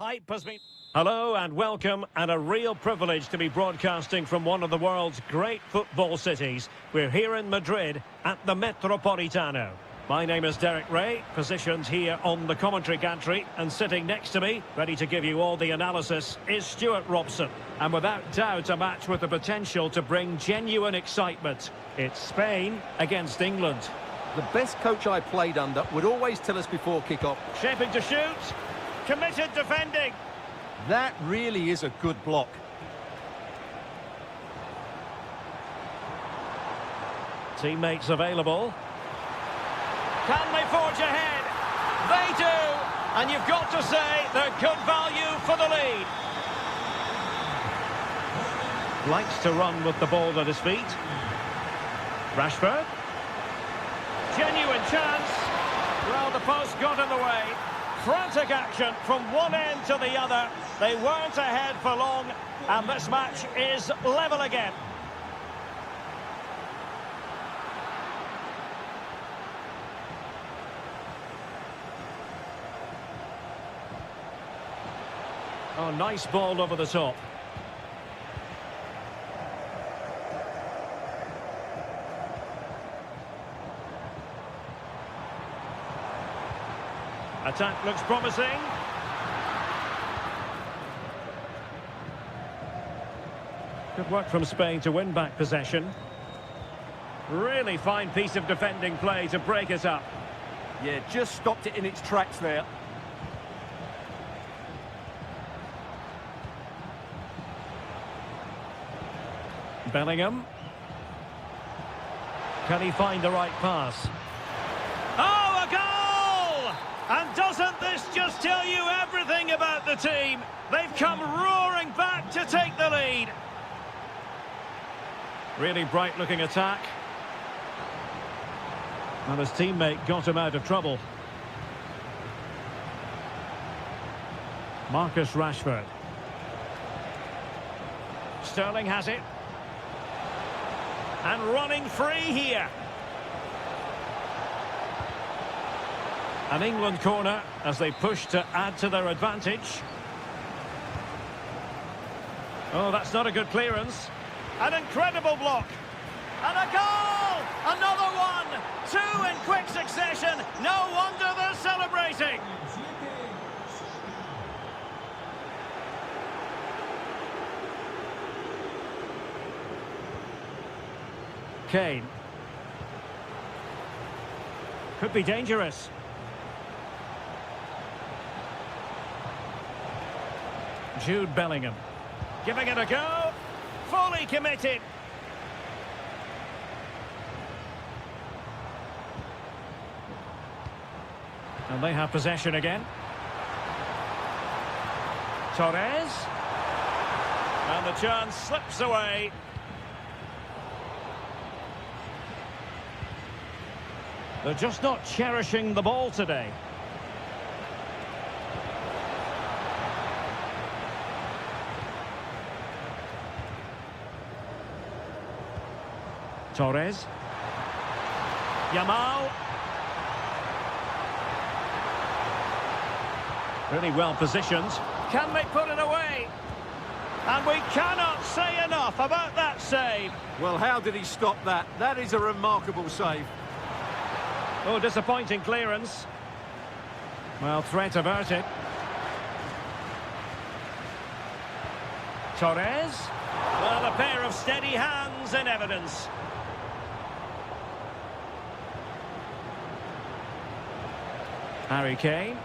Hype has been... Hello and welcome, and a real privilege to be broadcasting from one of the world's great football cities. We're here in Madrid at the Metropolitano. My name is Derek Ray, positioned here on the commentary gantry, and sitting next to me, ready to give you all the analysis, is Stuart Robson. And without doubt, a match with the potential to bring genuine excitement. It's Spain against England. The best coach I played under would always tell us before kick-off. Shaping to shoot. Committed defending. That really is a good block. Teammates available. Can they forge ahead? They do. And you've got to say they're good value for the lead. Likes to run with the ball at his feet. Rashford. Genuine chance. Well, the post got in the way. Frantic action from one end to the other. They weren't ahead for long, and this match is level again. Oh, nice ball over the top. Attack looks promising. Good work from Spain to win back possession. Really fine piece of defending play to break it up. Yeah, just stopped it in its tracks there. Bellingham. Can he find the right pass? Oh, a goal! And doesn't this just tell you everything about the team? They've come roaring back to take the lead. Really bright-looking attack. And his teammate got him out of trouble. Marcus Rashford. Sterling has it. And running free here. An England corner as they push to add to their advantage. Oh, that's not a good clearance. An incredible block. And a goal! Another one! Two in quick succession. No wonder they're celebrating. Kane. Could be dangerous. Jude Bellingham. Giving it a go. Fully committed. And they have possession again. Torres. And the chance slips away. They're just not cherishing the ball today. Torres. Yamal. Really well positioned. Can they put it away? And we cannot say enough about that save. Well, how did he stop that? That is a remarkable save. Oh, disappointing clearance. Well, threat averted. Torres. Well, a pair of steady hands in evidence. Harry Kane.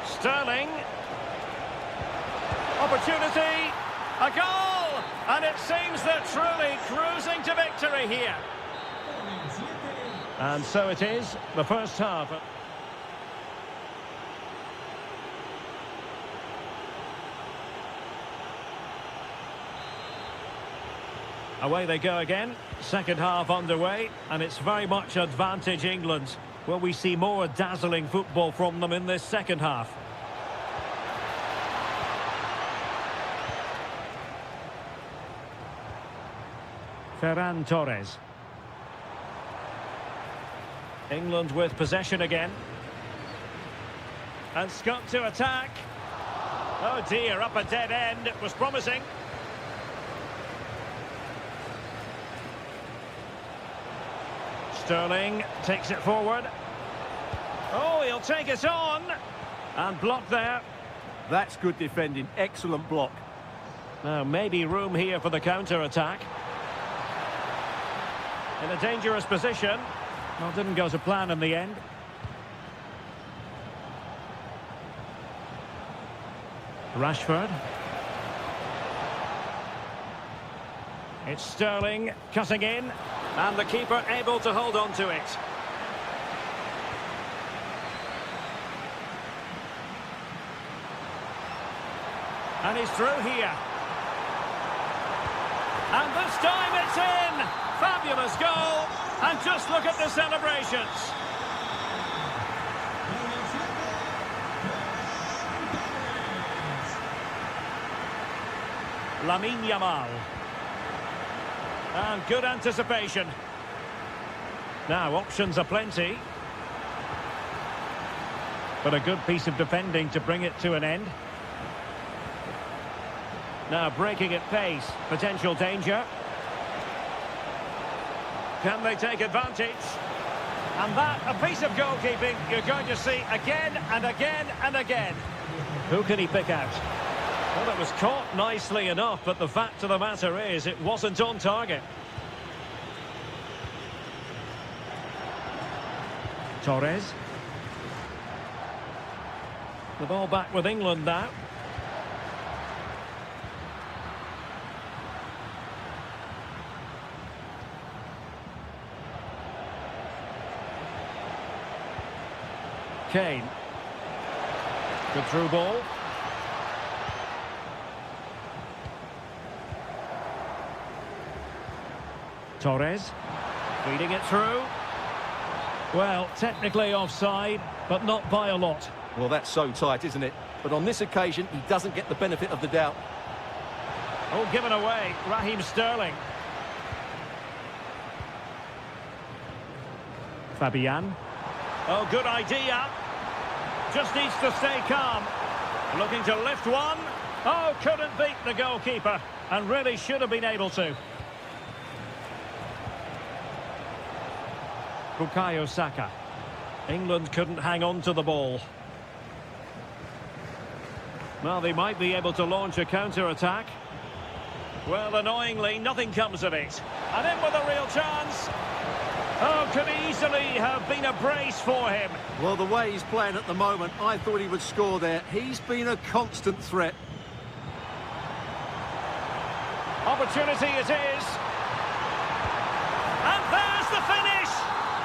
Sterling. Opportunity. A goal! And it seems they're truly cruising to victory here. And so it is, the first half. Away they go again. Second half underway, and it's very much advantage England. Will we see more dazzling football from them in this second half? Ferran Torres. England with possession again. And Scott to attack. Oh dear, up a dead end. It was promising. Sterling takes it forward. Oh, he'll take it on. And blocked there. That's good defending. Excellent block. Now, maybe room here for the counter-attack. In a dangerous position. Well, didn't go to plan in the end. Rashford. It's Sterling cutting in. And the keeper able to hold on to it. And he's through here. And this time it's in! Fabulous goal! And just look at the celebrations. Lamine Yamal. And good anticipation. Now, options are plenty. But a good piece of defending to bring it to an end. Now breaking at pace, potential danger. Can they take advantage? And that, a piece of goalkeeping you're going to see again and again and again. Who can he pick out? Well, it was caught nicely enough, but the fact of the matter is it wasn't on target. Torres. The ball back with England now. Kane. Good through ball. Torres. Feeding it through. Well, technically offside, but not by a lot. Well, that's so tight, isn't it? But on this occasion, he doesn't get the benefit of the doubt. Oh, given away. Raheem Sterling. Fabian. Oh, good idea. Just needs to stay calm. Looking to lift one. Oh, couldn't beat the goalkeeper. And really should have been able to. Bukayo Saka. England couldn't hang on to the ball. Well, they might be able to launch a counter-attack. Well, annoyingly, nothing comes of it. And in with a real chance. Oh, could easily have been a brace for him. Well, the way he's playing at the moment, I thought he would score there. He's been a constant threat. Opportunity it is. And there's the finish.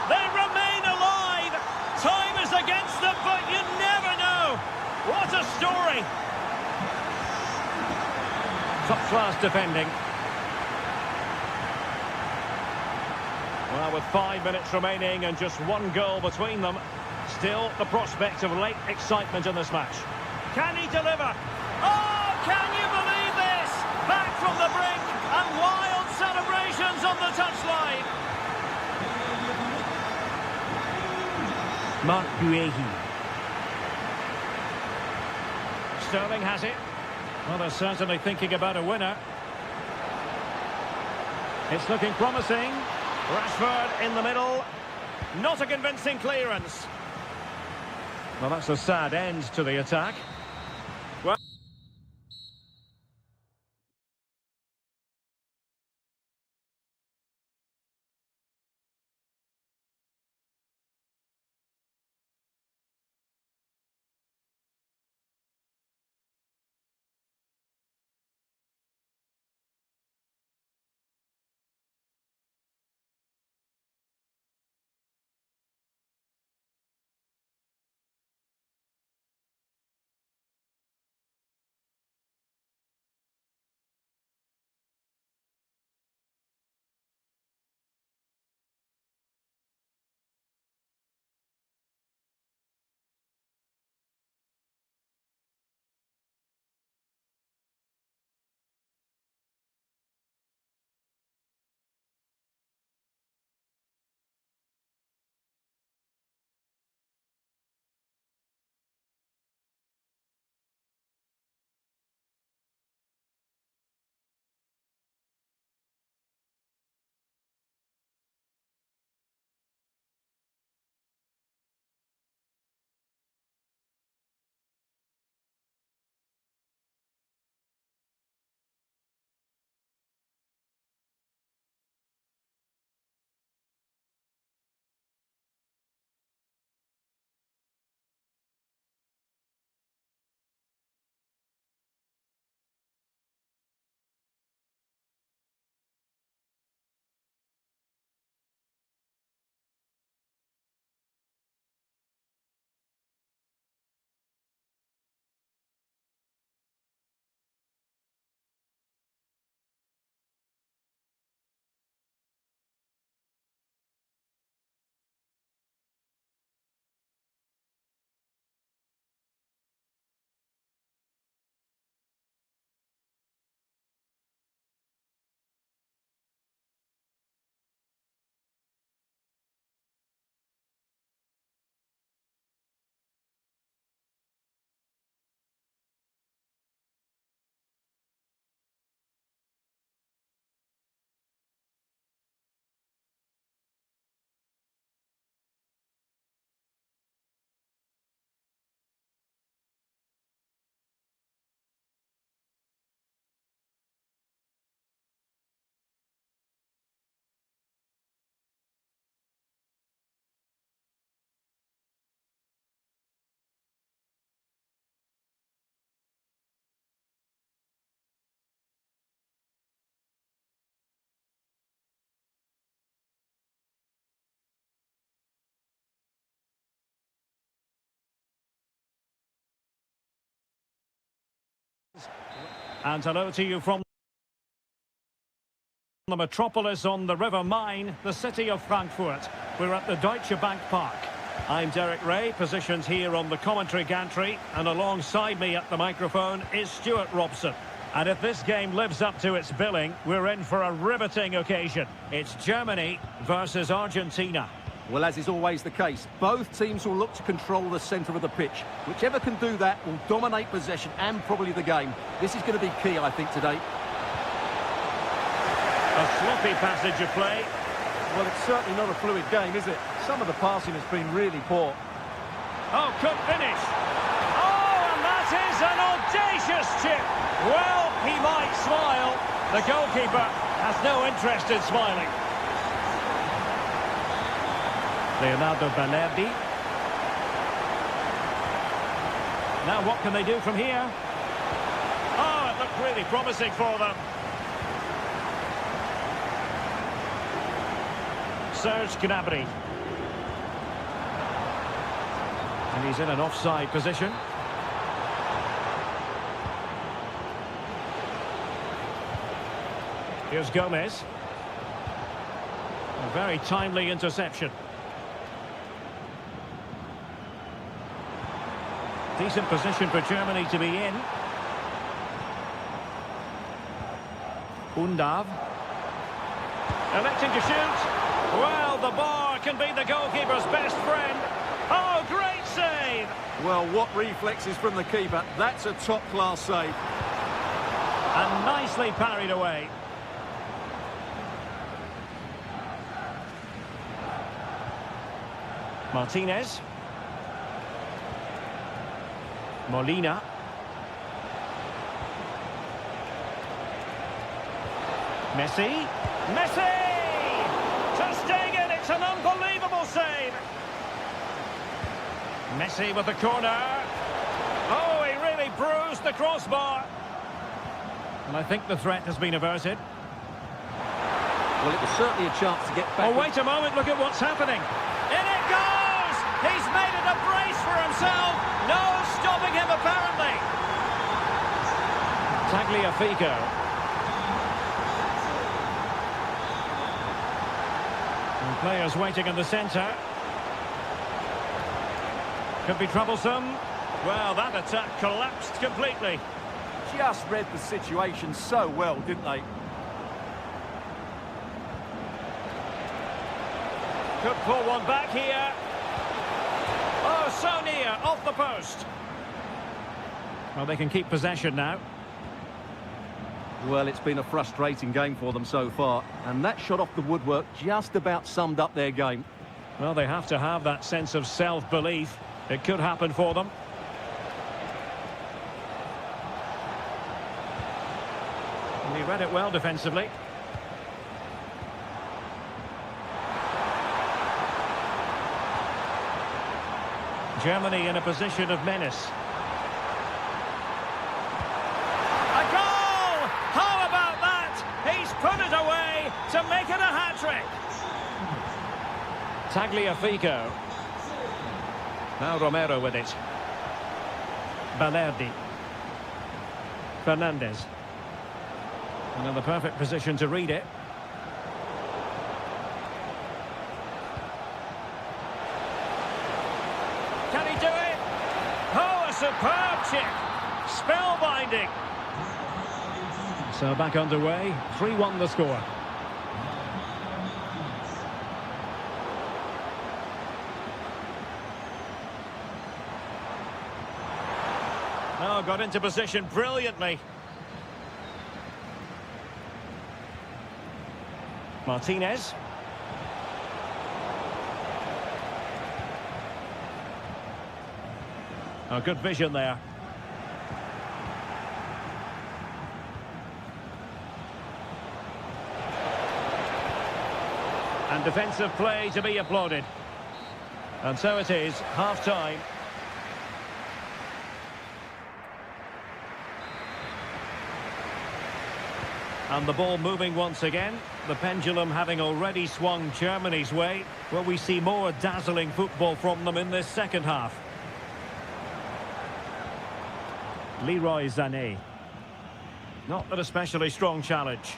They remain alive. Time is against them, but you never know. What a story. Top-class defending. Well, with 5 minutes remaining and just one goal between them, still the prospect of late excitement in this match. Can he deliver? Oh, can you believe this? Back from the brink and wild celebrations on the touchline. Mark Guehi. Sterling has it. Well, they're certainly thinking about a winner. It's looking promising. Rashford in the middle. Not a convincing clearance. Well, that's a sad end to the attack. And hello to you from the metropolis on the River Main, the city of Frankfurt. We're at the Deutsche Bank Park. I'm Derek Ray, positioned here on the commentary gantry, and alongside me at the microphone is Stuart Robson. And if this game lives up to its billing, we're in for a riveting occasion. It's Germany versus Argentina. Well, as is always the case, both teams will look to control the centre of the pitch. Whichever can do that will dominate possession and probably the game. This is going to be key, I think, today. A sloppy passage of play. Well, it's certainly not a fluid game, is it? Some of the passing has been really poor. Oh, could finish. Oh, and that is an audacious chip. Well, he might smile. The goalkeeper has no interest in smiling. Leonardo Balerdi. Now what can they do from here? Oh, it looked really promising for them. Serge Gnabry. And he's in an offside position. Here's Gomez. A very timely interception. Decent position for Germany to be in. Undav. Electing to shoot. Well, the bar can be the goalkeeper's best friend. Oh, great save! Well, what reflexes from the keeper. That's a top-class save. And nicely parried away. Martinez. Molina. Messi. Messi! Ter Stegen, it's an unbelievable save. Messi with the corner. Oh, he really bruised the crossbar. And I think the threat has been averted. Well, it was certainly a chance to get back. Oh, wait a moment, look at what's happening. In it goes! He's made it a brace for himself. No stopping him, apparently. Tagliafico. And players waiting in the centre. Could be troublesome. Well, that attack collapsed completely. Just read the situation so well, didn't they? Could pull one back here. Oh, so near, off the post. Well, they can keep possession now. Well, it's been a frustrating game for them so far, and that shot off the woodwork just about summed up their game. Well, they have to have that sense of self-belief. It could happen for them. And he read it well defensively. Germany in a position of menace. A goal! How about that? He's put it away to make it a hat-trick. Tagliafico. Now Romero with it. Balerdi. Fernandez. And in the perfect position to read it. Can he do it? Oh, a superb chip. Spellbinding. So back underway. 3-1 the score. Oh, got into position brilliantly. Martinez. Oh, good vision there. And defensive play to be applauded. And so it is, half-time. And the ball moving once again. The pendulum having already swung Germany's way. Will we see more dazzling football from them in this second half? Leroy Sané. Not an especially strong challenge.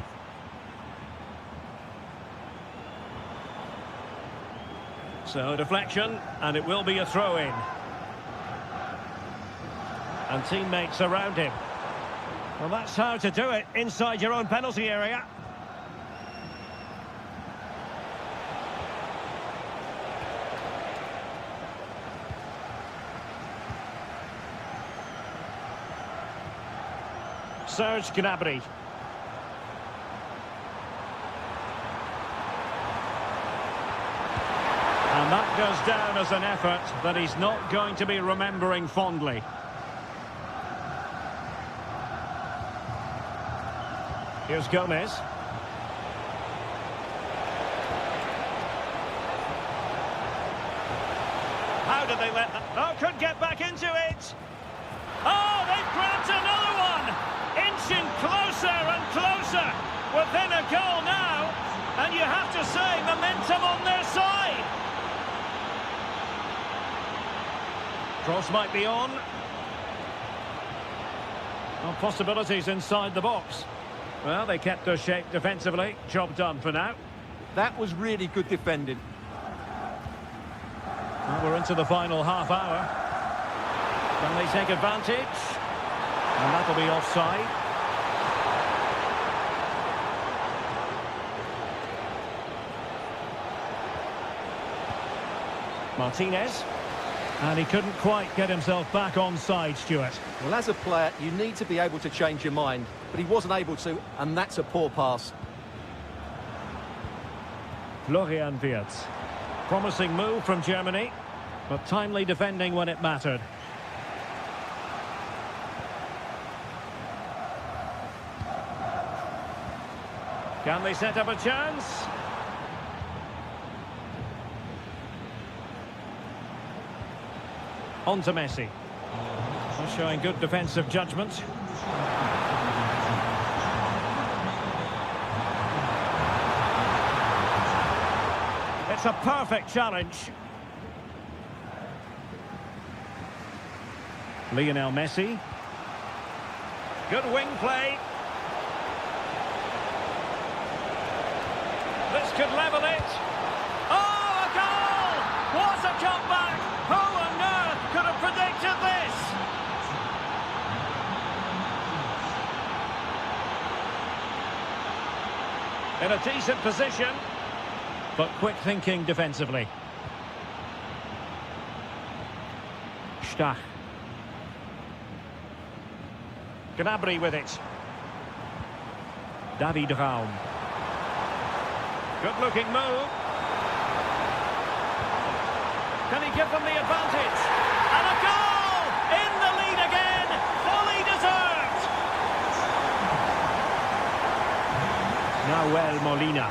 So deflection, and it will be a throw-in. And teammates around him. Well, that's how to do it inside your own penalty area. Serge Gnabry. And that goes down as an effort that he's not going to be remembering fondly. Here's Gomez. How did they let that? Oh, could get back into it. Oh, they've grabbed another one. Inching closer and closer. Within a goal now. And you have to say, momentum on their side. Cross might be on. Well, possibilities inside the box. Well, they kept their shape defensively. Job done for now. That was really good defending. Well, we're into the final half hour. Can they take advantage? And that'll be offside. Martinez. And he couldn't quite get himself back onside, Stuart. Well, as a player, you need to be able to change your mind. But he wasn't able to, and that's a poor pass. Florian Wirtz. Promising move from Germany, but timely defending when it mattered. Can they set up a chance? On to Messi. Showing good defensive judgment. It's a perfect challenge. Lionel Messi. Good wing play. This could level it. Oh, a goal! What a comeback! Who on earth could have predicted this? In a decent position, but quick thinking defensively. Stach. Gnabry with it. David Raum. Good looking move. Can he give them the advantage? And a goal! In the lead again! Fully deserved! Nahuel Molina.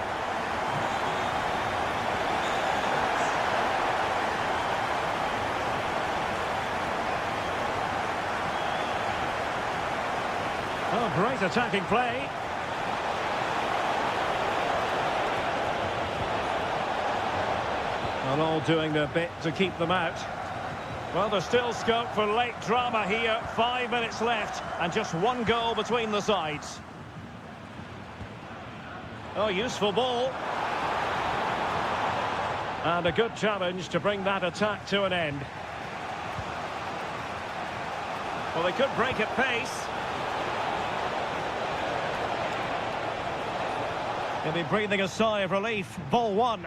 Oh, great attacking play. And all doing their bit to keep them out. Well, there's still scope for late drama here. 5 minutes left and just one goal between the sides. Oh, useful ball. And a good challenge to bring that attack to an end. Well, they could break at pace. He'll be breathing a sigh of relief. Ball one.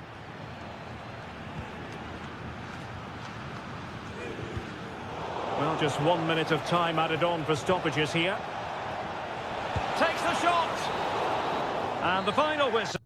Well, just 1 minute of time added on for stoppages here. Takes the shot. And the final whistle.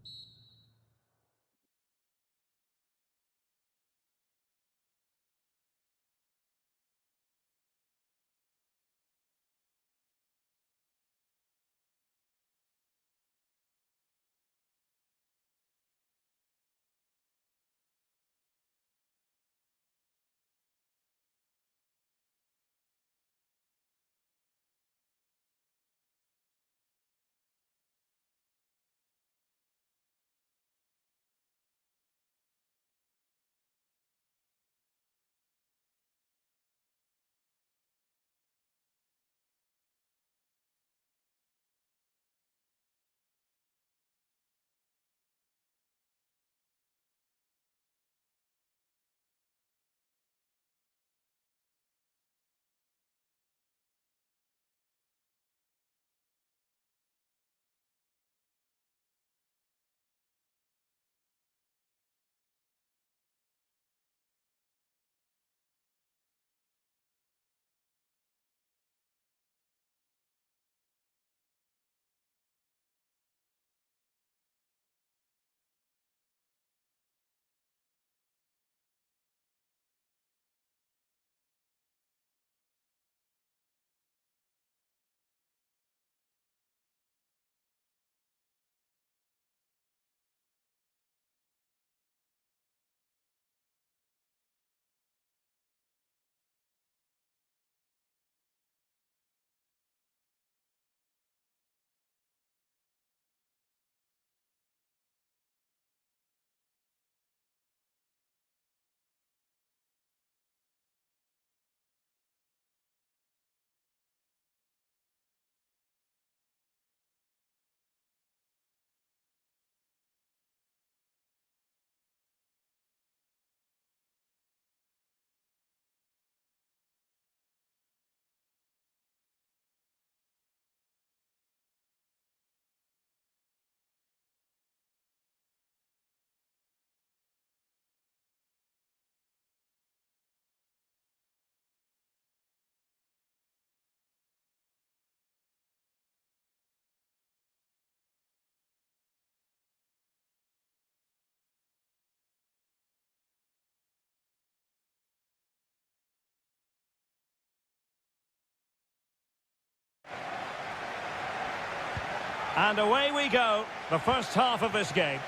And away we go, the first half of this game.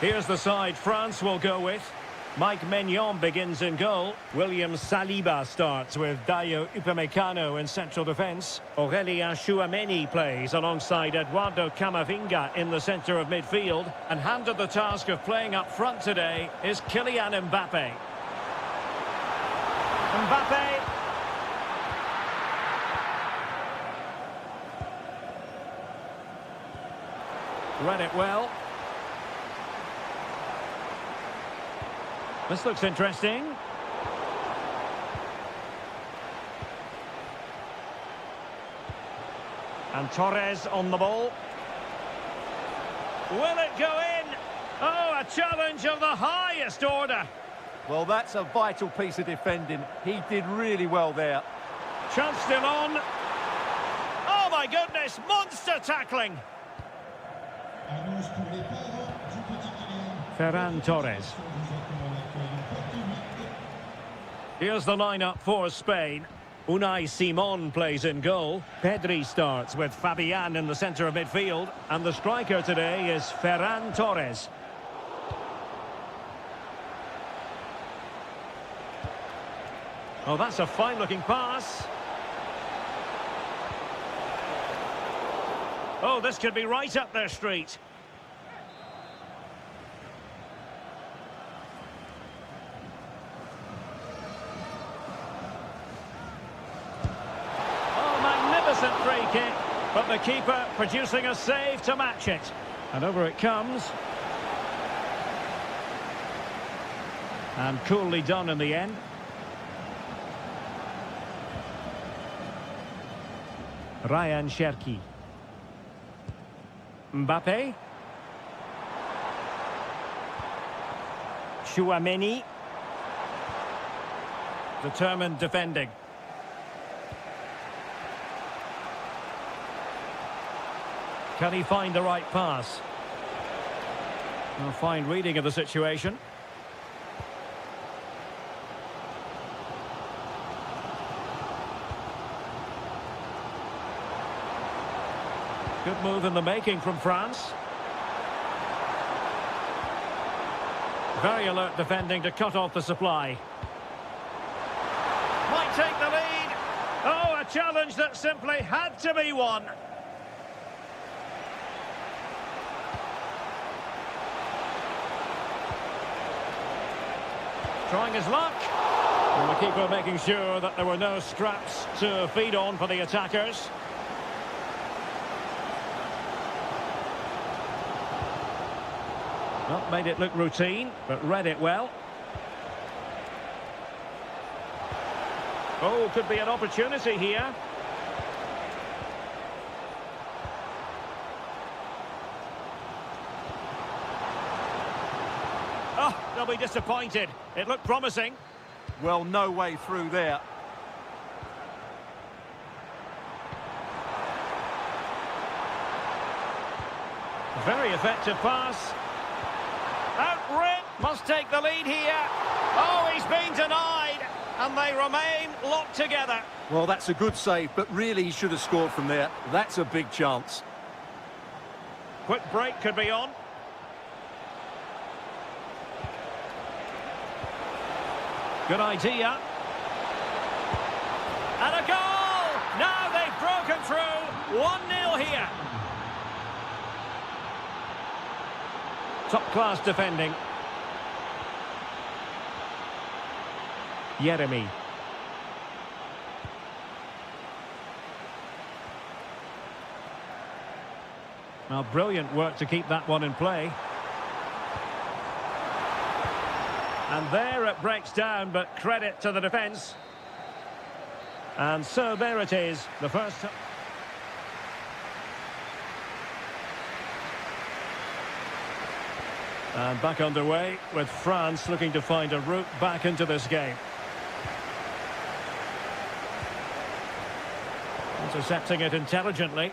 Here's the side France will go with. Mike Maignan begins in goal. William Saliba starts with Dayo Upamecano in central defence. Aurélien Tchouameni plays alongside Eduardo Camavinga in the centre of midfield. And handed the task of playing up front today is Kylian Mbappe. Mbappe. Read it well. This looks interesting. And Torres on the ball. Will it go in? Oh, a challenge of the highest order. Well, that's a vital piece of defending. He did really well there. Chance still on. Oh, my goodness, monster tackling. Ferran Torres. Here's the lineup for Spain. Unai Simon plays in goal. Pedri starts with Fabian in the centre of midfield. And the striker today is Ferran Torres. Oh, that's a fine-looking pass. Oh, this could be right up their street. Free kick, but the keeper producing a save to match it. And over it comes. And coolly done in the end. Ryan Cherki. Mbappe. Tchouameni. Determined defending. Can he find the right pass? A fine reading of the situation. Good move in the making from France. Very alert defending to cut off the supply. Might take the lead. Oh, a challenge that simply had to be won. Trying his luck. And the keeper making sure that there were no scraps to feed on for the attackers. Not made it look routine, but read it well. Oh, could be an opportunity here. Oh, they'll be disappointed. It looked promising. Well, no way through there. Very effective pass. Outrip must take the lead here. Oh, he's been denied. And they remain locked together. Well, that's a good save, but really he should have scored from there. That's a big chance. Quick break could be on. Good idea. And a goal! Now they've broken through. 1-0 here. Top-class defending. Yeremy. Now, brilliant work to keep that one in play. And there it breaks down, but credit to the defence. And so there it is, the first... And back underway with France looking to find a route back into this game. Intercepting it intelligently.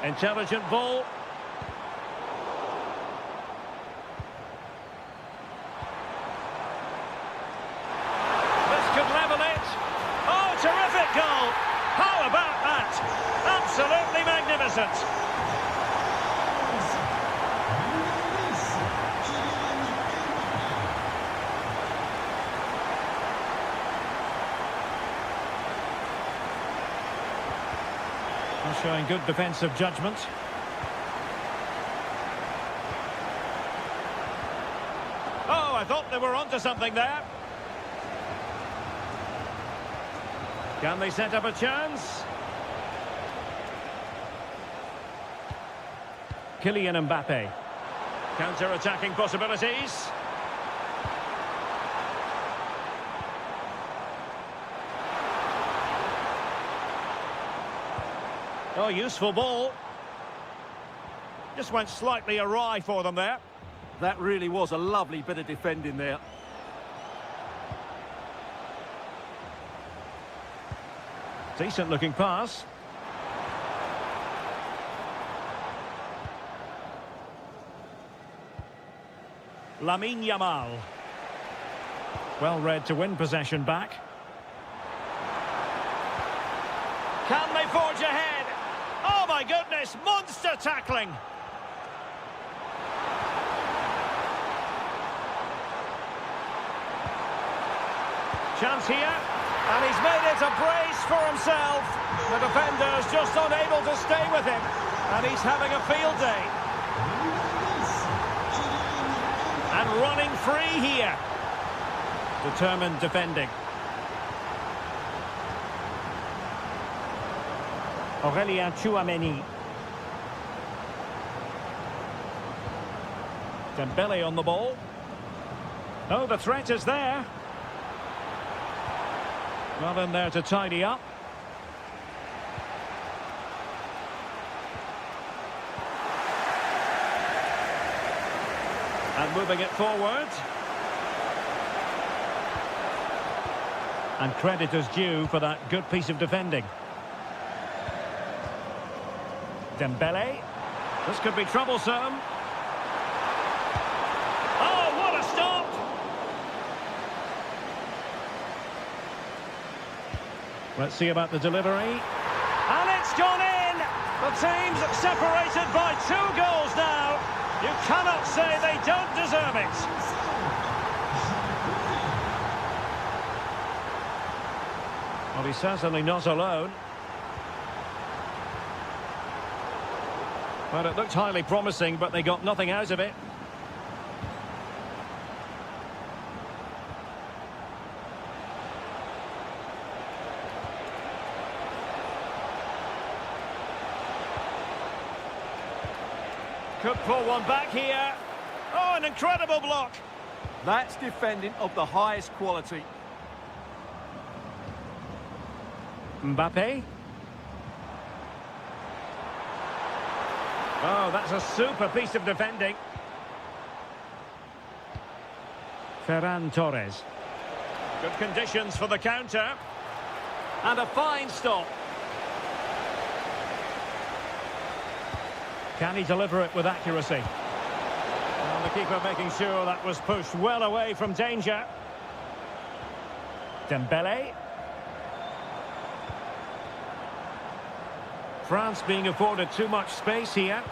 Intelligent ball. magnificent. Showing good defensive judgment. Oh, I thought they were onto something there. Can they set up a chance? Kylian Mbappe. Counter-attacking possibilities. Oh, useful ball. Just went slightly awry for them there. That really was a lovely bit of defending there. Decent looking pass. Lamine Yamal. Well read to win possession back. Can they forge ahead? Oh my goodness, monster tackling. Chance here, and he's made it a brace for himself. The defender's just unable to stay with him, and he's having a field day. And running free here. Determined defending. Aurélien Tchouameni. Dembele on the ball. Oh, the threat is there. Well in there to tidy up. And moving it forward. And credit is due for that good piece of defending. Dembele. This could be troublesome. Oh, what a stop! Let's see about the delivery. And it's gone in! The team's separated by 2 goals now. You cannot say they don't deserve it. Well, he's certainly not alone. Well, it looked highly promising, but they got nothing out of it. Could pull one back here. Oh, an incredible block. That's defending of the highest quality. Mbappe. Oh, that's a super piece of defending. Ferran Torres. Good conditions for the counter. And a fine stop. Can he deliver it with accuracy? Well, the keeper making sure that was pushed well away from danger. Dembele. France being afforded too much space here.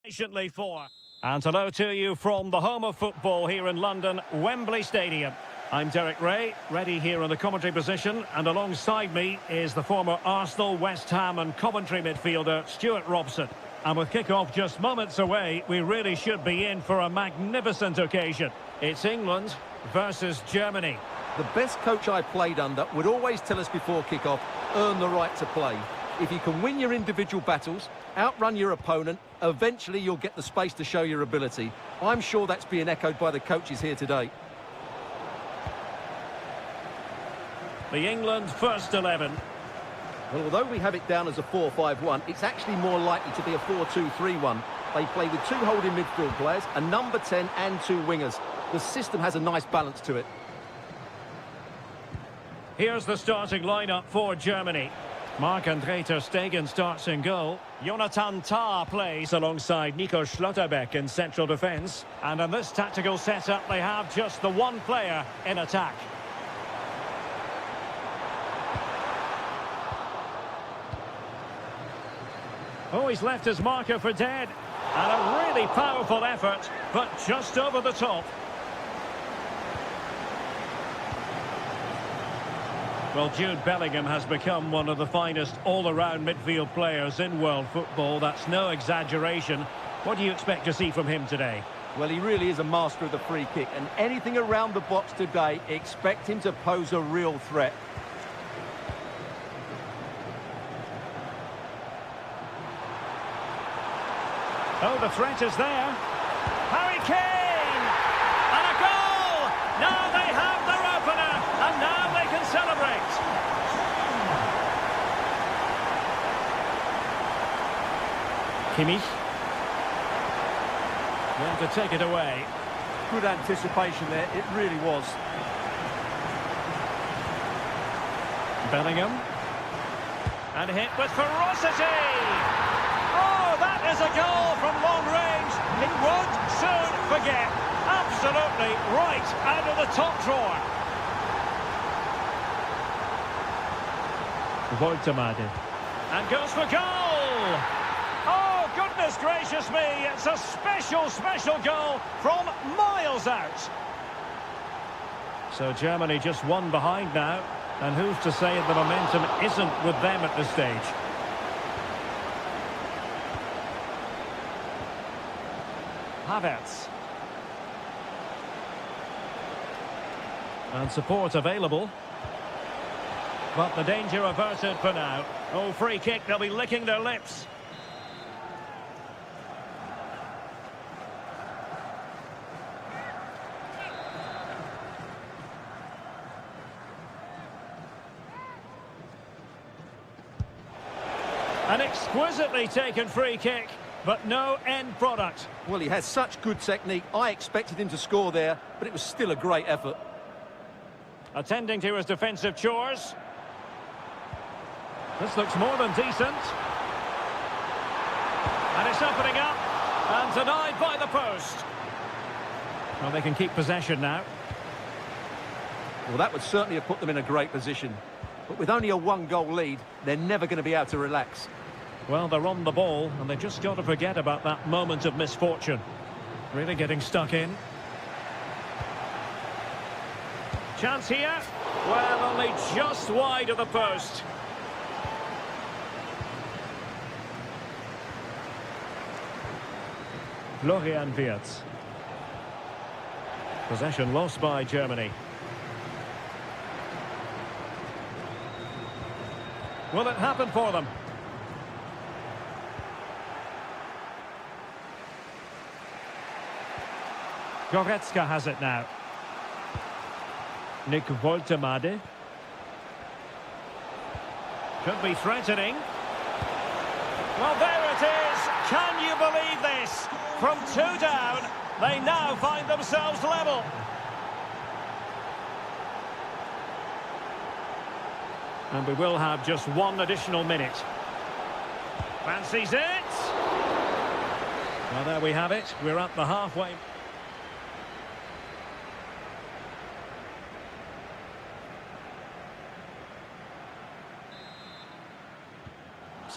Patiently for. And hello to you from the home of football here in London, Wembley Stadium. I'm Derek Ray, ready here in the commentary position, and alongside me is the former Arsenal, West Ham and Coventry midfielder Stuart Robson. And with kick-off just moments away, we really should be in for a magnificent occasion. It's England versus Germany. The best coach I played under would always tell us before kick-off, earn the right to play. If you can win your individual battles, outrun your opponent, eventually you'll get the space to show your ability. I'm sure that's being echoed by the coaches here today. The England first 11. Well, although we have it down as a 4-5-1, it's actually more likely to be a 4-2-3-1. They play with two holding midfield players, a number 10 and two wingers. The system has a nice balance to it. Here's the starting lineup for Germany. Marc-Andre ter Stegen starts in goal. Jonathan Tah plays alongside Nico Schlotterbeck in central defence. And in this tactical setup, they have just the one player in attack. Oh, he's left his marker for dead. And a really powerful effort, but just over the top. Well, Jude Bellingham has become one of the finest all-around midfield players in world football. That's no exaggeration. What do you expect to see from him today? Well, he really is a master of the free kick, and anything around the box today, expect him to pose a real threat. Oh, the threat is there. Harry Kane! And a goal! Now they have their opener, and now they can celebrate. Kimmich. Well, to take it away. Good anticipation there, it really was. Bellingham. And hit with ferocity! Oh, that is a goal from long range. It won't soon forget. Absolutely right out of the top drawer. Voltemade. And goes for goal. Oh, goodness gracious me. It's a special, special goal from miles out. So Germany just one behind now. And who's to say the momentum isn't with them at this stage? Havertz. And support available. But the danger averted for now. Oh, free kick, they'll be licking their lips. An exquisitely taken free kick. But no end product. Well, he has such good technique. I expected him to score there, but it was still a great effort. Attending to his defensive chores. This looks more than decent. And it's opening up. And denied by the post. Well, they can keep possession now. Well, that would certainly have put them in a great position. But with only a one-goal lead, they're never going to be able to relax. Well, they're on the ball, and they've just got to forget about that moment of misfortune. Really getting stuck in. Chance here. Well, only just wide of the post. Florian Wirtz. Possession lost by Germany. Will it happen for them? Goretzka has it now. Nick Voltemade. Could be threatening. Well, there it is. Can you believe this? From two down, they now find themselves level. And we will have just one additional minute. Fancies it. Well, there we have it. We're at the halfway.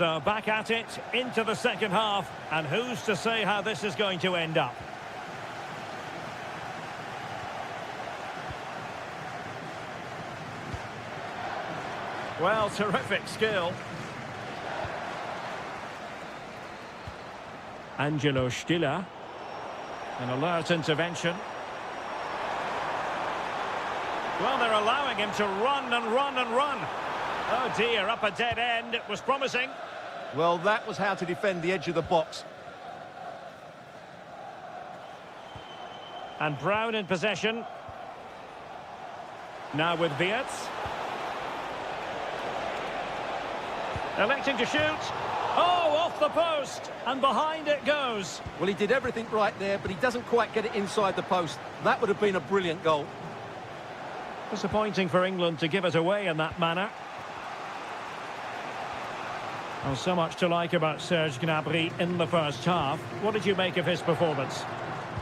So back at it into the second half, and who's to say how this is going to end up? Well, terrific skill. Angelo Stiller. An alert intervention. Well, they're allowing him to run and run and run. Oh dear, up a dead end. It was promising. Well, that was how to defend the edge of the box. And Brown in possession. Now with Wirtz. Electing to shoot. Oh, off the post. And behind it goes. Well, he did everything right there, but he doesn't quite get it inside the post. That would have been a brilliant goal. Disappointing for England to give it away in that manner. Well, so much to like about Serge Gnabry in the first half. What did you make of his performance?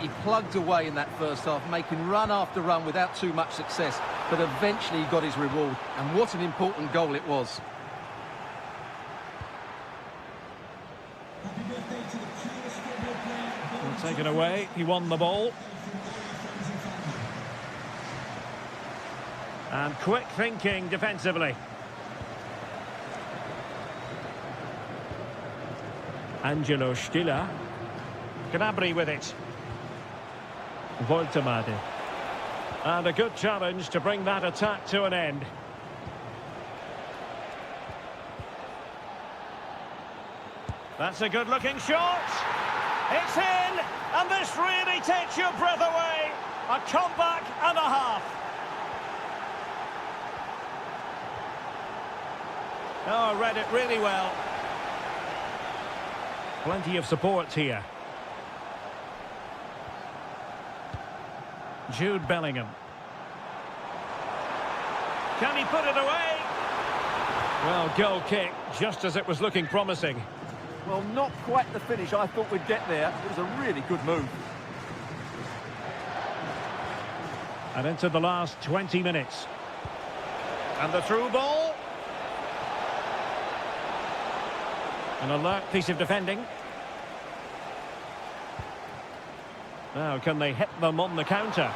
He plugged away in that first half, making run after run without too much success. But eventually he got his reward. And what an important goal it was. Taken away, he won the ball. And quick thinking defensively. Angelo Stiller. Gnabry with it. Voltemade. And a good challenge to bring that attack to an end. That's a good-looking shot. It's in, and this really takes your breath away. A comeback and a half. Oh, read it really well. Plenty of support here. Jude Bellingham. Can he put it away? Well, goal kick, just as it was looking promising. Well, not quite the finish I thought we'd get there. It was a really good move. And into the last 20 minutes. And the through ball. An alert piece of defending. Now, can they hit them on the counter?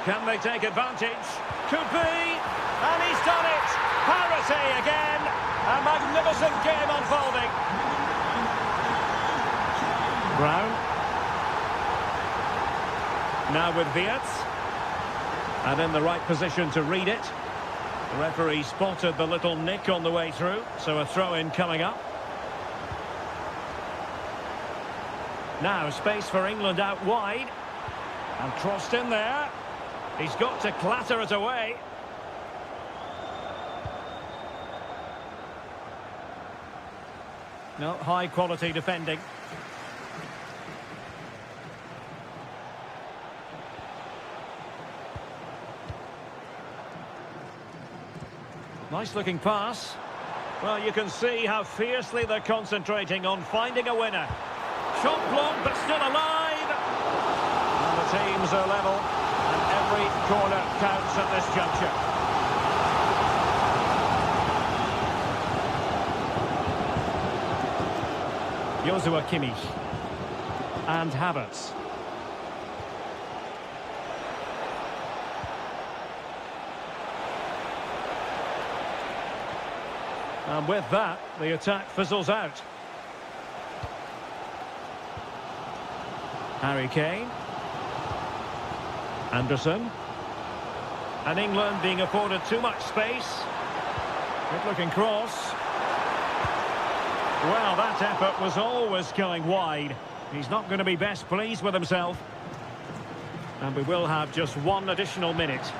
Can they take advantage? Could be. And he's done it. Parity again. A magnificent game unfolding. Brown. Now with Wirtz. And in the right position to read it. The referee spotted the little nick on the way through, so a throw-in coming up. Now space for England out wide. And crossed in there. He's got to clatter it away. No, high-quality defending. Nice-looking pass. Well, you can see how fiercely they're concentrating on finding a winner. Shot blocked, but still alive. And the teams are level, and every corner counts at this juncture. Joshua Kimmich and Havertz. And with that, the attack fizzles out. Harry Kane. Anderson. And England being afforded too much space. Good-looking cross. Well, that effort was always going wide. He's not going to be best pleased with himself. And we will have just one additional minute.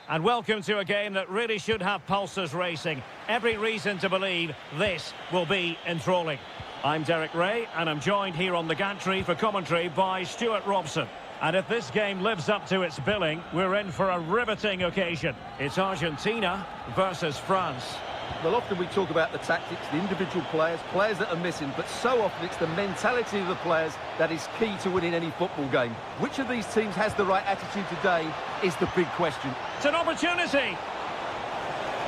And welcome to a game that really should have pulses racing. Every reason to believe this will be enthralling. I'm Derek Ray, and I'm joined here on the gantry for commentary by Stuart Robson. And if this game lives up to its billing, we're in for a riveting occasion. It's Argentina versus France. Well, often we talk about the tactics, the individual players that are missing, but so often it's the mentality of the players that is key to winning any football game. Which of these teams has the right attitude today is the big question. It's an opportunity!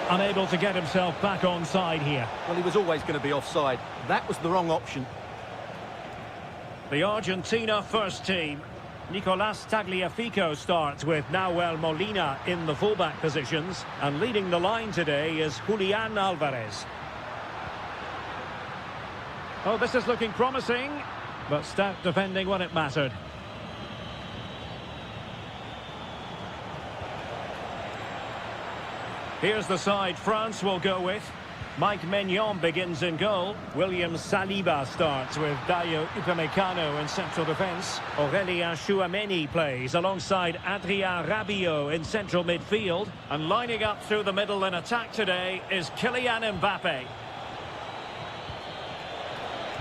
Unable to get himself back onside here. Well, he was always going to be offside. That was the wrong option. The Argentina first team. Nicolas Tagliafico starts with Nahuel Molina in the fullback positions, and leading the line today is Julian Alvarez. Oh, this is looking promising, but stout defending when it mattered. Here's the side France will go with. Mike Maignan begins in goal. William Saliba starts with Dayo Upamecano in central defence. Aurélien Tchouameni plays alongside Adrien Rabiot in central midfield. And lining up through the middle in attack today is Kylian Mbappe.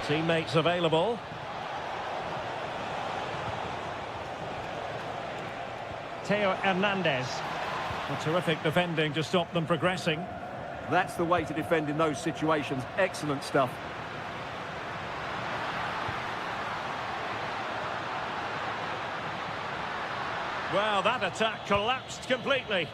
Teammates available. Theo Hernandez. A terrific defending to stop them progressing. That's the way to defend in those situations. Excellent stuff. Well, that attack collapsed completely.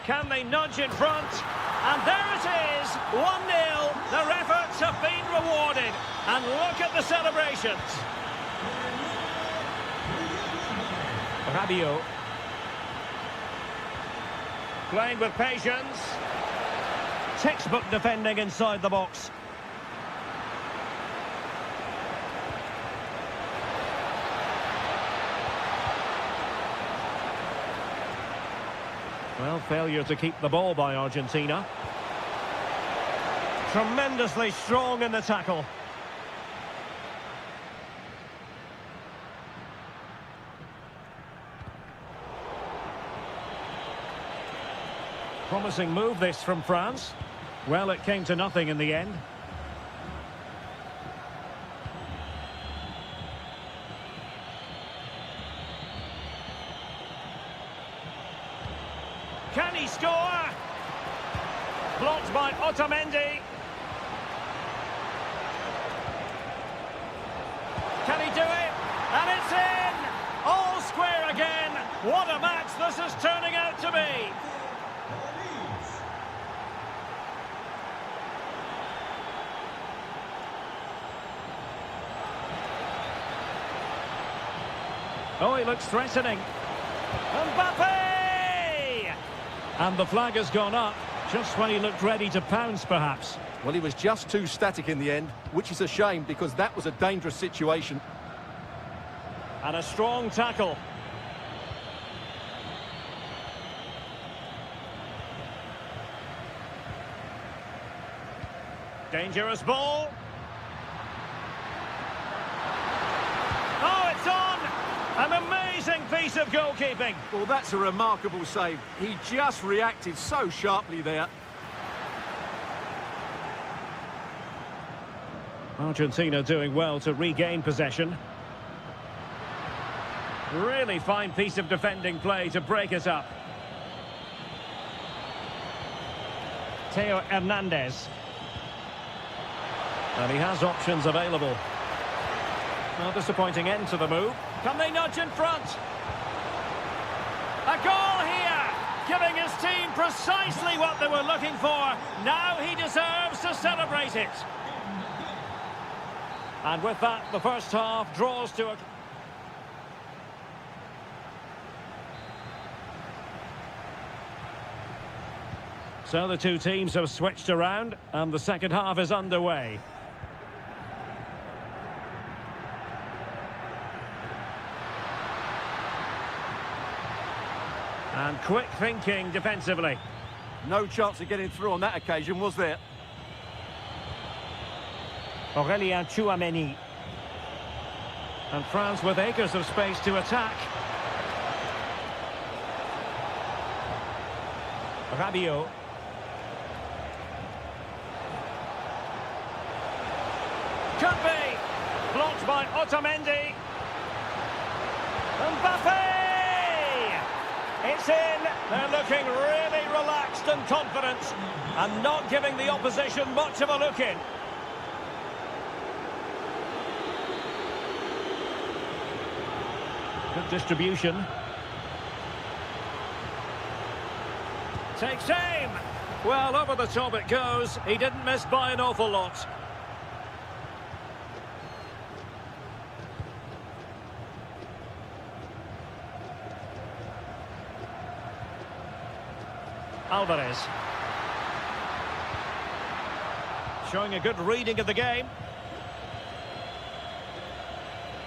Can they nudge in front? And there it is, 1-0. Their efforts have been rewarded. And look at the celebrations. Rabiot. Playing with patience. Textbook defending inside the box. Well, failure to keep the ball by Argentina. Tremendously strong in the tackle. Promising move this from France. Well, it came to nothing in the end. Can he score? Blocked by Otamendi. Can he do it? And it's in! All square again. What a match this is turning out to be. Oh, he looks threatening. Mbappe! And the flag has gone up, just when he looked ready to pounce, perhaps. Well, he was just too static in the end, which is a shame because that was a dangerous situation. And a strong tackle. Dangerous ball. Oh, it's on! An amazing piece of goalkeeping. Well, that's a remarkable save. He just reacted so sharply there. Argentina doing well to regain possession. Really fine piece of defending play to break it up. Theo Hernandez. And he has options available. A disappointing end to the move. Can they nudge in front? A goal here, giving his team precisely what they were looking for. Now he deserves to celebrate it. And with that, the first half draws to a... So the two teams have switched around, and the second half is underway. And quick thinking defensively. No chance of getting through on that occasion, was there? Aurélien Tchouameni. And France with acres of space to attack. Rabiot. Could be. Blocked by Otamendi. Mbappe! It's in. They're looking really relaxed and confident and not giving the opposition much of a look in. Good distribution. Takes aim. Well, over the top it goes. He didn't miss by an awful lot. Alvarez. Showing a good reading of the game.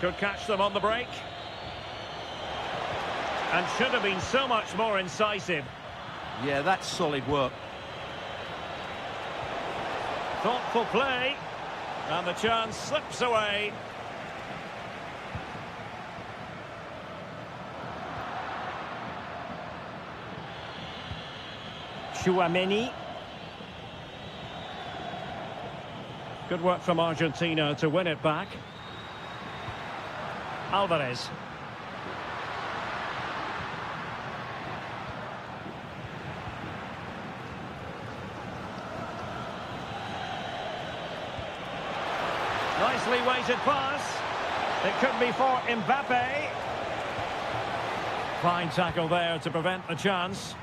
Could catch them on the break. And should have been so much more incisive. Yeah, that's solid work. Thoughtful play. And the chance slips away. Tchouaméni. Good work from Argentina to win it back. Alvarez. Nicely weighted pass. It could be for Mbappe. Fine tackle there to prevent the chance.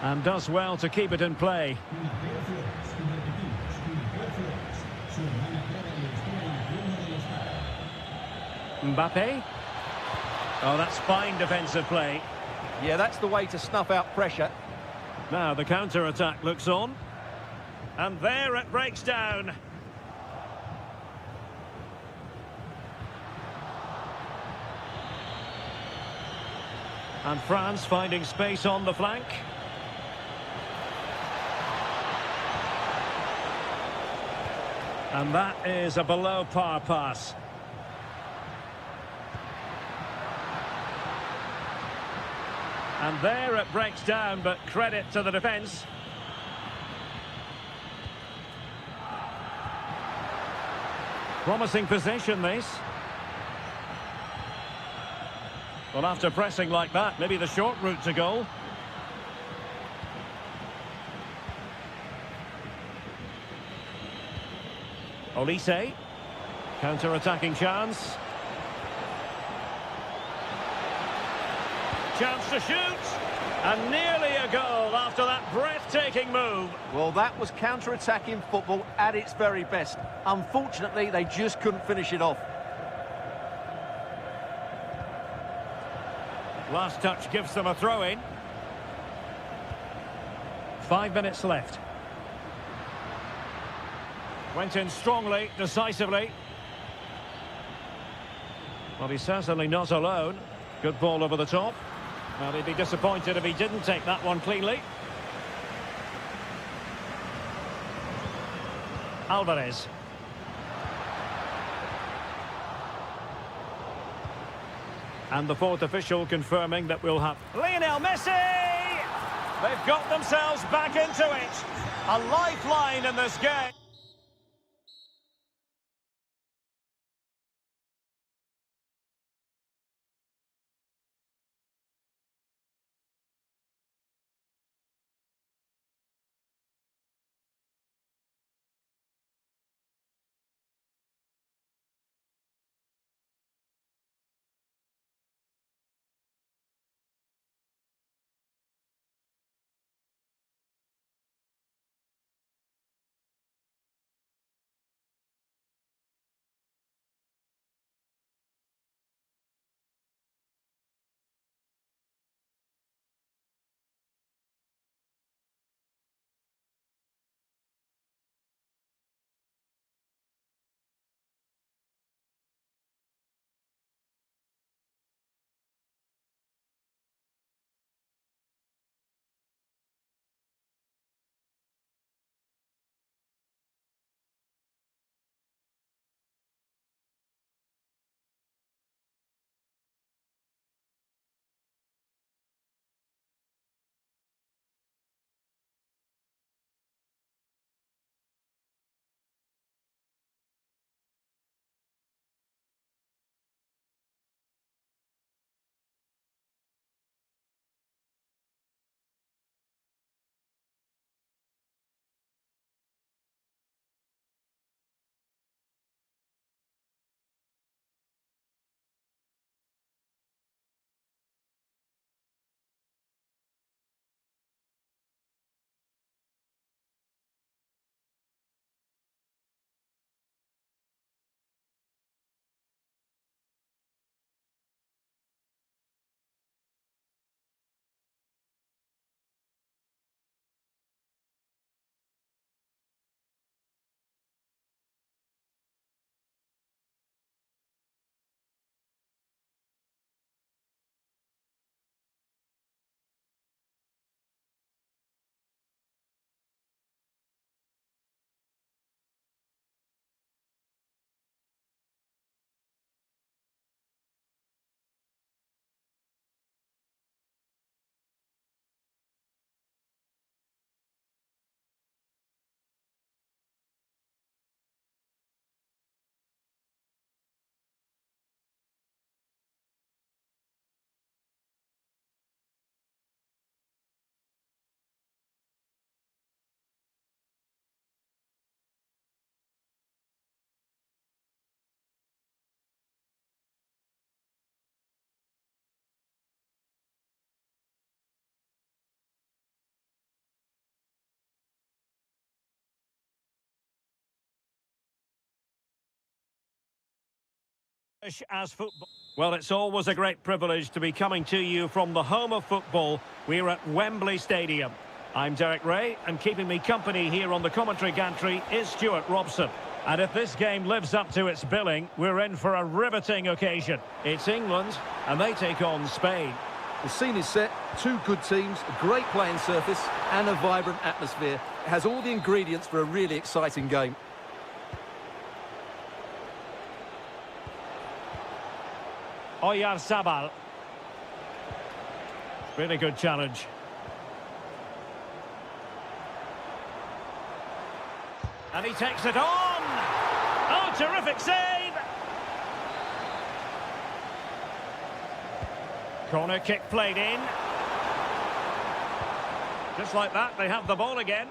And does well to keep it in play. Mbappe. Oh, that's fine defensive play. Yeah, that's the way to snuff out pressure. Now the counter-attack looks on. And there it breaks down. And France finding space on the flank. And that is a below-par pass. And there it breaks down, but credit to the defence. Promising position, this. Well, after pressing like that, maybe the short route to goal. Olise. Counter-attacking chance. Chance to shoot. And nearly a goal after that breathtaking move. Well, that was counter-attacking football at its very best. Unfortunately, they just couldn't finish it off. Last touch gives them a throw-in. 5 minutes left. Went in strongly, decisively. Well, he's certainly not alone. Good ball over the top. Well, he'd be disappointed if he didn't take that one cleanly. Alvarez. And the fourth official confirming that we'll have Lionel Messi! They've got themselves back into it. A lifeline in this game. As football. Well, it's always a great privilege to be coming to you from the home of football. We're at Wembley Stadium. I'm Derek Ray, and keeping me company here on the commentary gantry is Stuart Robson. And if this game lives up to its billing, we're in for a riveting occasion. It's England, and they take on Spain. The scene is set, two good teams, a great playing surface and a vibrant atmosphere. It has all the ingredients for a really exciting game. Oyarzabal. Really good challenge. And he takes it on! Oh, terrific save! Corner kick played in. Just like that, they have the ball again.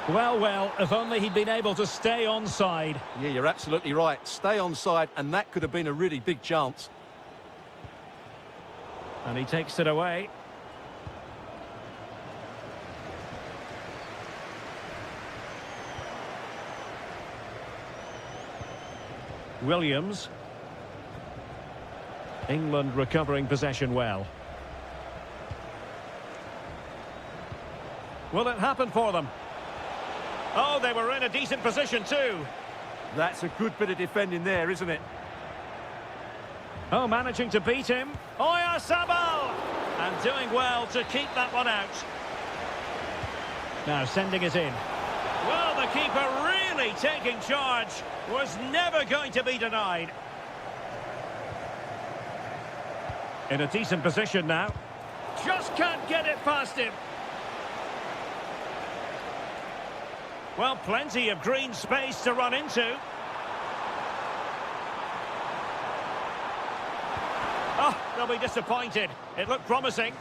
Well, if only he'd been able to stay onside. Yeah, you're absolutely right. Stay onside, and that could have been a really big chance. And he takes it away. Williams. England recovering possession well. Will it happen for them? Oh, they were in a decent position too. That's a good bit of defending there, isn't it? Oh, managing to beat him. Oyarzabal! And doing well to keep that one out. Now sending it in. Well, the keeper really taking charge. Was never going to be denied. In a decent position now. Just can't get it past him. Well, plenty of green space to run into. Oh, they'll be disappointed. It looked promising.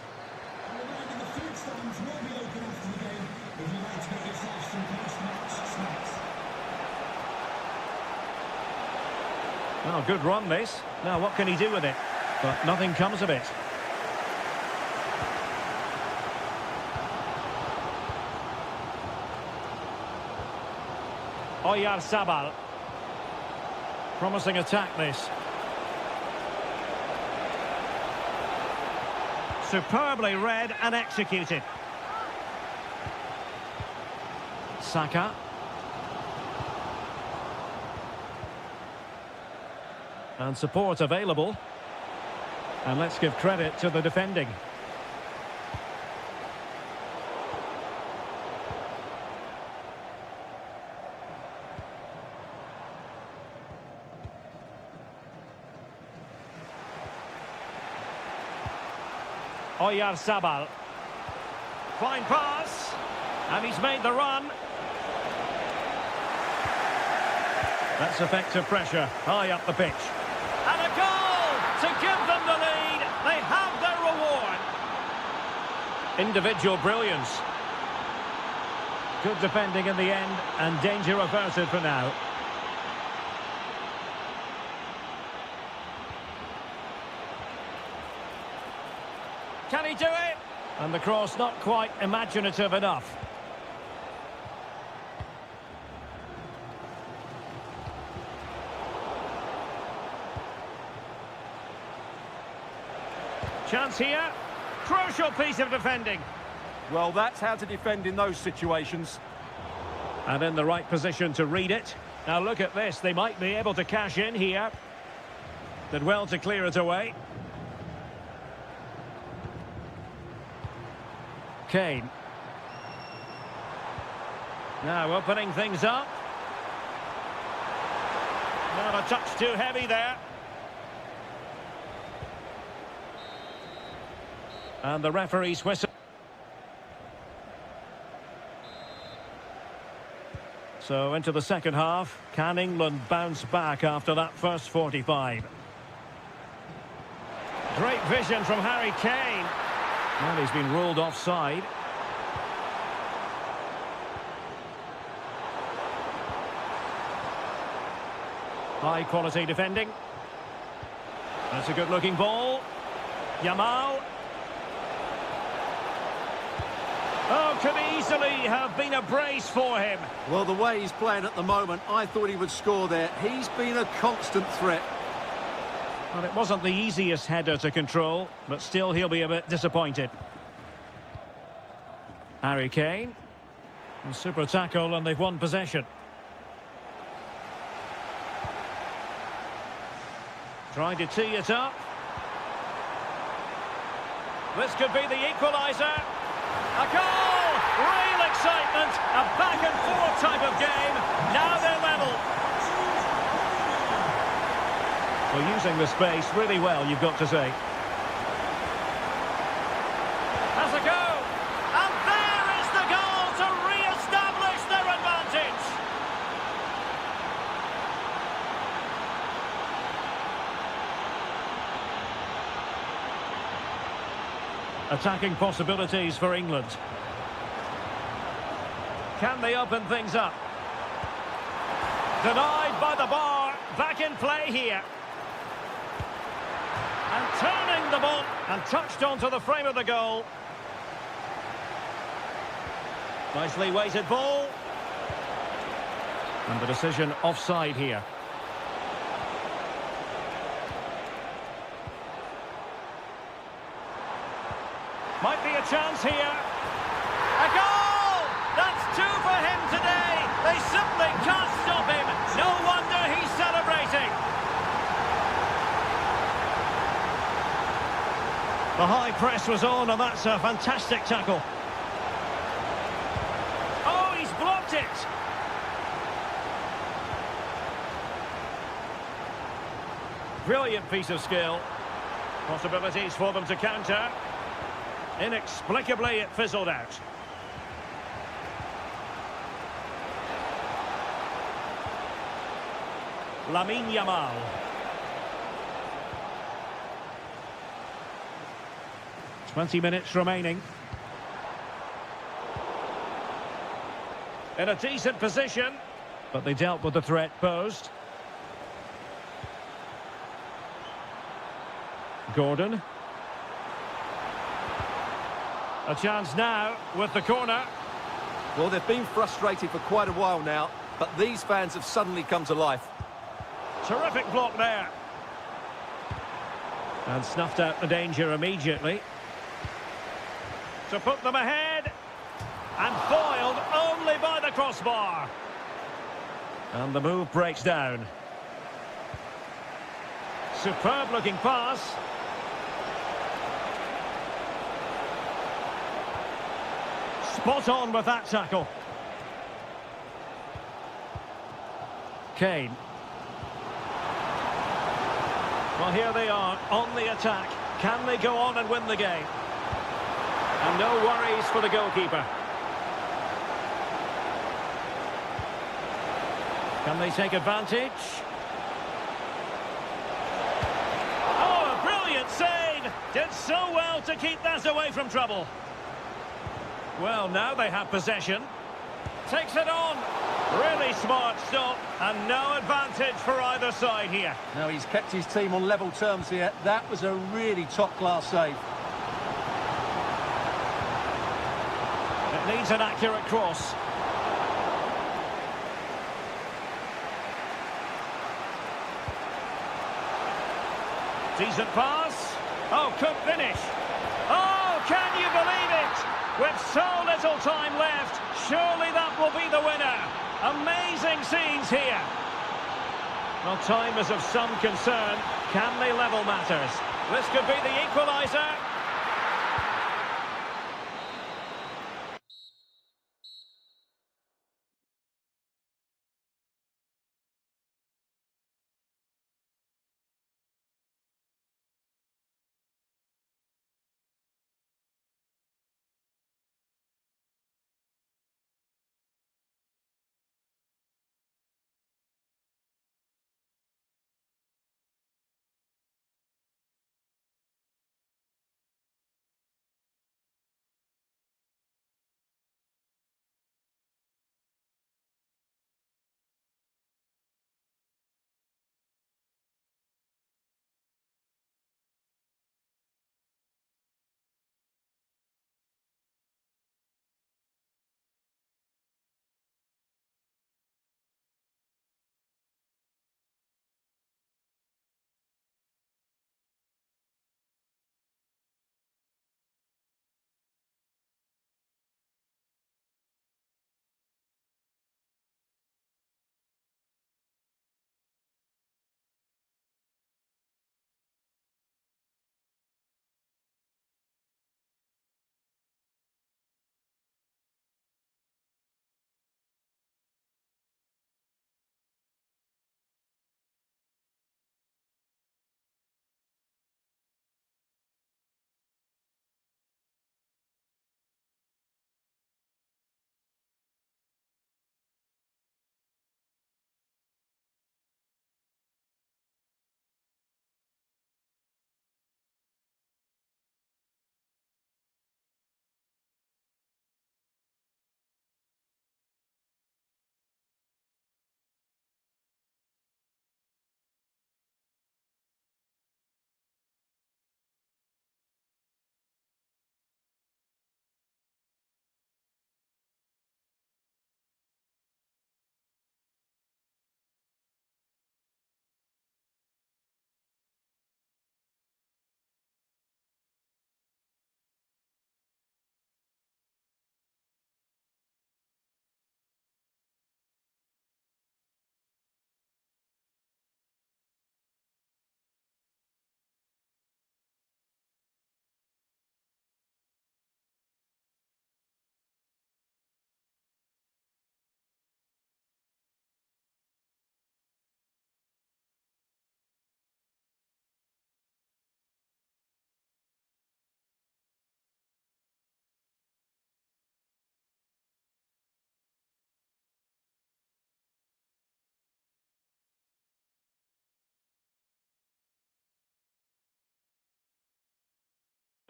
Oh, good run this. Now what can he do with it? But nothing comes of it. Oyarzabal. Promising attack this. Superbly read and executed. Saka. And support available. And let's give credit to the defending. Oyarzabal. Fine pass. And he's made the run. That's effective pressure. High up the pitch. And a goal to give them the lead. They have their reward. Individual brilliance. Good defending in the end, and danger averted for now. Can he do it? And the cross not quite imaginative enough. Chance here. Crucial piece of defending. Well, that's how to defend in those situations. And in the right position to read it. Now look at this. They might be able to cash in here. Did well to clear it away. Kane. Now opening things up. Not a touch too heavy there. And the referee's whistle. So into the second half. Can England bounce back after that first 45? Great vision from Harry Kane. Well, he's been ruled offside. High quality defending. That's a good looking ball. Yamal. Oh, could easily have been a brace for him. Well, the way he's playing at the moment, I thought he would score there. He's been a constant threat. Well, it wasn't the easiest header to control, but still he'll be a bit disappointed. Harry Kane. A super tackle, and they've won possession. Trying to tee it up. This could be the equaliser. A goal! Real excitement. A back-and-forth type of game. Now they're level. Well, using the space really well, you've got to say. Has a go. And there is the goal to re-establish their advantage. Attacking possibilities for England. Can they open things up? Denied by the bar. Back in play here. And turning the ball and touched onto the frame of the goal. Nicely weighted ball. And the decision offside here. Might be a chance here. A goal! That's two for him today. They simply can't stop him. No wonder he's celebrating. The high press was on, and that's a fantastic tackle. Oh, he's blocked it. Brilliant piece of skill. Possibilities for them to counter. Inexplicably, it fizzled out. Lamine Yamal. Twenty minutes remaining. In a decent position, but they dealt with the threat posed. Gordon. A chance now with the corner. Well, they've been frustrated for quite a while now, but these fans have suddenly come to life. Terrific block there. And snuffed out the danger immediately. To put them ahead. And foiled only by the crossbar. And the move breaks down. Superb looking pass. Spot on with that tackle. Kane. Well, here they are on the attack. Can they go on and win the game? And no worries for the goalkeeper. Can they take advantage? Oh, a brilliant save! Did so well to keep that away from trouble. Well, now they have possession. Takes it on. Really smart stop. And no advantage for either side here. No, he's kept his team on level terms here. That was a really top-class save. It needs an accurate cross. Decent pass. Oh, could finish. Oh, can you believe it? With so little time left, surely that will be the winner. Amazing scenes here. Well, time is of some concern. Can they level matters? This could be the equaliser.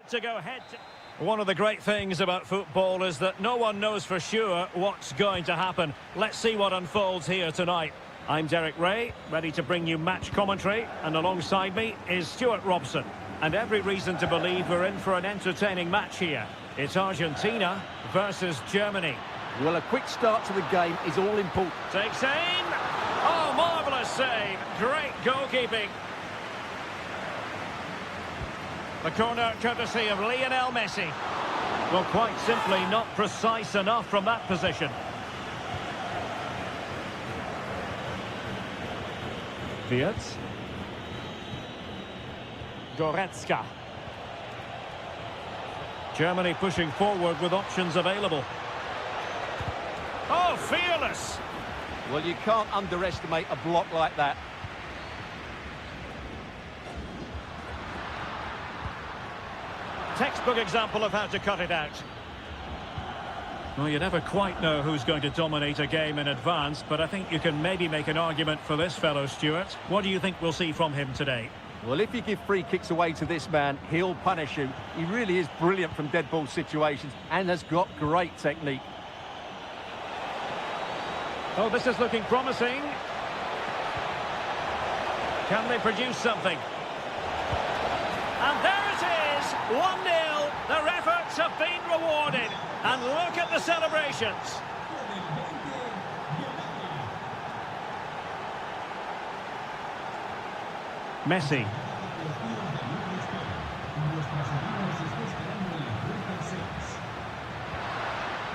To go ahead. One of the great things about football is that no one knows for sure what's going to happen. Let's see what unfolds here tonight. I'm Derek Ray, ready to bring you match commentary, and alongside me is Stuart Robson. And every reason to believe we're in for an entertaining match here. It's Argentina versus Germany. Well, a quick start to the game is all important. Takes aim. Oh, marvellous save. Great goalkeeping. The corner courtesy of Lionel Messi. Well, quite simply not precise enough from that position. Wirtz. Goretzka. Germany pushing forward with options available. Oh, fearless! Well, you can't underestimate a block like that. Textbook example of how to cut it out. Well, you never quite know who's going to dominate a game in advance, but I think you can maybe make an argument for this fellow, Stuart. What do you think we'll see from him today? Well, if you give free kicks away to this man, he'll punish you. He really is brilliant from dead ball situations and has got great technique. Oh, this is looking promising. Can they produce something? And there it is, 1-0. Their efforts have been rewarded. And look at the celebrations. Messi.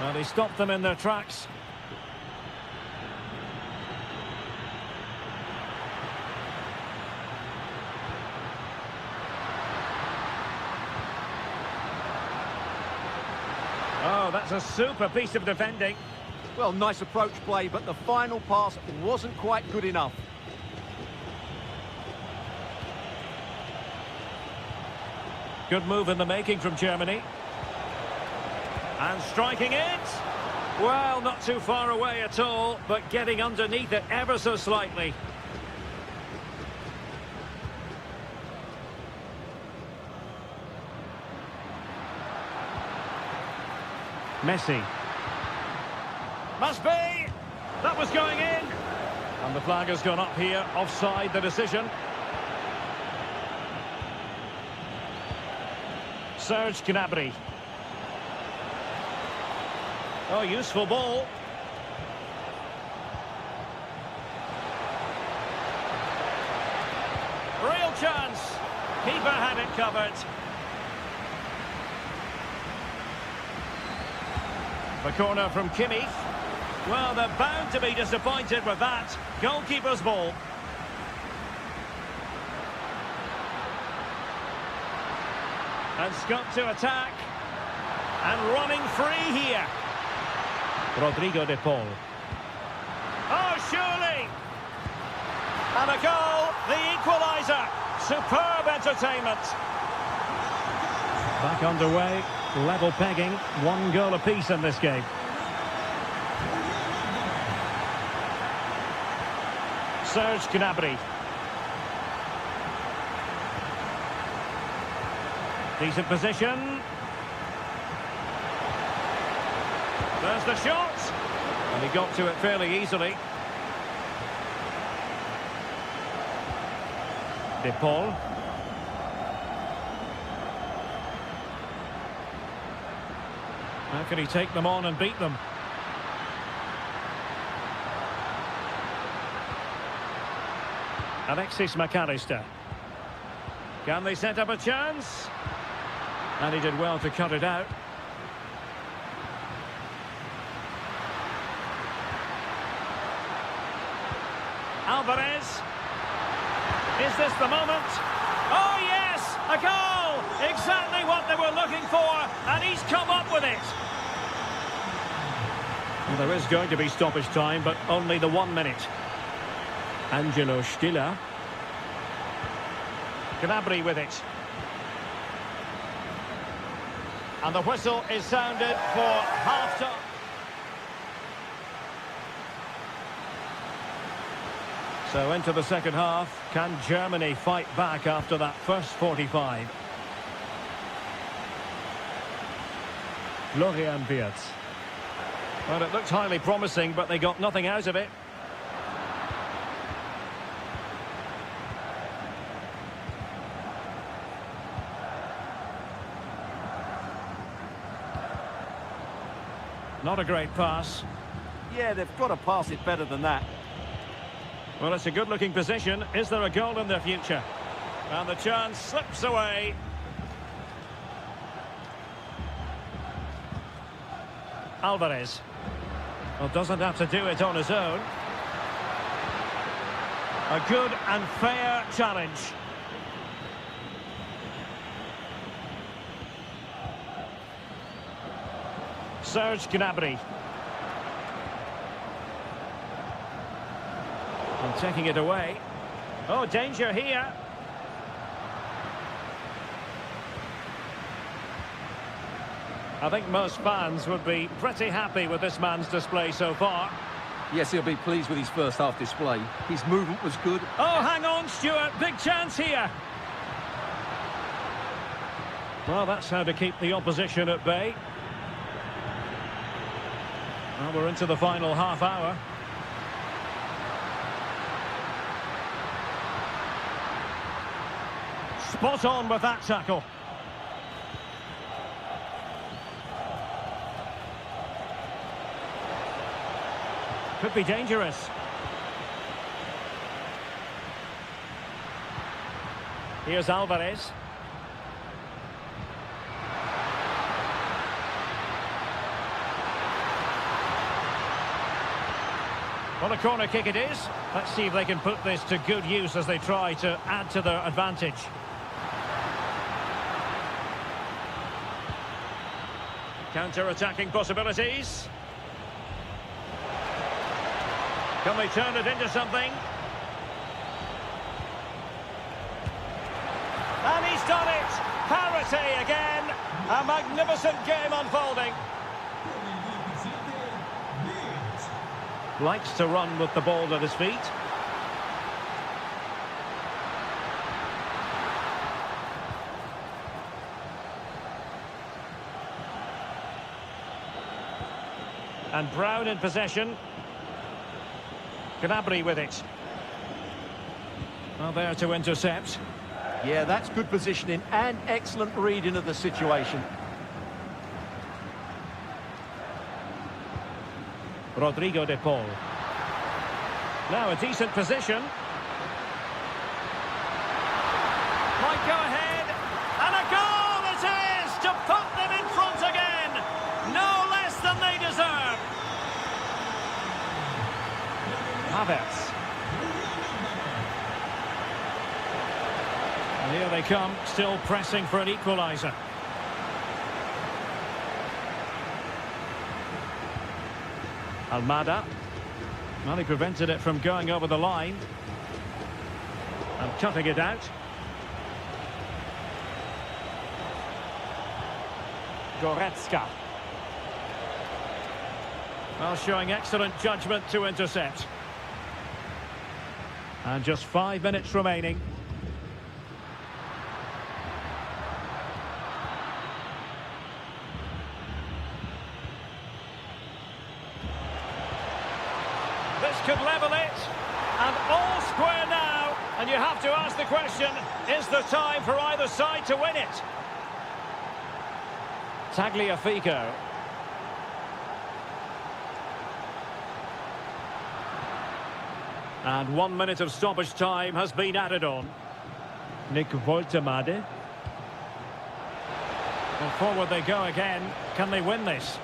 Well, he stopped them in their tracks. Oh, that's a super piece of defending. Well, nice approach play, but the final pass wasn't quite good enough. Good move in the making from Germany. And striking it. Well, not too far away at all, but getting underneath it ever so slightly. Messi. Must be! That was going in! And the flag has gone up here, offside the decision. Serge Gnabry. Oh, useful ball. Real chance. Keeper had it covered. The corner from Kimmich. Well, they're bound to be disappointed with that. Goalkeeper's ball. And Scott to attack. And running free here. Rodrigo de Paul. Oh, surely! And a goal, the equaliser. Superb entertainment. Back underway, level pegging, 1 goal apiece in this game. Serge Gnabry. Decent position. There's the shot. And he got to it fairly easily. De Paul. How can he take them on and beat them? Alexis McAllister. Can they set up a chance? And he did well to cut it out. Alvarez. Is this the moment? Oh, yes! A goal! Exactly what they were looking for, and he's come up with it. Well, there is going to be stoppage time, but only the 1 minute. Angelo Stiller. Gnabry with it. And the whistle is sounded for half-time. So into the second half, can Germany fight back after that first 45? Florian Wirtz. Well, it looked highly promising, but they got nothing out of it. Not a great pass. Yeah, they've got to pass it better than that. Well, it's a good-looking position. Is there a goal in their future? And the chance slips away. Alvarez. Well, doesn't have to do it on his own. A good and fair challenge. Serge Gnabry. And taking it away. Oh, danger here. I think most fans would be pretty happy with this man's display so far. Yes, he'll be pleased with his first half display. His movement was good. Oh, hang on, Stuart. Big chance here. Well, that's how to keep the opposition at bay. Well, we're into the final half hour. Spot on with that tackle. Could be dangerous. Here's Alvarez. Well, a corner kick it is. Let's see if they can put this to good use as they try to add to their advantage. Counter-attacking possibilities. Can they turn it into something? And he's done it! Parity again! A magnificent game unfolding. Likes to run with the ball at his feet. And Brown in possession. Gnabry with it. Well, there to intercept. Yeah, that's good positioning and excellent reading of the situation. Rodrigo de Paul. Now a decent position. Might go ahead. And a goal it is to put them in front again. No less than they deserve. Havertz. And here they come, still pressing for an equaliser. Almada. Well, he prevented it from going over the line. And cutting it out. Goretzka. Well, showing excellent judgment to intercept. And just 5 minutes remaining. This could level it, and all square now, and you have to ask the question, is there time for either side to win it? Tagliafico. And 1 minute of stoppage time has been added on. Nick Woltemade. Well, forward they go again. Can they win this?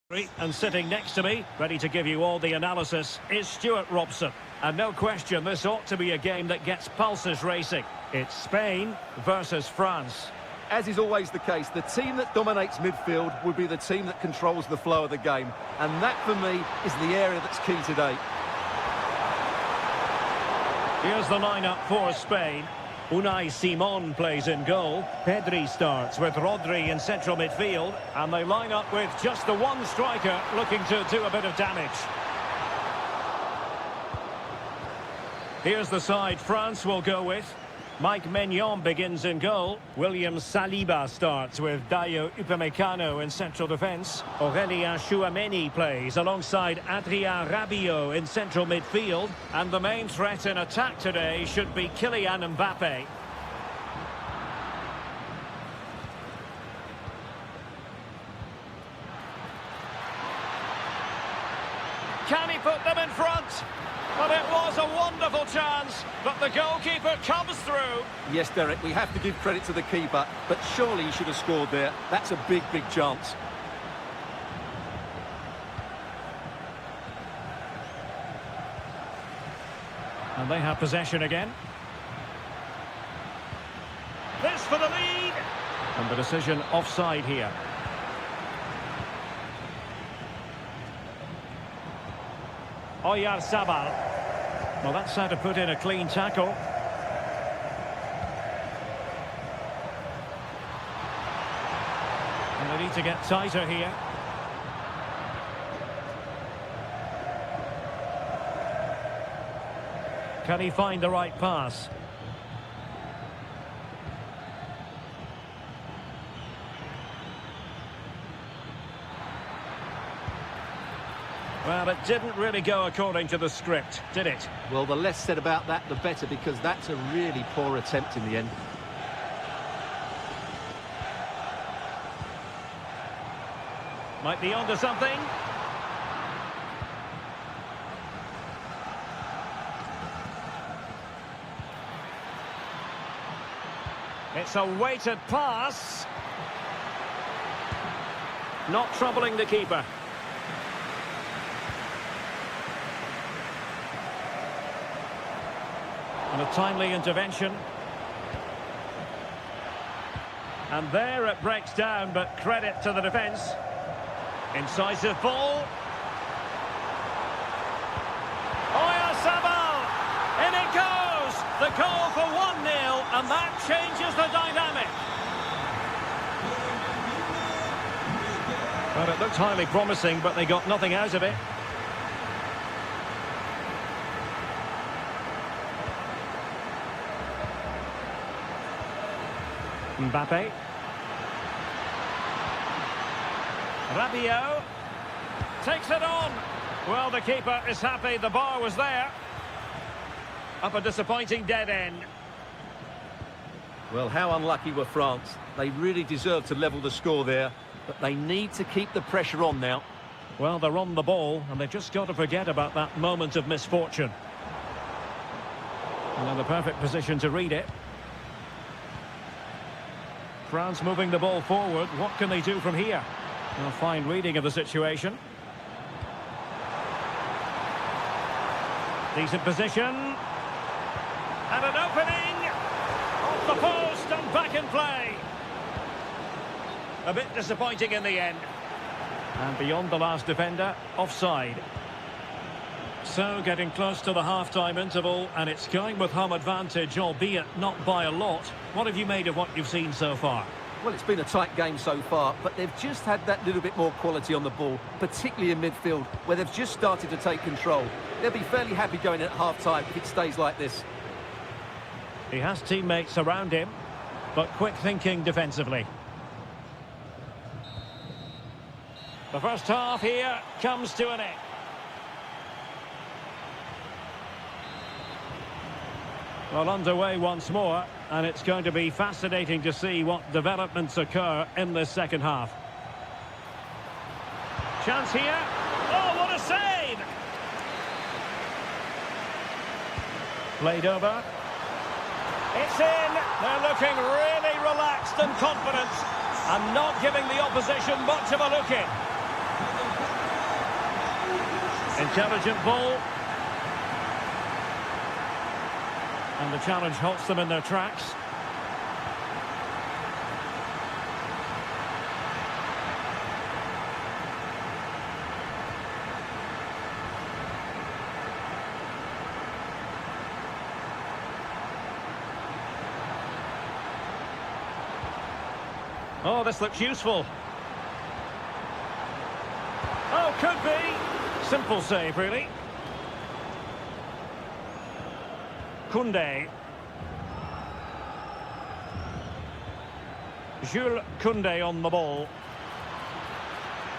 And sitting next to me, ready to give you all the analysis, is Stuart Robson. And no question, this ought to be a game that gets pulses racing. It's Spain versus France. As is always the case, the team that dominates midfield would be the team that controls the flow of the game. And that, for me, is the area that's key today. Here's the lineup for Spain. Unai Simon plays in goal. Pedri starts with Rodri in central midfield. And they line up with just the one striker looking to do a bit of damage. Here's the side France will go with. Mike Maignan begins in goal. William Saliba starts with Dayo Upamecano in central defence. Aurélien Tchouameni plays alongside Adrien Rabiot in central midfield. And the main threat in attack today should be Kylian Mbappe. Can he put them in front? But it was a wonderful chance, but the goalkeeper comes through. Yes, Derek, we have to give credit to the keeper, but surely he should have scored there. That's a big, big chance. And they have possession again. This for the lead. And the decision offside here. Oyarzabal. Well, that's how to put in a clean tackle. And they need to get tighter here. Can he find the right pass? Well, it didn't really go according to the script, did it? Well, the less said about that, the better, because that's a really poor attempt in the end. Might be onto something. It's a weighted pass. Not troubling the keeper. And a timely intervention. And there it breaks down, but credit to the defence. Incisive ball. Oyarzabal! In it goes! The goal for 1-0, and that changes the dynamic. Well, it looked highly promising, but they got nothing out of it. Mbappe. Rabiot takes it on. Well, the keeper is happy the bar was there. Up a disappointing dead end. Well, how unlucky were France. They really deserve to level the score there, but they need to keep the pressure on now. Well, they're on the ball, and they've just got to forget about that moment of misfortune. And in the perfect position to read it. France moving the ball forward. What can they do from here? A fine reading of the situation. Decent position. And an opening. Off the post and back in play. A bit disappointing in the end. And beyond the last defender, offside. So getting close to the half-time interval, and it's going with home advantage, albeit not by a lot. What have you made of what you've seen so far? Well, it's been a tight game so far, but they've just had that little bit more quality on the ball, particularly in midfield, where they've just started to take control. They'll be fairly happy going at half-time if it stays like this. He has teammates around him, but quick thinking defensively. The first half here comes to an end. Well, underway once more, and it's going to be fascinating to see what developments occur in this second half. Chance here. Oh, what a save! Played over. It's in. They're looking really relaxed and confident, and not giving the opposition much of a look in. Intelligent ball. And the challenge halts them in their tracks. Oh, this looks useful. Oh, could be. Simple save, really. Koundé. Jules Koundé on the ball.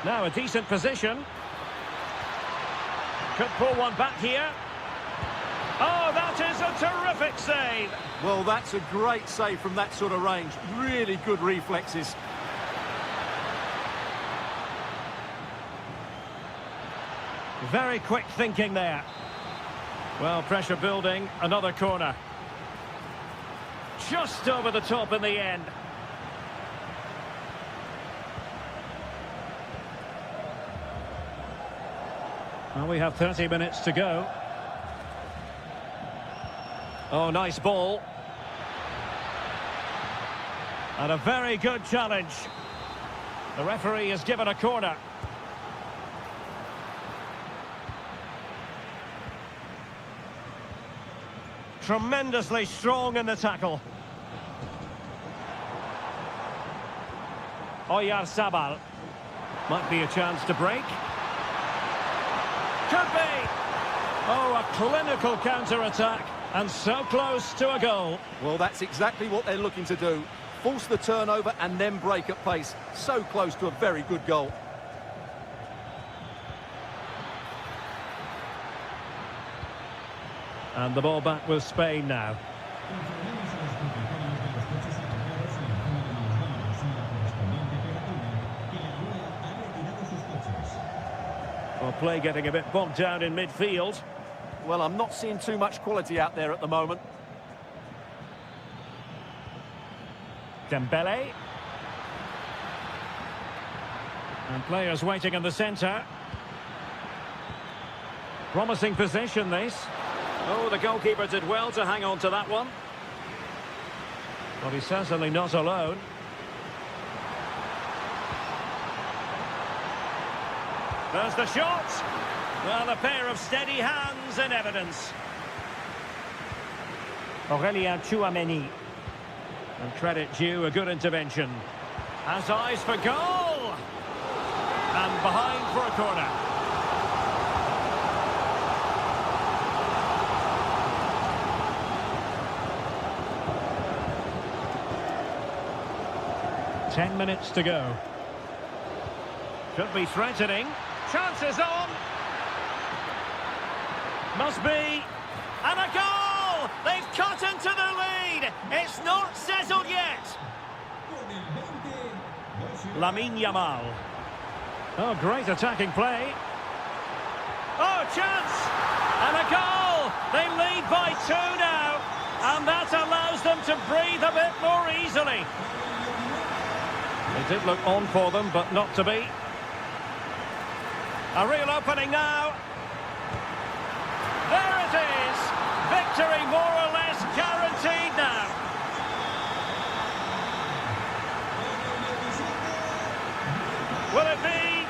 Now a decent position. Could pull one back here. Oh, that is a terrific save. Well, that's a great save from that sort of range. Really good reflexes. Very quick thinking there. Well, pressure building, another corner. Just over the top in the end. Well, we have 30 minutes to go. Oh, nice ball. And a very good challenge. The referee has given a corner. Tremendously strong in the tackle. Oyarzabal. Might be a chance to break. Could be. Oh, a clinical counter-attack. And so close to a goal. Well, that's exactly what they're looking to do. Force the turnover and then break at pace. So close to a very good goal. And the ball back with Spain now. Well, play getting a bit bogged down in midfield. Well, I'm not seeing too much quality out there at the moment. Dembele. And players waiting in the centre. Promising position, this. Oh, the goalkeeper did well to hang on to that one. Well, he's certainly not alone. There's the shot. Well, a pair of steady hands in evidence. Aurélien Tchouameni. And credit due, a good intervention. Has eyes for goal. And behind for a corner. Ten minutes to go. Could be threatening. Chances on. Must be. And a goal! They've cut into the lead. It's not settled yet. Lamine Yamal. Oh, great attacking play. Oh, chance! And a goal! They lead by 2 now. And that allows them to breathe a bit more easily. It did look on for them, but not to be. A real opening now. There it is. Victory more or less guaranteed now. Will it be?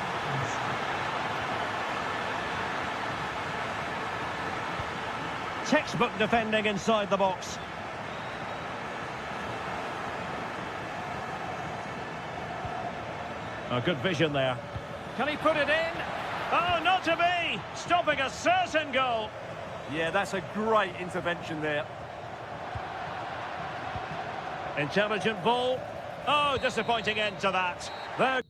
Textbook defending inside the box. A good vision there. Can he put it in? Oh, not to be! Stopping a certain goal. Yeah, that's a great intervention there. Intelligent ball. Oh, disappointing end to that. There.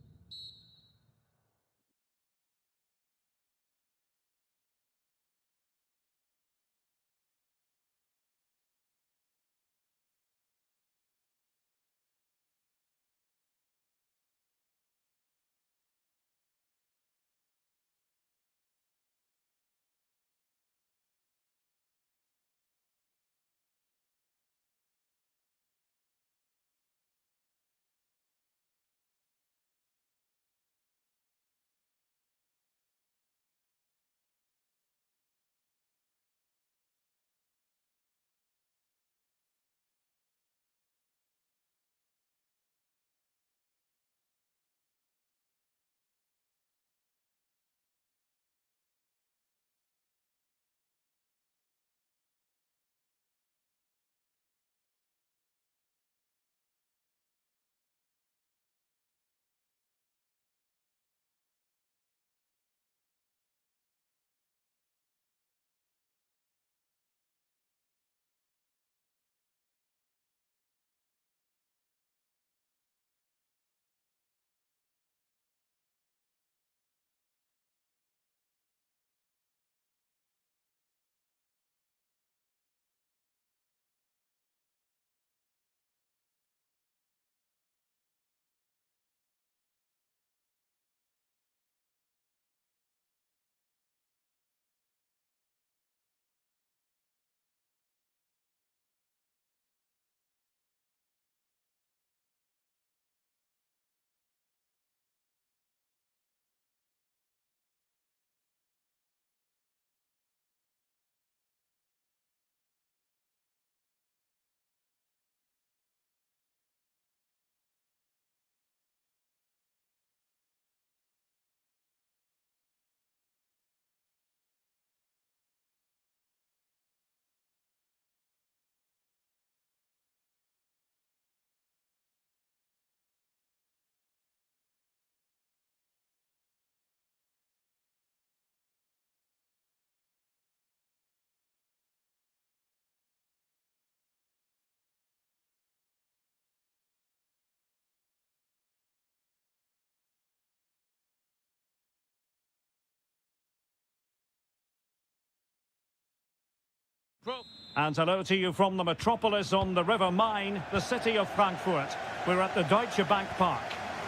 And hello to you from the metropolis on the River Main, the city of Frankfurt. We're at the Deutsche Bank Park.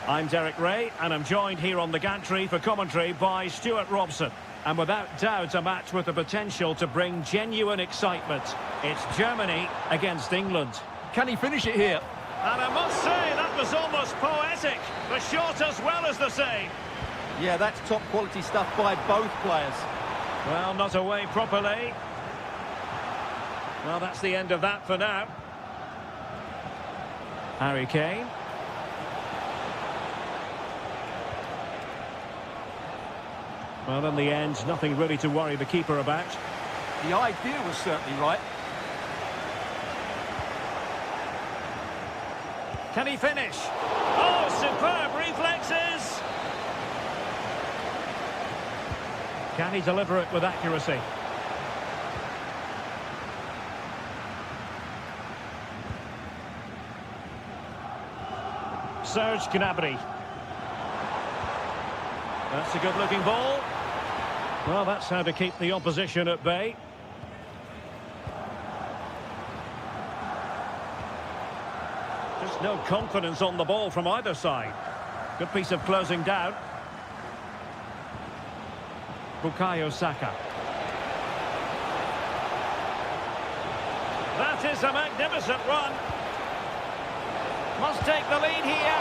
I'm Derek Ray, and I'm joined here on the gantry for commentary by Stuart Robson. And without doubt, a match with the potential to bring genuine excitement. It's Germany against England. Can he finish it here? And I must say, that was almost poetic. The shot as well as the save. Yeah, that's top quality stuff by both players. Well, not away properly. Well, that's the end of that for now. Harry Kane. Well, in the end, nothing really to worry the keeper about. The idea was certainly right. Can he finish? Oh, superb reflexes! Can he deliver it with accuracy? Serge Gnabry. That's a good-looking ball. Well, that's how to keep the opposition at bay. Just no confidence on the ball from either side. Good piece of closing down. Bukayo Saka. That is a magnificent run. Must take the lead here.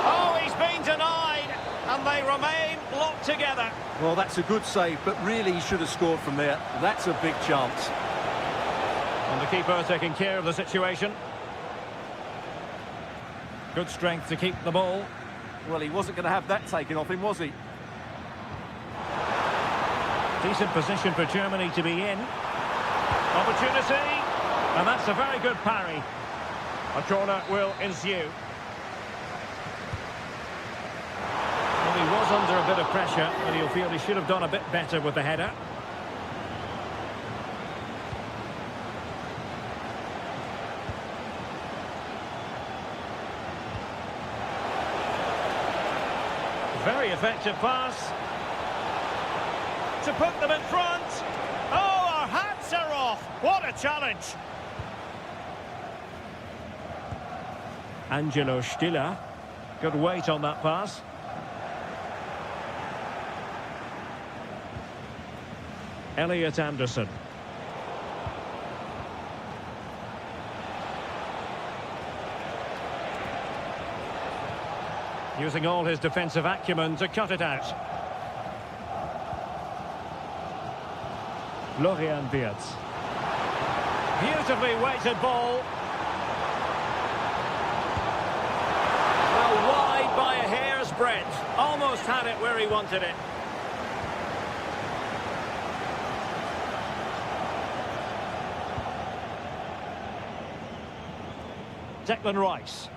Oh, he's been denied. And they remain locked together. Well, that's a good save, but really he should have scored from there. That's a big chance. And the keeper taking care of the situation. Good strength to keep the ball. Well, he wasn't going to have that taken off him, was he? Decent position for Germany to be in. Opportunity. And that's a very good parry. A corner will ensue. Well, he was under a bit of pressure, and he'll feel he should have done a bit better with the header. Very effective pass. To put them in front. Oh, our hats are off. What a challenge. Angelo Stiller. Good weight on that pass. Elliot Anderson. Using all his defensive acumen to cut it out. Florian Wirtz. Beautifully weighted ball. Well, wide by a hair's breadth. Almost had it where he wanted it. Declan Rice.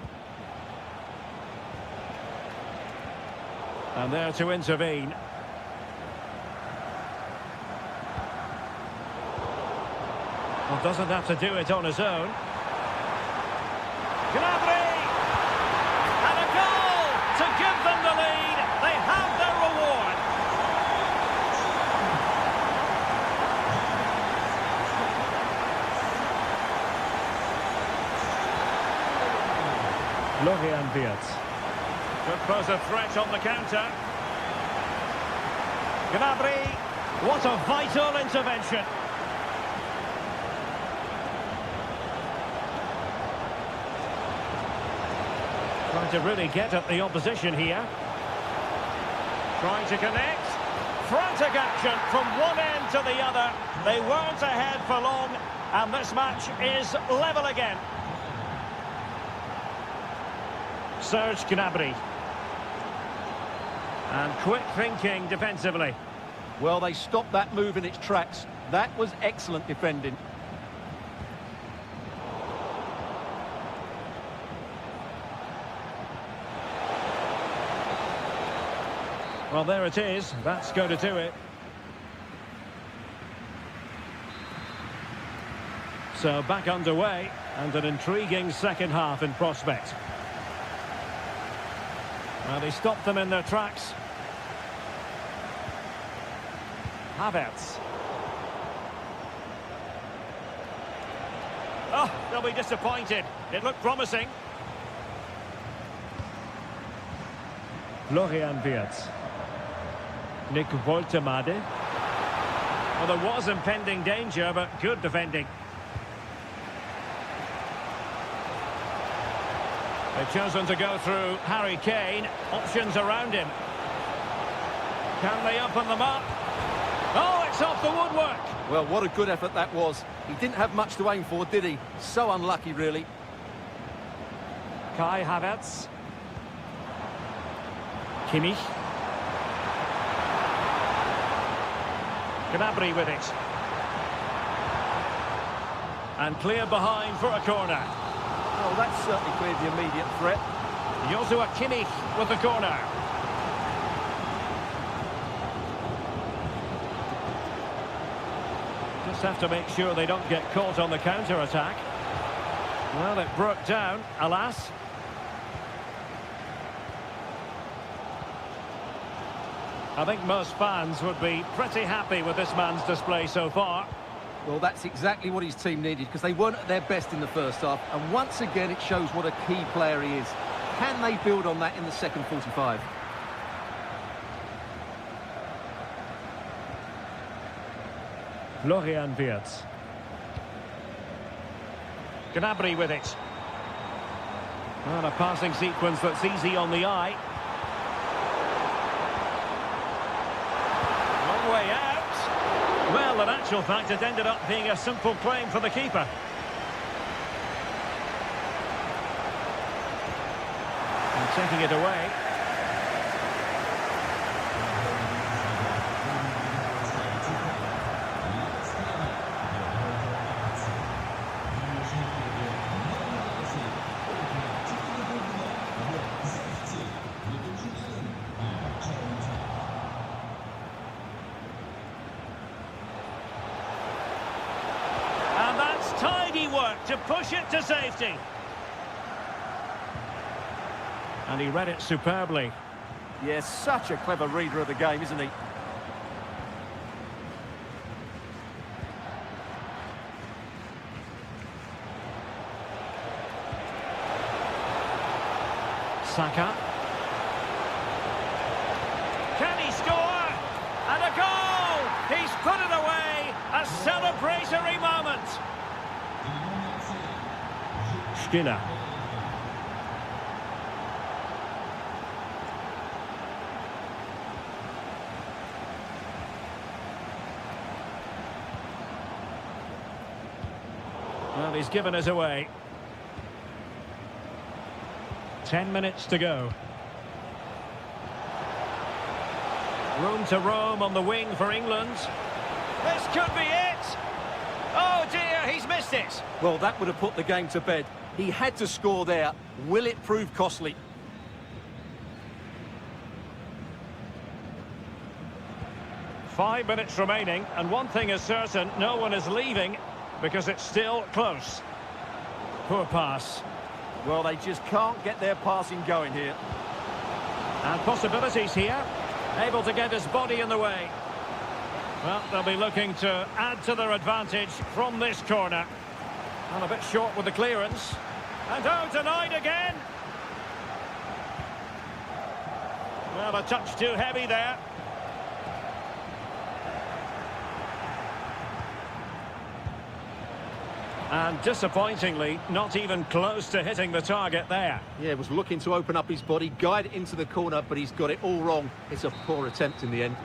And there to intervene. Well, doesn't have to do it on his own. Gnabry! And a goal to give them the lead. They have their reward. Florian Wirtz. Could pose a threat on the counter. Gnabry, what a vital intervention. Trying to really get at the opposition here. Trying to connect. Frantic action from one end to the other. They weren't ahead for long, and this match is level again. Serge Gnabry. And quick thinking defensively. Well, they stopped that move in its tracks. That was excellent defending. Well, there it is. That's going to do it. So back underway, and an intriguing second half in prospect. Well, they stopped them in their tracks. Havertz. Oh, they'll be disappointed. It looked promising. Florian Wirtz. Nick Woltemade. Well, there was impending danger, but good defending. They've chosen to go through Harry Kane. Options around him. Can they open them up? Oh, it's off the woodwork. Well, what a good effort that was. He didn't have much to aim for, did he? So unlucky, really. Kai Havertz. Kimmich. Gnabry with it. And clear behind for a corner. Well, that's certainly cleared the immediate threat. Joshua Kimmich with the corner. Just have to make sure they don't get caught on the counter-attack. Well, it broke down, alas. I think most fans would be pretty happy with this man's display so far. Well, that's exactly what his team needed, because they weren't at their best in the first half. And once again, it shows what a key player he is. Can they build on that in the second 45? Florian Wirtz. Gnabry with it. And a passing sequence that's easy on the eye. Long way out. Well, in actual fact, it ended up being a simple claim for the keeper. And taking it away. And that's tidy work to push it to safety. And he read it superbly. Yes, such a clever reader of the game, isn't he? Saka. Can he score? And a goal! He's put it away! A celebratory moment! Skinner. Well, he's given us away. 10 minutes to go. Room to roam on the wing for England. This could be it! Oh dear, he's missed it! Well, that would have put the game to bed. He had to score there. Will it prove costly? Five minutes remaining, and one thing is certain, no one is leaving because it's still close. Poor pass. Well, they just can't get their passing going here. And possibilities here. Able to get his body in the way. Well, they'll be looking to add to their advantage from this corner. And a bit short with the clearance. And oh, denied again. Well, a touch too heavy there. And disappointingly, not even close to hitting the target there. Yeah, was looking to open up his body, guide it into the corner, but he's got it all wrong. It's a poor attempt in the end.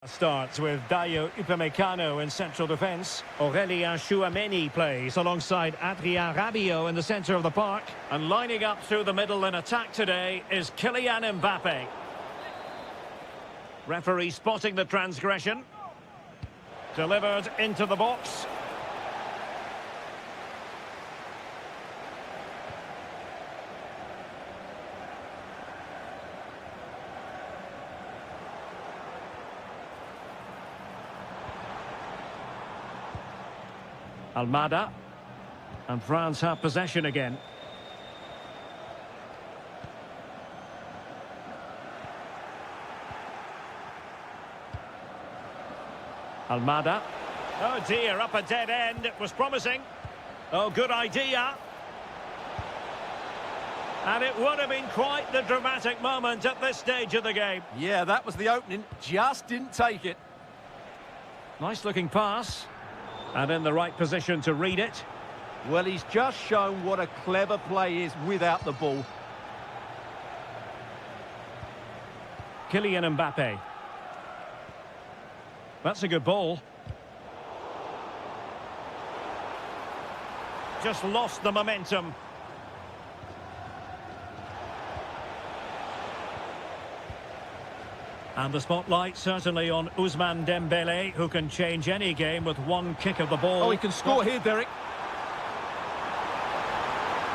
Starts with Dayo Upamecano in central defence. Aurelien Chouameni plays alongside Adrien Rabiot in the centre of the park. And lining up through the middle in attack today is Kylian Mbappe. Referee spotting the transgression. Delivered into the box. Almada, and France have possession again. Almada. Oh dear, up a dead end. It was promising. Oh, good idea. And it would have been quite the dramatic moment at this stage of the game. Yeah, that was the opening. Just didn't take it. Nice looking pass. And in the right position to read it. Well, he's just shown what a clever play is without the ball. Kylian Mbappe. That's a good ball. Just lost the momentum. And the spotlight certainly on Ousmane Dembele, who can change any game with one kick of the ball. Oh, he can score here, Derek.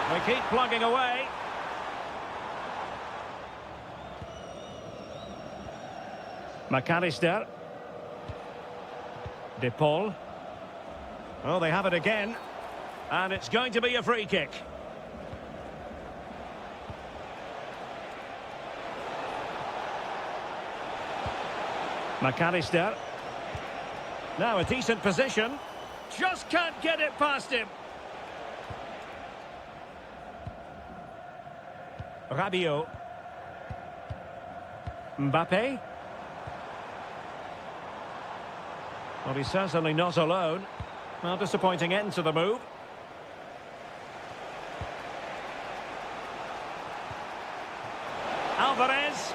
They keep plugging away. McAllister. De Paul. Oh, they have it again. And it's going to be a free kick. McAllister. Now a decent position. Just can't get it past him. Rabiot. Mbappe. Well, he's certainly not alone. Well, disappointing end to the move. Alvarez.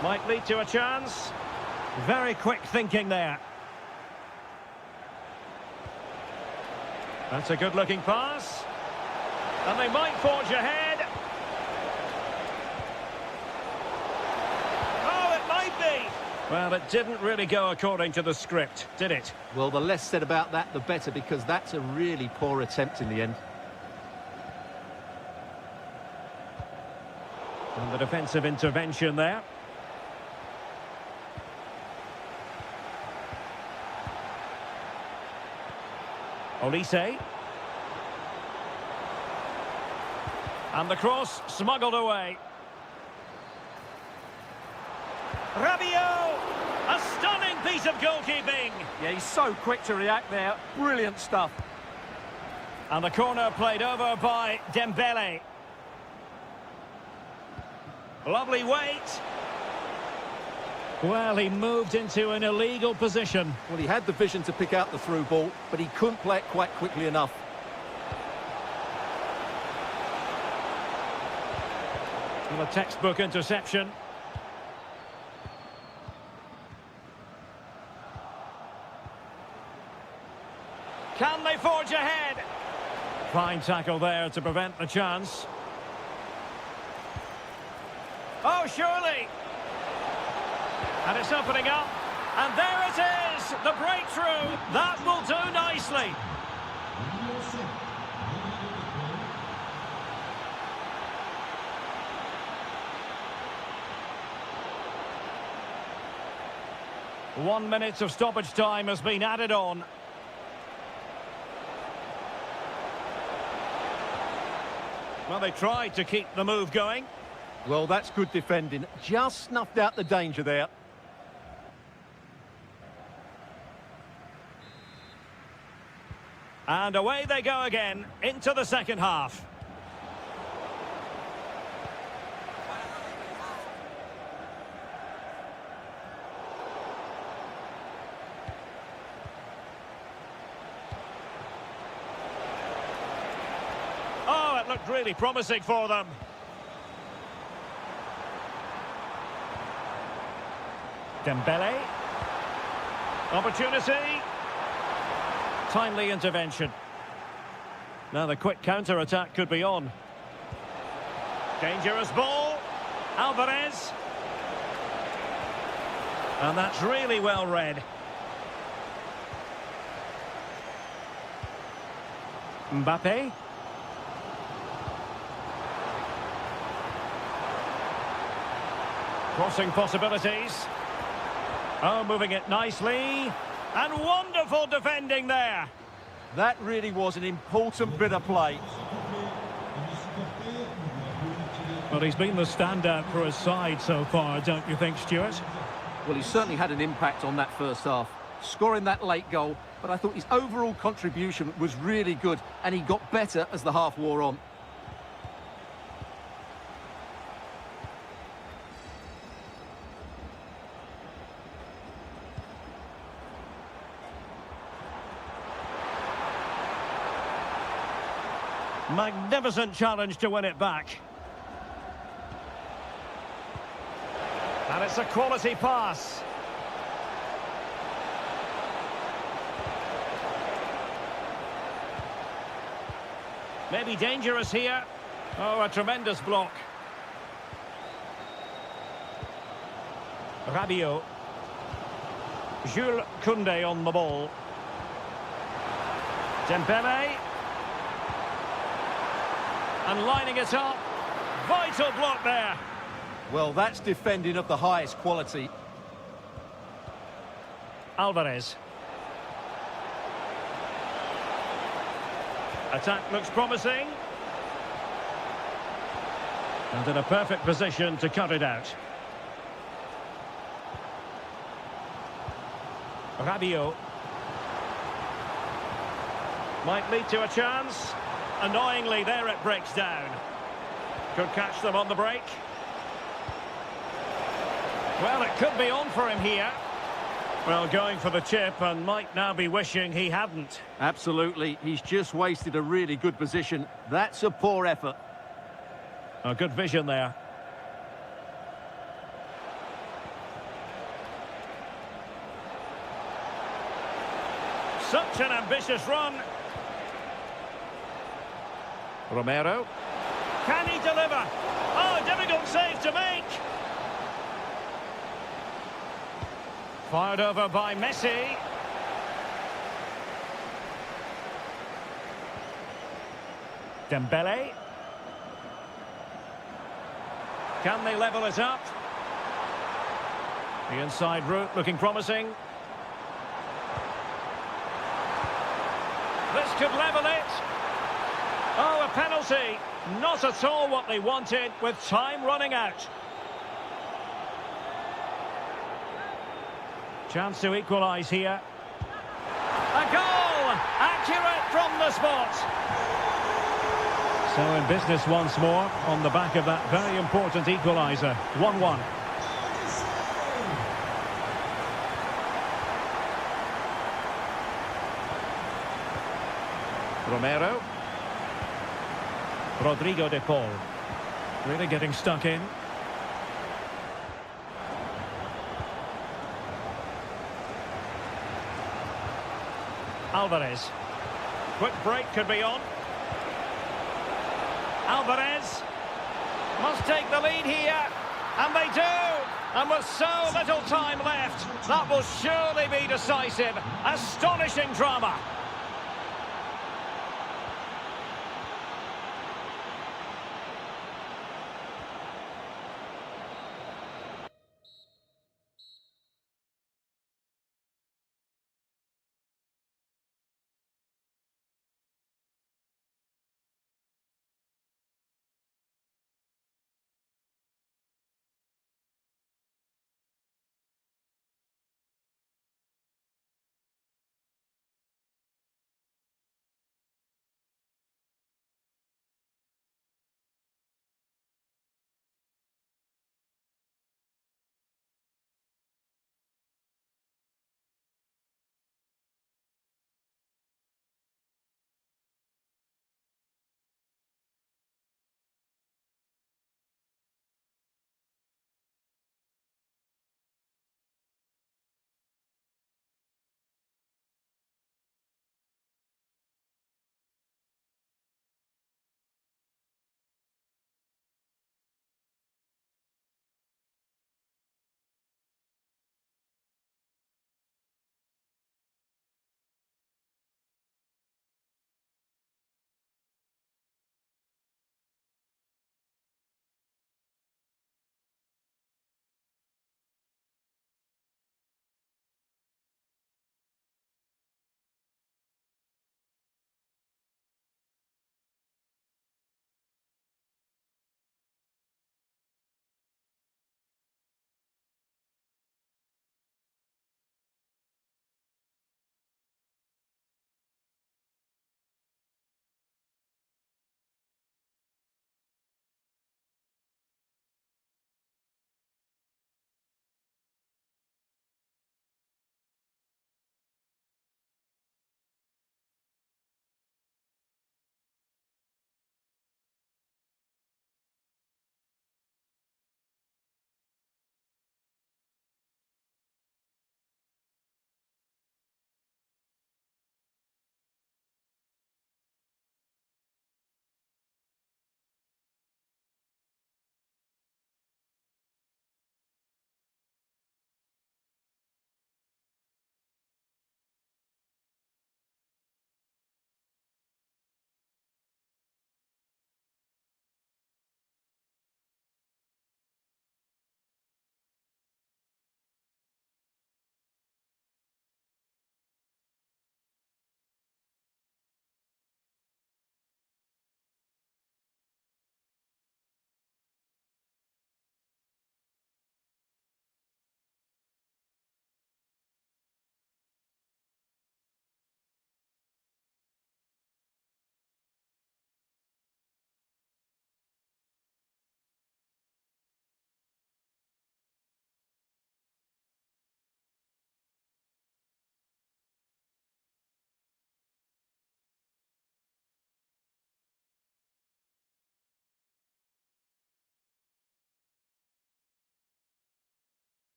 Might lead to a chance. Very quick thinking there. That's a good-looking pass. And they might forge ahead. Oh, it might be. Well, it didn't really go according to the script, did it? Well, the less said about that, the better, because that's a really poor attempt in the end. And the defensive intervention there. Olise. And the cross smuggled away. Rabiot! A stunning piece of goalkeeping. Yeah, he's so quick to react there. Brilliant stuff. And the corner played over by Dembele. Lovely weight. Well, he moved into an illegal position. Well, he had the vision to pick out the through ball, but he couldn't play it quite quickly enough. And a textbook interception. Can they forge ahead? Fine tackle there to prevent the chance. Oh, surely. And it's opening up. And there it is, the breakthrough. That will do nicely. One minute of stoppage time has been added on. Well, they tried to keep the move going. Well, that's good defending. Just snuffed out the danger there. And away they go again, into the second half. looked really promising for them. Dembele. Opportunity. Timely intervention. Now the quick counter-attack could be on. Dangerous ball. Alvarez. And that's really well read. Mbappe. Crossing possibilities. Oh, moving it nicely. And wonderful defending there. That really was an important bit of play. Well, he's been the standout for his side so far, don't you think, Stuart? Well, he certainly had an impact on that first half, scoring that late goal, but I thought his overall contribution was really good, and he got better as the half wore on. Magnificent challenge to win it back. And it's a quality pass. Maybe dangerous here. Oh, a tremendous block. Rabiot. Jules Koundé on the ball. Dembele. And lining it up. Vital block there. Well, that's defending of the highest quality. Alvarez. Attack looks promising. And in a perfect position to cut it out. Rabiot. Might lead to a chance. Annoyingly, there it breaks down. Could catch them on the break. Well, it could be on for him here. Well, going for the chip and might now be wishing he hadn't. Absolutely. He's just wasted a really good position. That's a poor effort. A good vision there. Such an ambitious run. Romero. Can he deliver? Oh, difficult save to make. Fired over by Messi. Dembele. Can they level it up? The inside route looking promising. This could level it. Oh, a penalty. Not at all what they wanted with time running out. Chance to equalise here. A goal! Accurate from the spot. So in business once more on the back of that very important equaliser. 1-1. Romero. Rodrigo de Paul. Really getting stuck in. Alvarez. Quick break could be on. Alvarez must take the lead here. And they do. And with so little time left, that will surely be decisive. Astonishing drama.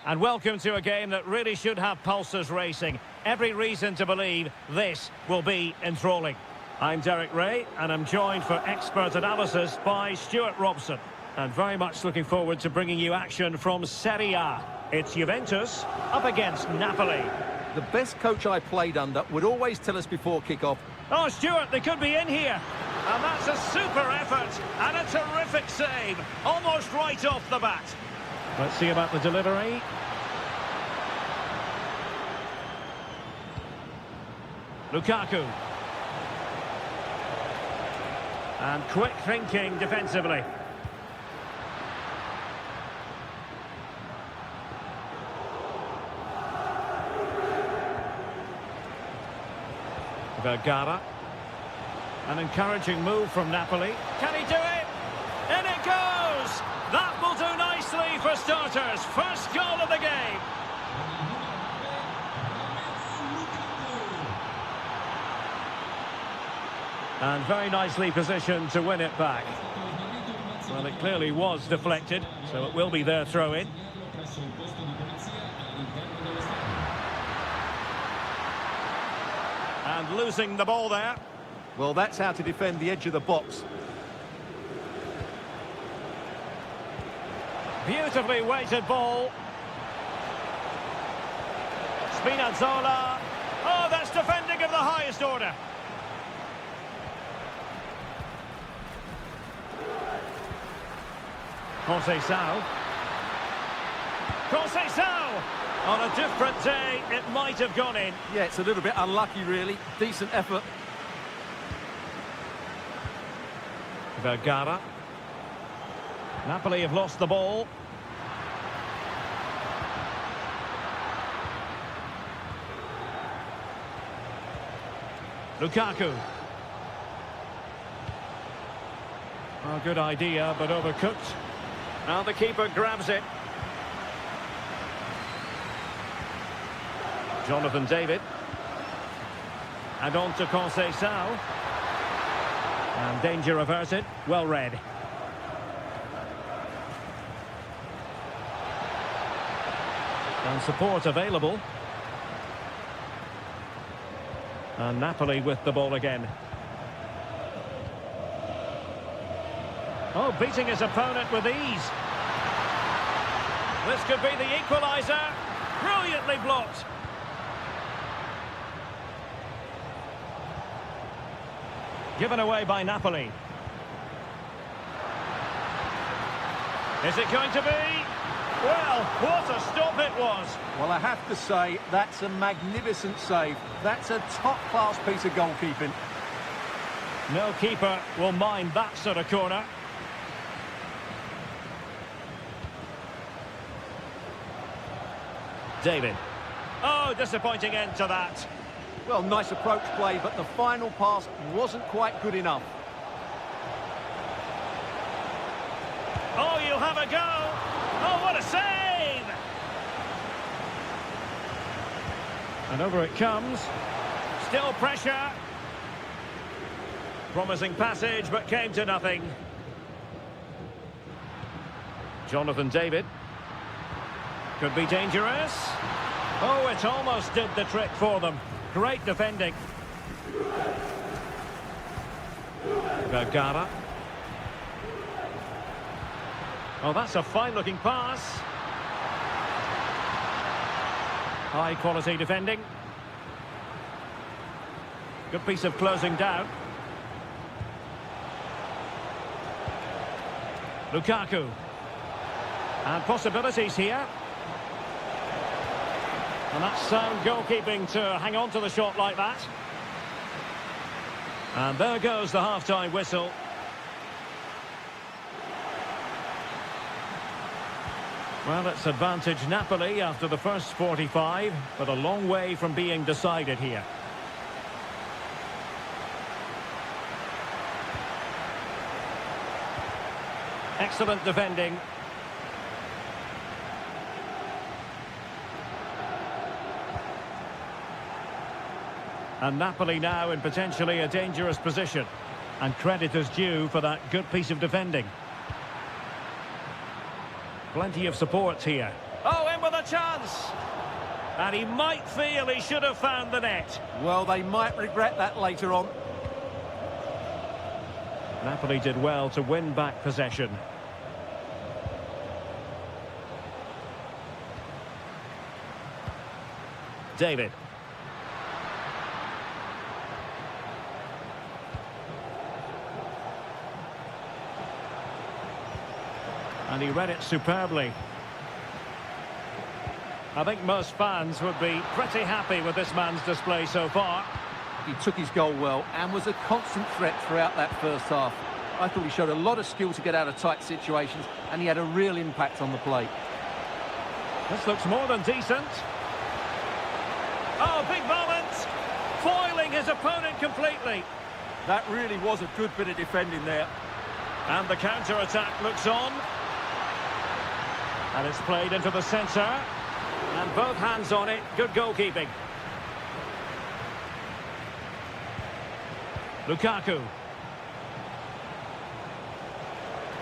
And welcome to a game that really should have pulses racing. Every reason to believe this will be enthralling. I'm Derek Ray, and I'm joined for expert analysis by Stuart Robson. And very much looking forward to bringing you action from Serie A. It's Juventus up against Napoli. The best coach I played under would always tell us before kick-off. Oh, Stuart, they could be in here. And that's a super effort and a terrific save. Almost right off the bat. Let's see about the delivery. Lukaku. And quick thinking defensively. Vergara. An encouraging move from Napoli. Can he do it? In it goes! That will do nicely for starters. First goal of the game. And very nicely positioned to win it back. Well, it clearly was deflected, so it will be their throw-in. And losing the ball there. Well, that's how to defend the edge of the box. Beautifully weighted ball. Spinazzola. Oh, that's defending of the highest order. Conceição. Conceição! On a different day, it might have gone in. Yeah, it's a little bit unlucky, really. Decent effort. Vergara. Napoli have lost the ball. Lukaku. Oh, good idea, but overcooked. Now the keeper grabs it. Jonathan David. And on to Conceição. And danger averted. Well read. And support available. And Napoli with the ball again. Oh, beating his opponent with ease. This could be the equaliser. Brilliantly blocked. Given away by Napoli. Is it going to be? Well, what a stop it was. Well, I have to say, that's a magnificent save. That's a top-class piece of goalkeeping. No keeper will mind that sort of corner. David. Oh, disappointing end to that. Well, nice approach play, but the final pass wasn't quite good enough. Oh, you'll have a go. Oh, what a save! And over it comes. Still pressure. Promising passage, but came to nothing. Jonathan David. Could be dangerous. Oh, it almost did the trick for them. Great defending. Vergara. Oh, that's a fine-looking pass. High-quality defending. Good piece of closing down. Lukaku. And possibilities here. And that's sound goalkeeping to hang on to the shot like that. And there goes the half-time whistle. Well, it's advantage Napoli after the first 45, but a long way from being decided here. Excellent defending. And Napoli now in potentially a dangerous position. And credit is due for that good piece of defending. Plenty of support here. Oh, in with a a chance. And he might feel he should have found the net. Well, they might regret that later on. Napoli did well to win back possession. David. And he read it superbly. I think most fans would be pretty happy with this man's display so far. He took his goal well and was a constant threat throughout that first half. I thought he showed a lot of skill to get out of tight situations, and he had a real impact on the play. This looks more than decent. Oh, big moment! Foiling his opponent completely. That really was a good bit of defending there. And the counter-attack looks on. And it's played into the centre. And both hands on it. Good goalkeeping. Lukaku.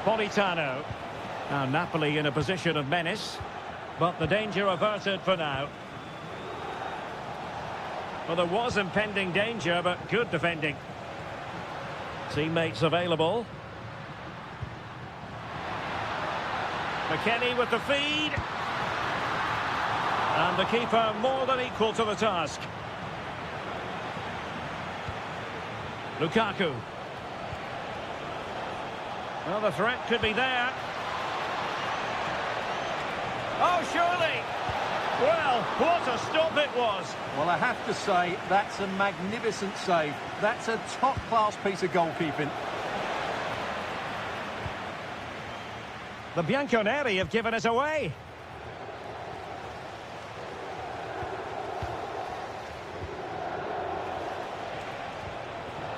Politano. Now Napoli in a position of menace. But the danger averted for now. Well, there was impending danger, but good defending. Teammates available. McKennie with the feed. And the keeper more than equal to the task. Lukaku. Well, the threat could be there. Oh, surely. Well, what a stop it was. Well, I have to say, that's a magnificent save. That's a top-class piece of goalkeeping. The Bianconeri have given us away.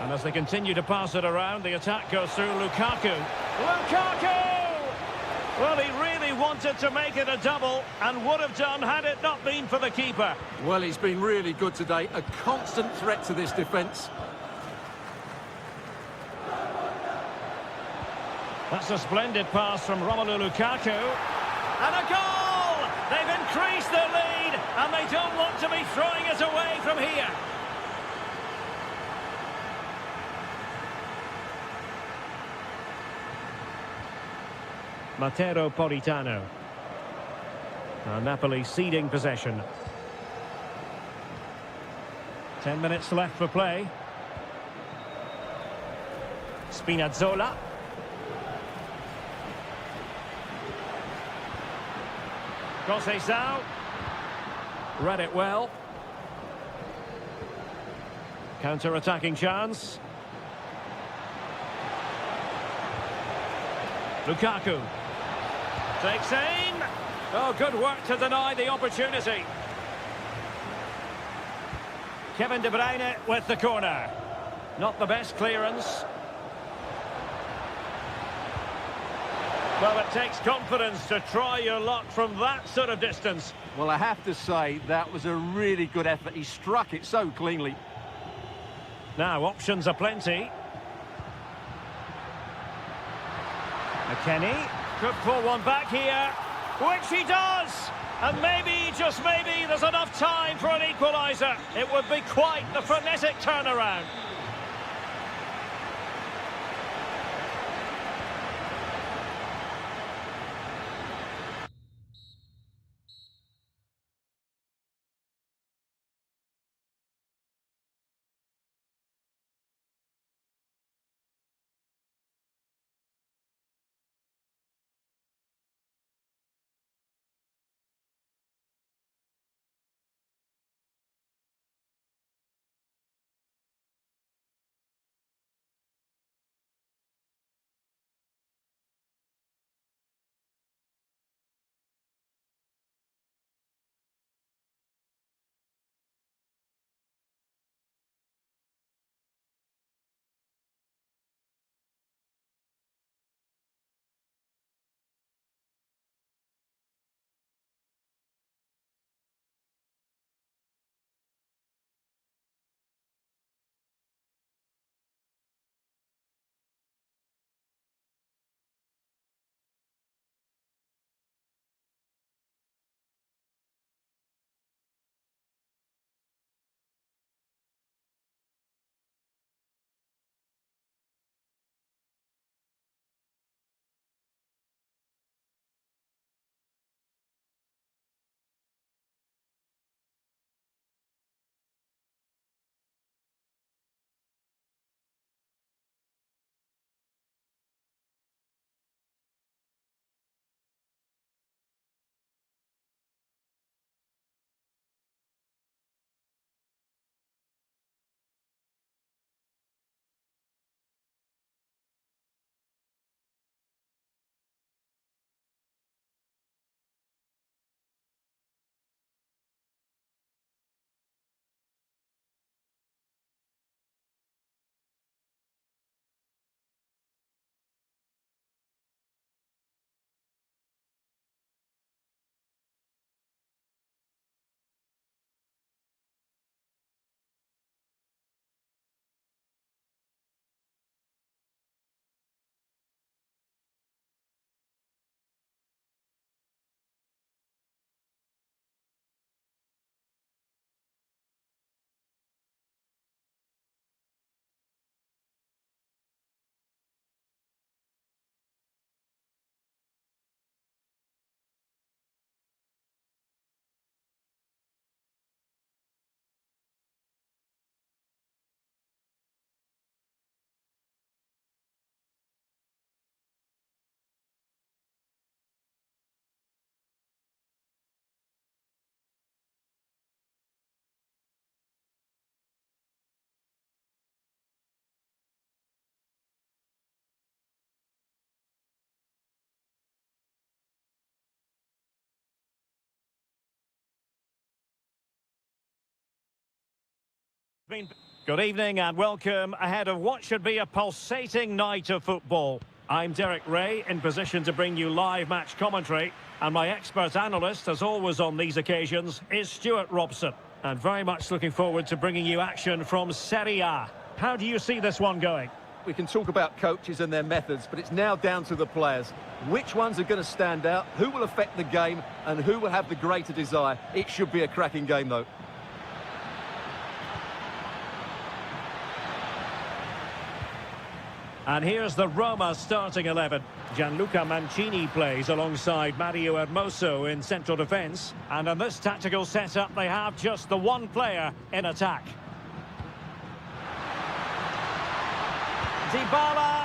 And as they continue to pass it around, the attack goes through Lukaku. Lukaku! Well, he really wanted to make it a double and would have done had it not been for the keeper. Well, he's been really good today. A constant threat to this defence. That's a splendid pass from Romelu Lukaku. And a goal! They've increased their lead and they don't want to be throwing it away from here. Matteo Politano. Now Napoli ceding possession. 10 minutes left for play. Spinazzola. Conceição. Read it well. Counter-attacking chance. Lukaku. Takes aim. Oh, good work to deny the opportunity. Kevin De Bruyne with the corner. Not the best clearance. Well, it takes confidence to try your luck from that sort of distance. Well, I have to say, that was a really good effort. He struck it so cleanly. Now, options are plenty. McKennie could pull one back here, which he does. And maybe, just maybe, there's enough time for an equaliser. It would be quite the frenetic turnaround. Good evening and welcome ahead of what should be a pulsating night of football. I'm Derek Ray, in position to bring you live match commentary, and my expert analyst, as always on these occasions, is Stuart Robson. And very much looking forward to bringing you action from Serie A. How do you see this one going? We can talk about coaches and their methods, but it's now down to the players. Which ones are going to stand out, who will affect the game, and who will have the greater desire? It should be a cracking game, though. And here's the Roma starting 11. Gianluca Mancini plays alongside Mario Hermoso in central defence. And in this tactical setup, they have just the one player in attack. Dybala.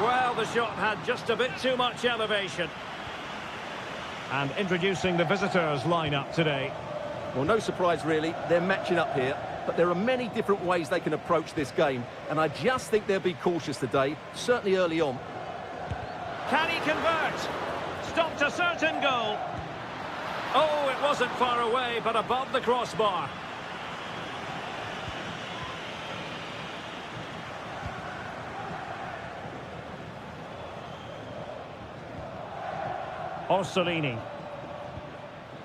Well, the shot had just a bit too much elevation. And introducing the visitors lineup today. Well, no surprise, really. They're matching up here. But there are many different ways they can approach this game. And I just think they'll be cautious today, certainly early on. Can he convert? Stopped a certain goal. Oh, it wasn't far away, but above the crossbar. Orsolini.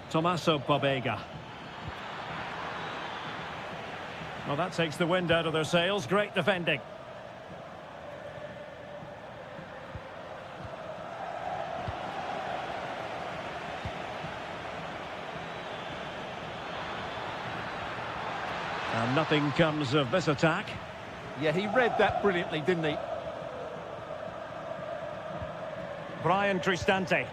Tommaso Pobega. Well, that takes the wind out of their sails. Great defending. And nothing comes of this attack. Yeah, he read that brilliantly, didn't he? Brian Cristante.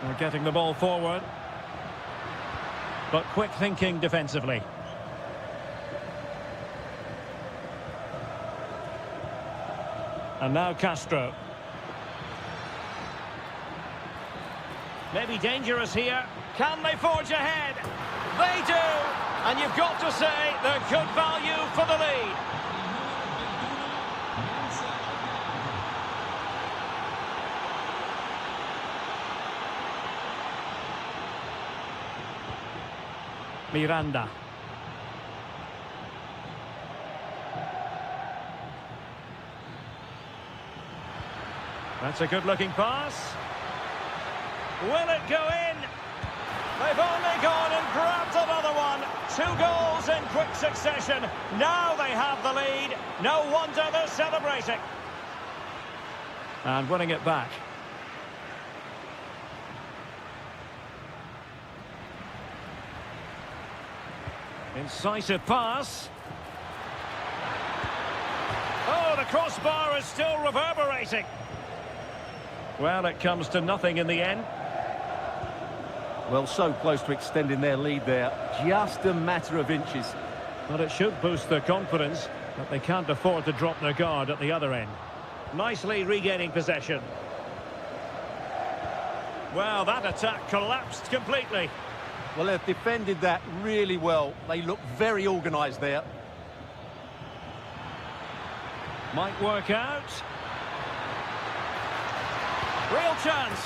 They're getting the ball forward. But quick thinking defensively. And now Castro. Maybe dangerous here. Can they forge ahead? They do! And you've got to say they're good value for the lead. Miranda. That's a good-looking pass. Will it go in? They've only gone and grabbed another one. 2 goals in quick succession. Now they have the lead. No wonder they're celebrating. And winning it back. Incisive pass. Oh, the crossbar is still reverberating. Well, it comes to nothing in the end. Well, so close to extending their lead there. Just a matter of inches. But it should boost their confidence, but they can't afford to drop their guard at the other end. Nicely regaining possession. Well, that attack collapsed completely. Well, they've defended that really well. They look very organised there. Might work out. Real chance.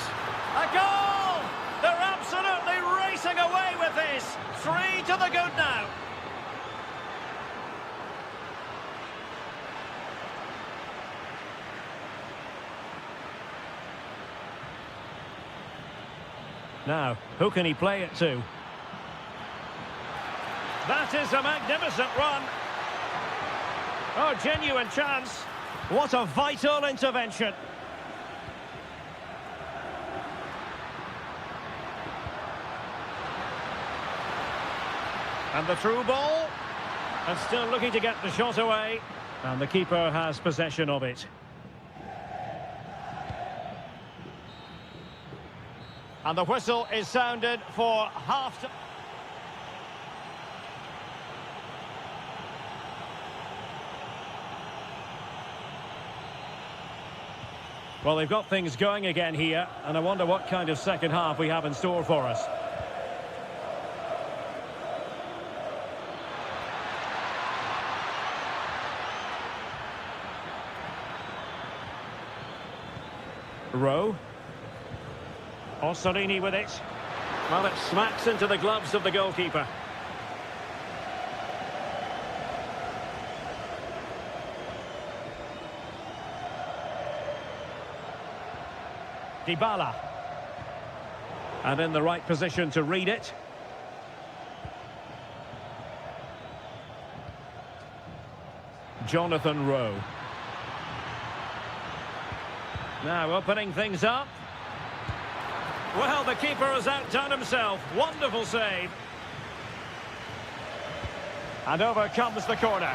A goal! They're absolutely racing away with this. 3 to the good now. Now, who can he play it to? That is a magnificent run. Oh, genuine chance. What a vital intervention. And the through ball. And still looking to get the shot away. And the keeper has possession of it. And the whistle is sounded for half-time. Well, they've got things going again here, and I wonder what kind of second half we have in store for us. Rowe. Orsolini with it. Well, it smacks into the gloves of the goalkeeper. Dybala. And in the right position to read it. Jonathan Rowe. Now opening things up. Well, the keeper has outdone himself. Wonderful save. And over comes the corner.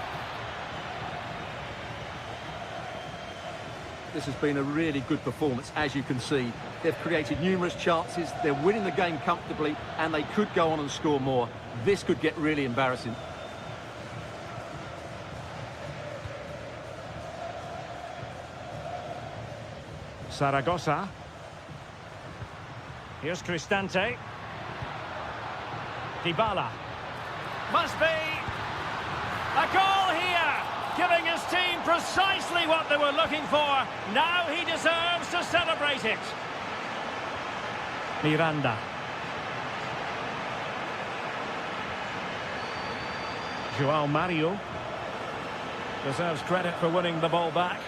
This has been a really good performance, as you can see. They've created numerous chances, they're winning the game comfortably, and they could go on and score more. This could get really embarrassing. Zaragoza. Here's Cristante. Dybala. Must be a goal here, giving his team precisely what they were looking for. Now he deserves to celebrate it. Miranda. João Mario deserves credit for winning the ball back.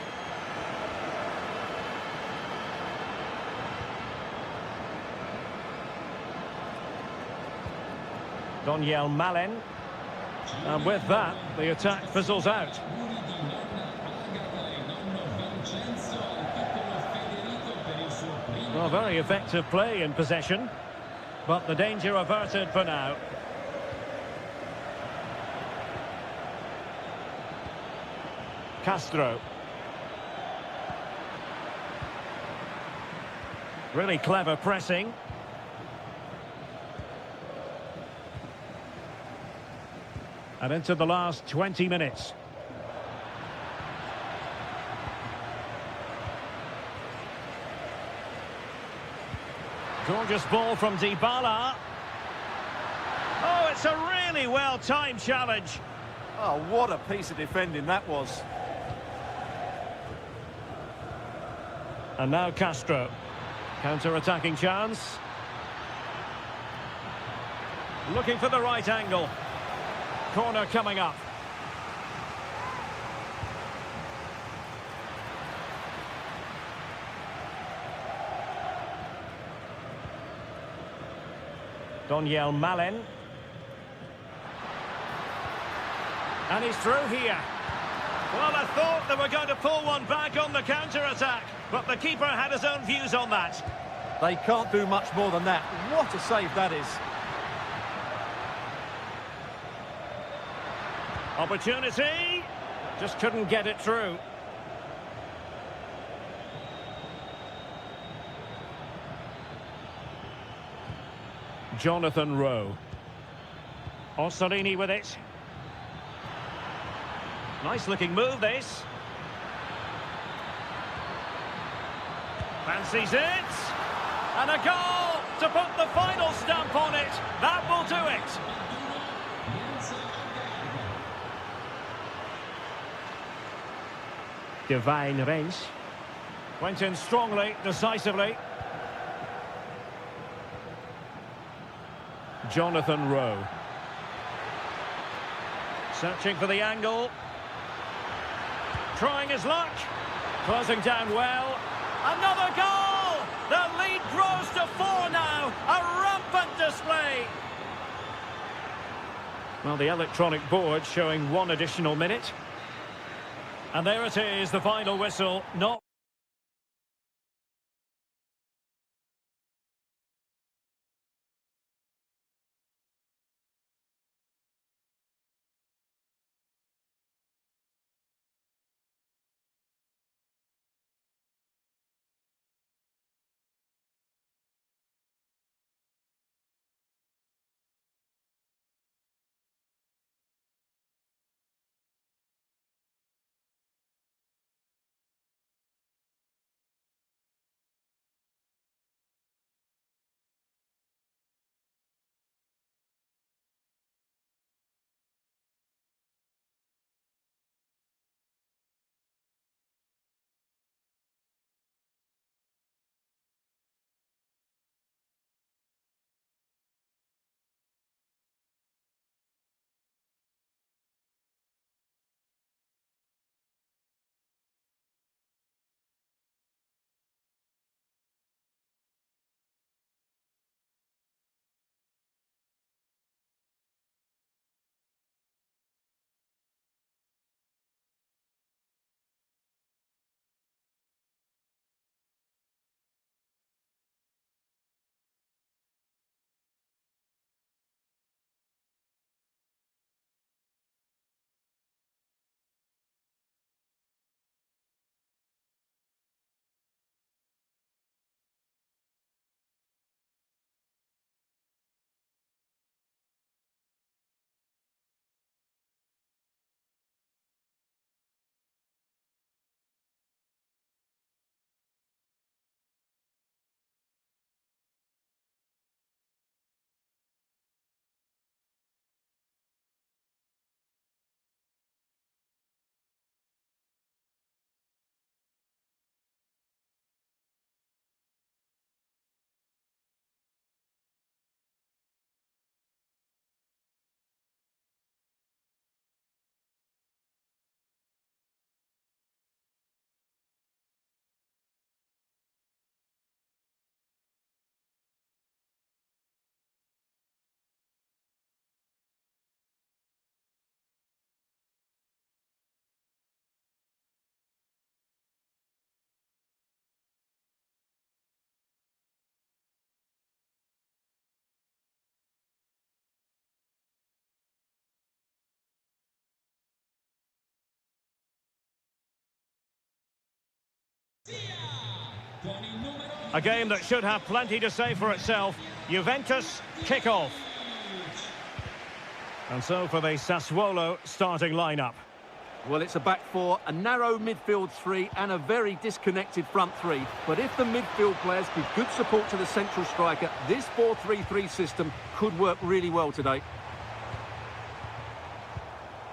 Daniel Malen. And with that, the attack fizzles out. Well, very effective play in possession, but the danger averted for now. Castro. Really clever pressing. And into the last 20 minutes. Gorgeous ball from Dybala. Oh, it's a really well-timed challenge. Oh, what a piece of defending that was. And now Castro. Counter-attacking chance. Looking for the right angle. Corner coming up. Daniel Malen. And he's through here. Well, I thought they were going to pull one back on the counter-attack, but the keeper had his own views on that. They can't do much more than that. What a save that is. Opportunity. Just couldn't get it through. Jonathan Rowe. Orsolini with it. Nice looking move, this. Fancies it. And a goal to put the final stamp on it. That will do it. Divine range. Went in strongly, decisively. Jonathan Rowe. Searching for the angle. Trying his luck. Closing down well. Another goal! The lead grows to 4 now. A rampant display. Well, the electronic board showing 1 additional minute. And there it is, the final whistle. Not A game that should have plenty to say for itself. Juventus kick-off. And so for the Sassuolo starting lineup. Well, it's a back four, a narrow midfield three and a very disconnected front three. But if the midfield players give good support to the central striker, this 4-3-3 system could work really well today.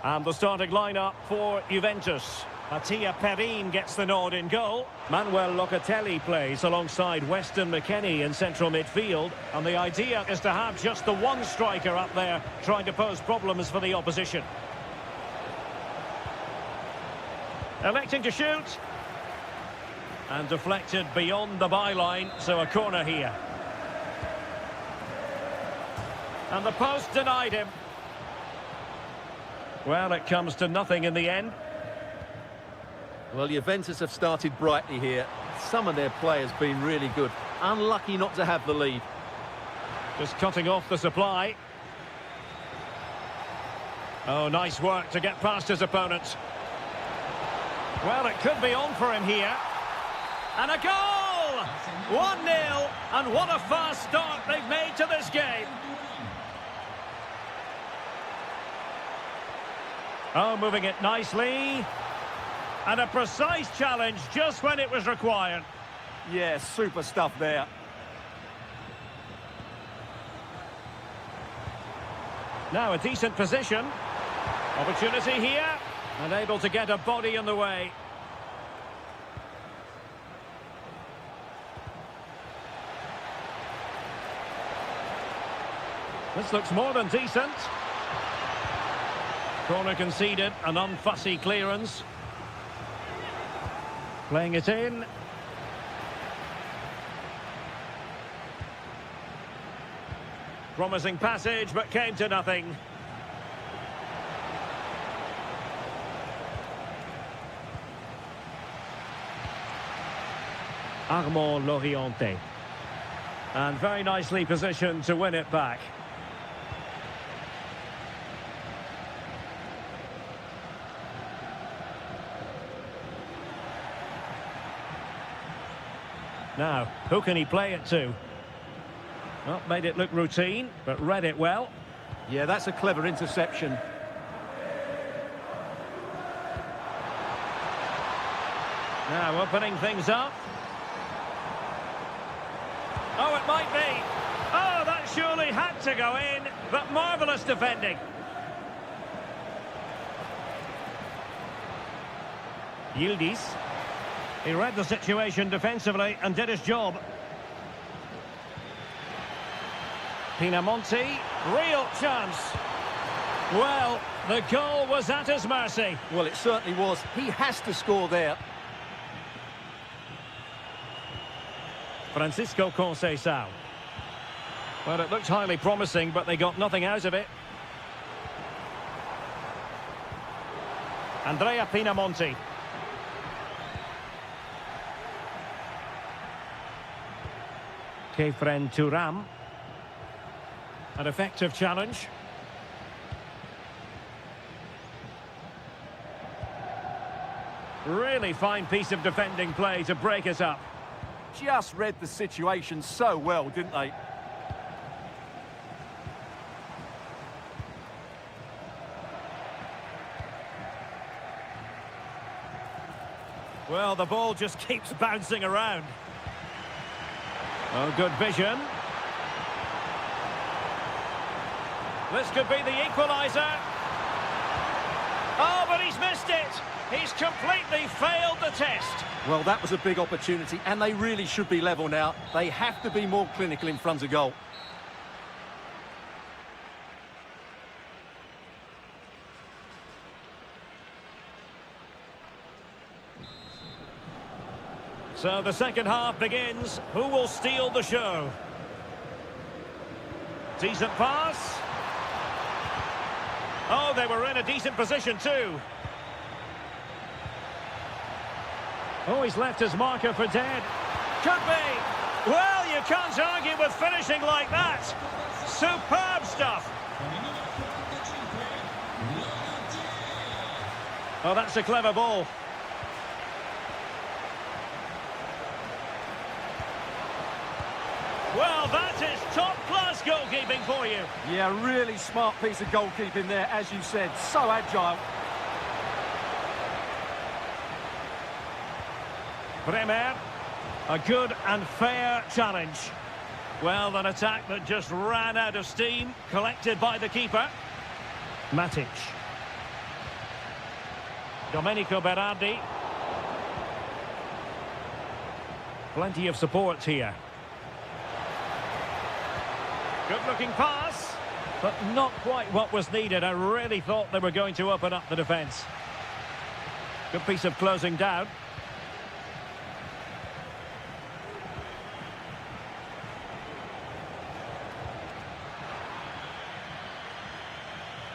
And the starting lineup for Juventus. Mattia Perin gets the nod in goal. Manuel Locatelli plays alongside Weston McKennie in central midfield. And the idea is to have just the one striker up there trying to pose problems for the opposition. Electing to shoot. And deflected beyond the byline, so a corner here. And the post denied him. Well, it comes to nothing in the end. Well, Juventus have started brightly here. Some of their players been really good. Unlucky not to have the lead. Just cutting off the supply. Oh, nice work to get past his opponents. Well, it could be on for him here. And a goal! 1-0, and what a fast start they've made to this game. Oh, moving it nicely. And a precise challenge just when it was required. Yeah, super stuff there. Now a decent position. Opportunity here. Unable to get a body in the way. This looks more than decent. Corner conceded, an unfussy clearance. Playing it in. Promising passage, but came to nothing. Armand Loriente. And very nicely positioned to win it back. Now, who can he play it to? Well, made it look routine, but read it well. Yeah, that's a clever interception. Now, opening things up. Oh, it might be. Oh, that surely had to go in, but marvellous defending. Yildiz. He read the situation defensively and did his job. Pinamonti, real chance. Well, the goal was at his mercy. Well, it certainly was. He has to score there. Francisco Conceição. Well, it looked highly promising, but they got nothing out of it. Andrea Pinamonti. Kefren Turam. An effective challenge. Really fine piece of defending play to break it up. Just read the situation so well, didn't they? Well, the ball just keeps bouncing around. Oh, good vision. This could be the equaliser. Oh, but he's missed it. He's completely failed the test. Well, that was a big opportunity, and they really should be level now. They have to be more clinical in front of goal. So the second half begins. Who will steal the show? Decent pass. Oh, they were in a decent position too. Oh, he's left his marker for dead. Could be. Well, you can't argue with finishing like that. Superb stuff. Oh, that's a clever ball. Well, that is top-class goalkeeping for you. Yeah, really smart piece of goalkeeping there, as you said. So agile. Bremer, a good and fair challenge. Well, an attack that just ran out of steam, collected by the keeper. Matic. Domenico Berardi. Plenty of support here. Good-looking pass, but not quite what was needed. I really thought they were going to open up the defence. Good piece of closing down.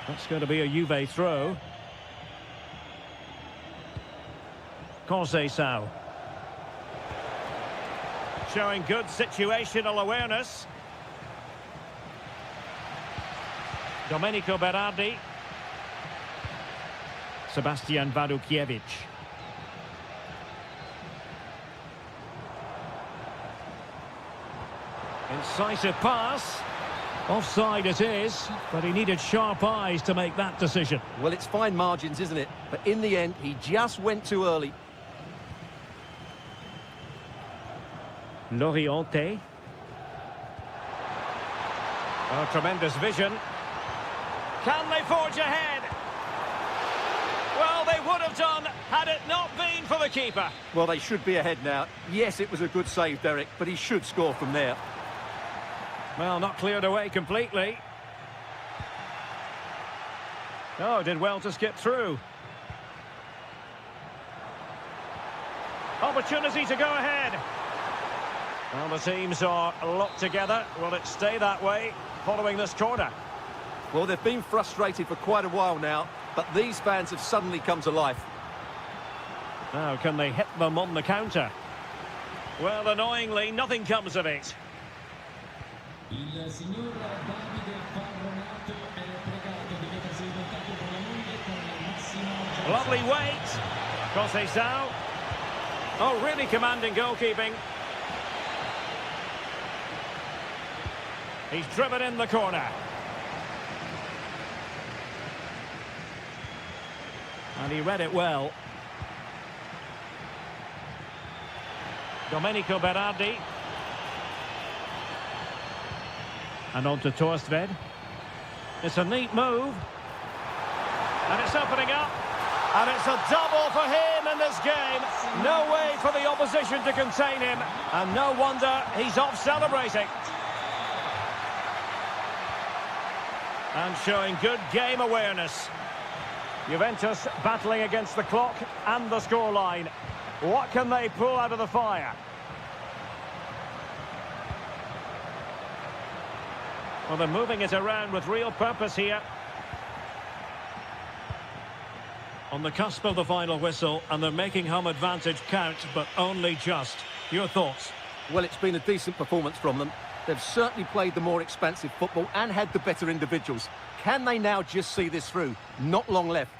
That's going to be a Juve throw. Conceição. Showing good situational awareness. Domenico Berardi. Sebastian Wadukiewicz. Incisive pass. Offside it is, but he needed sharp eyes to make that decision. Well, it's fine margins, isn't it? But in the end, he just went too early. Loriente. Oh, tremendous vision. Can they forge ahead? Well, they would have done had it not been for the keeper. Well, they should be ahead now. Yes, it was a good save, Derek, but he should score from there. Well, not cleared away completely. Oh, did well to skip through. Opportunity to go ahead. Well, the teams are locked together. Will it stay that way following this corner? Well, they've been frustrated for quite a while now, but these fans have suddenly come to life. Now, can they hit them on the counter? Well, annoyingly, nothing comes of it. Il signor Davide Farronato è pregato di mettersi in contatto con la moglie con la massima. Lovely weight. Conceição. Oh, really commanding goalkeeping. He's driven in the corner. And he read it well. Domenico Berardi. And on to Torstved. It's a neat move. And it's opening up. And it's a double for him in this game. No way for the opposition to contain him. And no wonder he's off celebrating. And showing good game awareness. Juventus battling against the clock and the scoreline. What can they pull out of the fire? Well, they're moving it around with real purpose here. On the cusp of the final whistle, and they're making home advantage count, but only just. Your thoughts? Well, it's been a decent performance from them. They've certainly played the more expansive football and had the better individuals. Can they now just see this through? Not long left.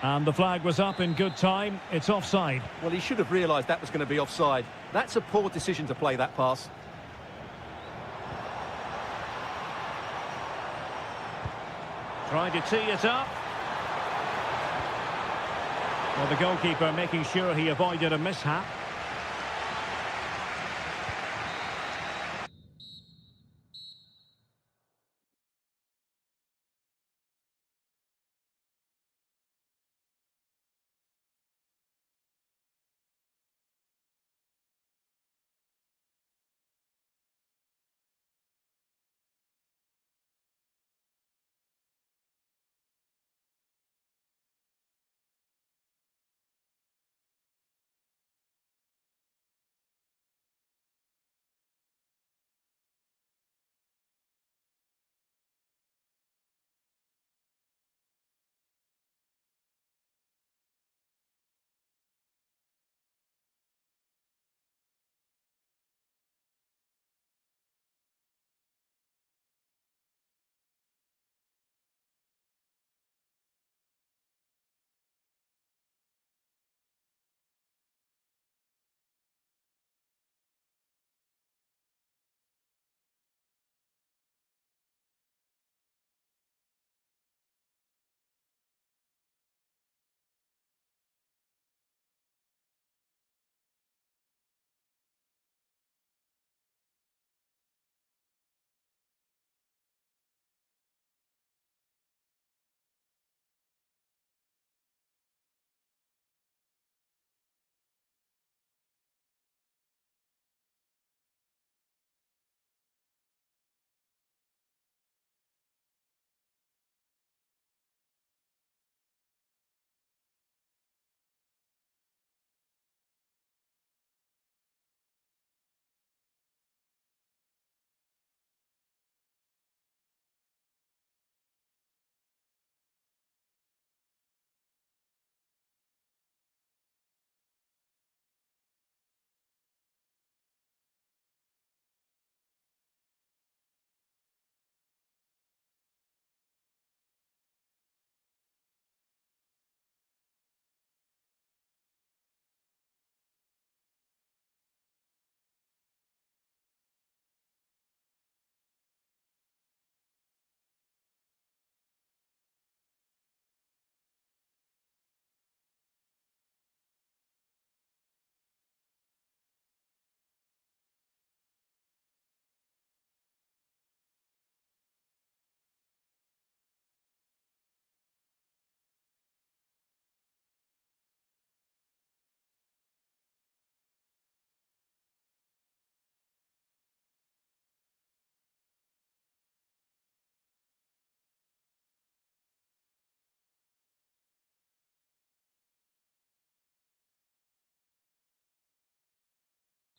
And the flag was up in good time. It's offside. Well, he should have realised that was going to be offside. That's a poor decision to play that pass. Trying to tee it up. Well, the goalkeeper making sure he avoided a mishap.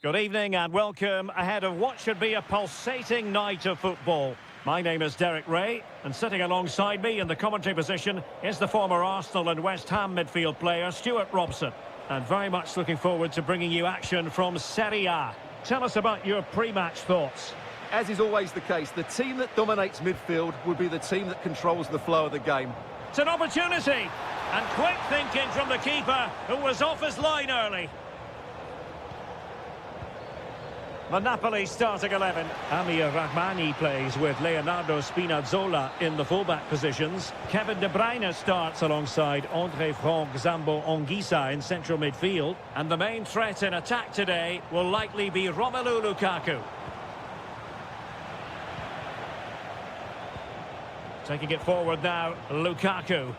Good evening and welcome ahead of what should be a pulsating night of football. My name is Derek Ray, and sitting alongside me in the commentary position is the former Arsenal and West Ham midfield player Stuart Robson. And very much looking forward to bringing you action from Serie A. Tell us about your pre-match thoughts. As is always the case, the team that dominates midfield would be the team that controls the flow of the game. It's an opportunity, and quick thinking from the keeper, who was off his line early. The Napoli starting 11. Amir Rahmani plays with Leonardo Spinazzola in the fullback positions. Kevin De Bruyne starts alongside André Franck Zambo Anguissa in central midfield. And the main threat in attack today will likely be Romelu Lukaku. Taking it forward now, Lukaku.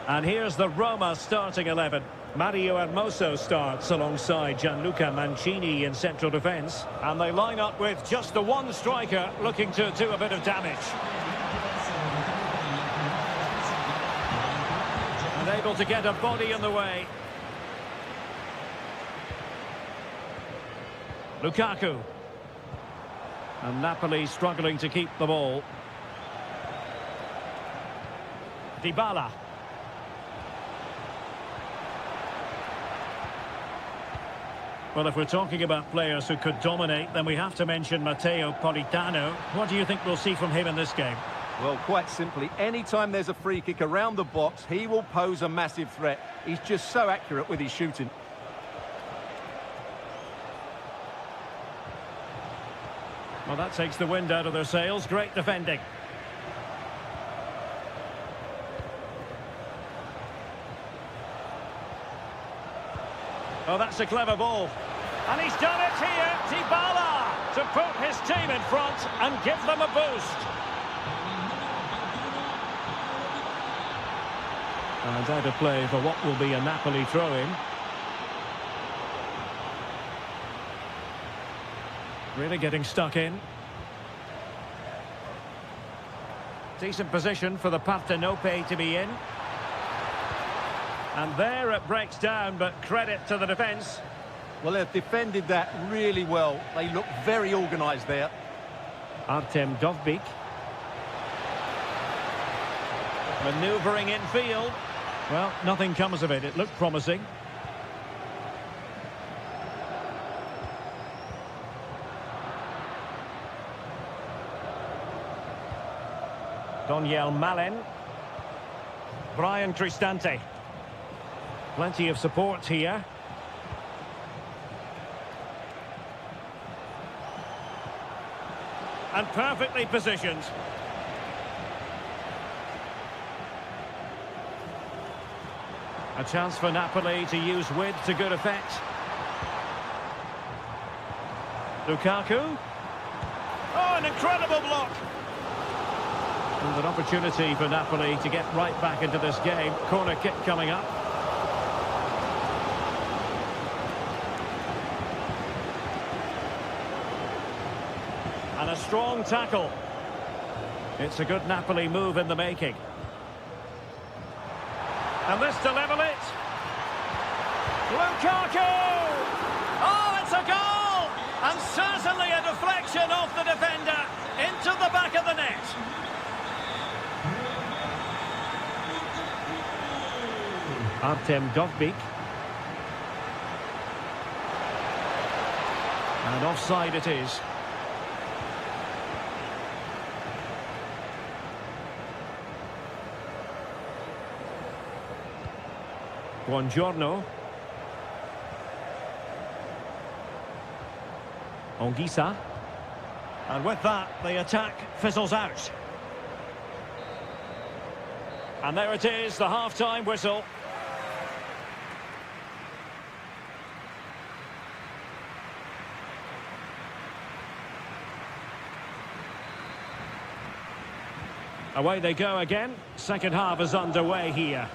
And here's the Roma starting 11. Mario Hermoso starts alongside Gianluca Mancini in central defence. And they line up with just the one striker looking to do a bit of damage. And able to get a body in the way. Lukaku. And Napoli struggling to keep the ball. Dybala. Well, if we're talking about players who could dominate, then we have to mention Matteo Politano. What do you think we'll see from him in this game? Well, quite simply, anytime there's a free kick around the box, he will pose a massive threat. He's just so accurate with his shooting. Well, that takes the wind out of their sails. Great defending. Oh, that's a clever ball. And he's done it here, Dybala, to put his team in front and give them a boost. And out of play for what will be a Napoli throw-in. Really getting stuck in. Decent position for the Partenope to be in. And there it breaks down, but credit to the defence. Well, they've defended that really well. They look very organised there. Artem Dovbyk. Manoeuvring infield. Well, nothing comes of it. It looked promising. Daniel Malen. Brian Cristante. Plenty of support here. And perfectly positioned. A chance for Napoli to use width to good effect. Lukaku. Oh, an incredible block. And an opportunity for Napoli to get right back into this game. Corner kick coming up. And a strong tackle. It's a good Napoli move in the making. And this to level it. Lukaku! Oh, it's a goal! And certainly a deflection off the defender into the back of the net. Artem Dovbyk. And offside it is. Buongiorno. Anguissa. And with that, the attack fizzles out. And there it is, the half-time whistle. Away they go again. Second half is underway here.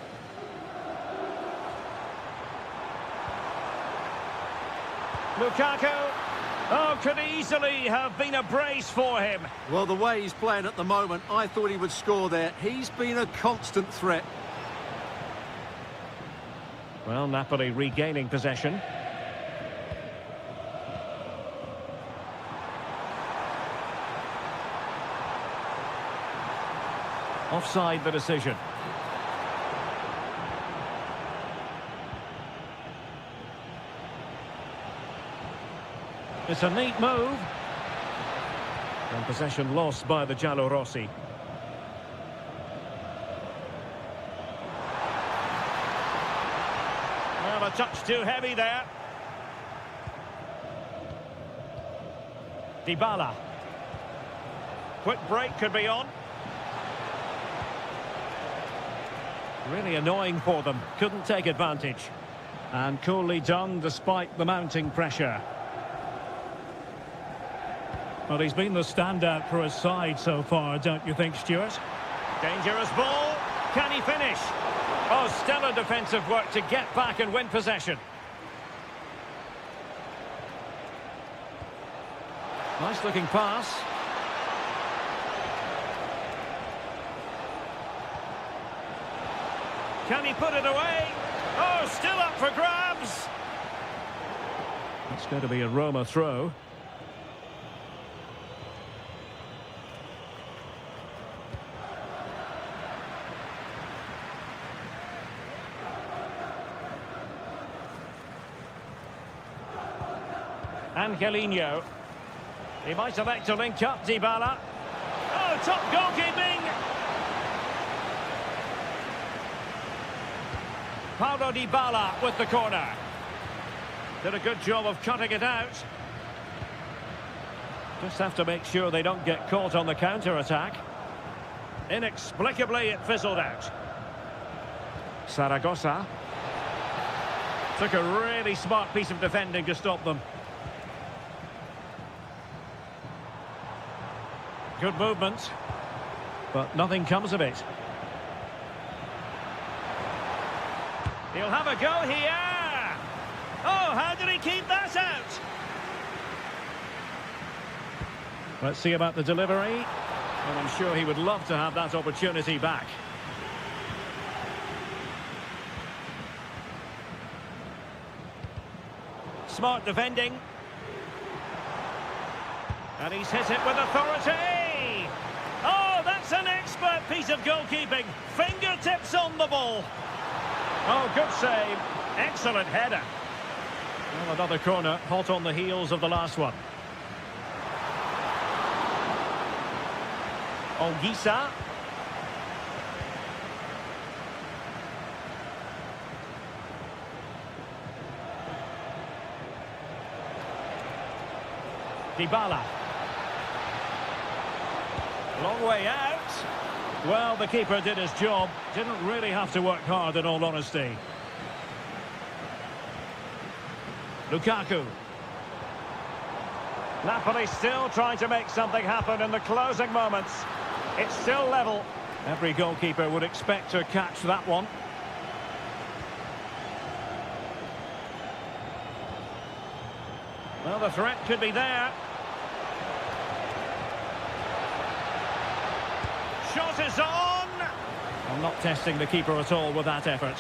Lukaku. Oh, could easily have been a brace for him. Well, the way he's playing at the moment, I thought he would score there. He's been a constant threat. Well, Napoli regaining possession. offside, the decision. It's a neat move. And possession lost by the Giallorossi. Well, a touch too heavy there. Dybala. Quick break could be on. Really annoying for them. Couldn't take advantage. And coolly done despite the mounting pressure. Well, he's been the standout for his side so far, don't you think, Stuart? Dangerous ball. Can he finish? Oh, stellar defensive work to get back and win possession. Nice looking pass. Can he put it away? Oh, still up for grabs. It's going to be a Roma throw. Angelino. He might elect to link up Dybala. Oh, top goalkeeping! Paulo Dybala with the corner. Did a good job of cutting it out. Just have to make sure they don't get caught on the counter-attack. Inexplicably, it fizzled out. Zaragoza. Took a really smart piece of defending to stop them. Good movement, but nothing comes of it. He'll have a go here. Oh, how did he keep that out? Let's see about the delivery. And I'm sure he would love to have that opportunity back. Smart defending. And he's hit it with authority. Oh, that's an expert piece of goalkeeping. Fingertips on the ball. Oh, good save. Excellent header. Well, another corner, hot on the heels of the last one. Ongisa. Dybala. Long way out. Well, the keeper did his job. Didn't really have to work hard, in all honesty. Lukaku. Napoli still trying to make something happen in the closing moments. It's still level. Every goalkeeper would expect to catch that one. Well, the threat could be there. Shot is on! I'm not testing the keeper at all with that effort.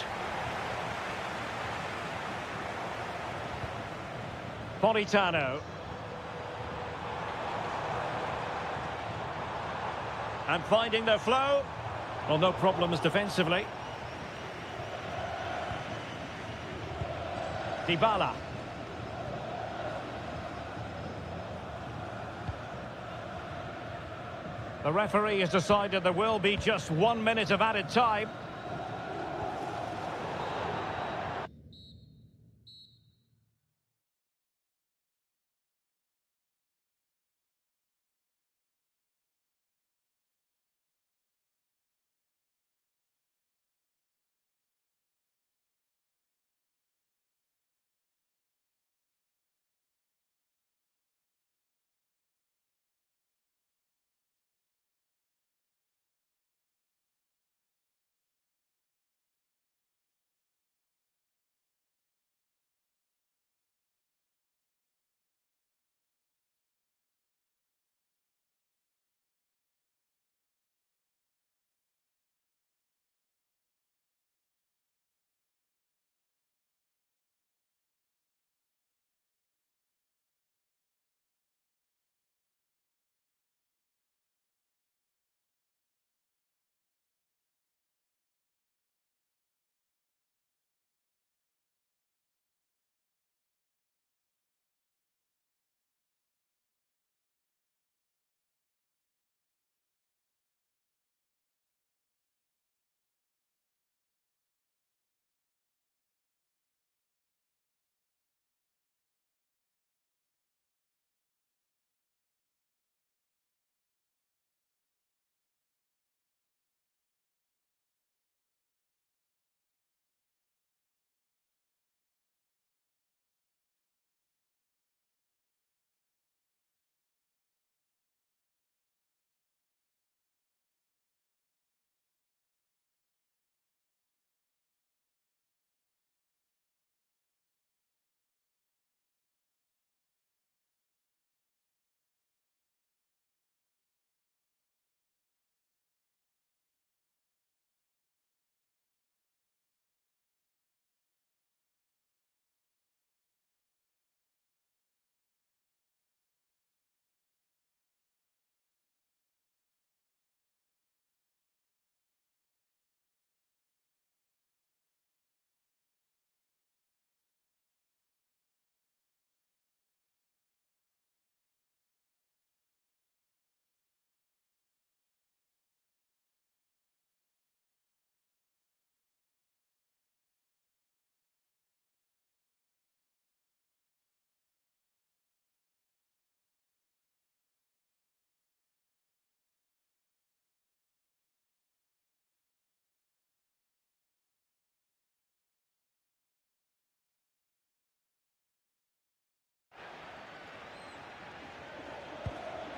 Politano. And finding their flow. Well, no problems defensively. Dybala. The referee has decided there will be just 1 minute of added time.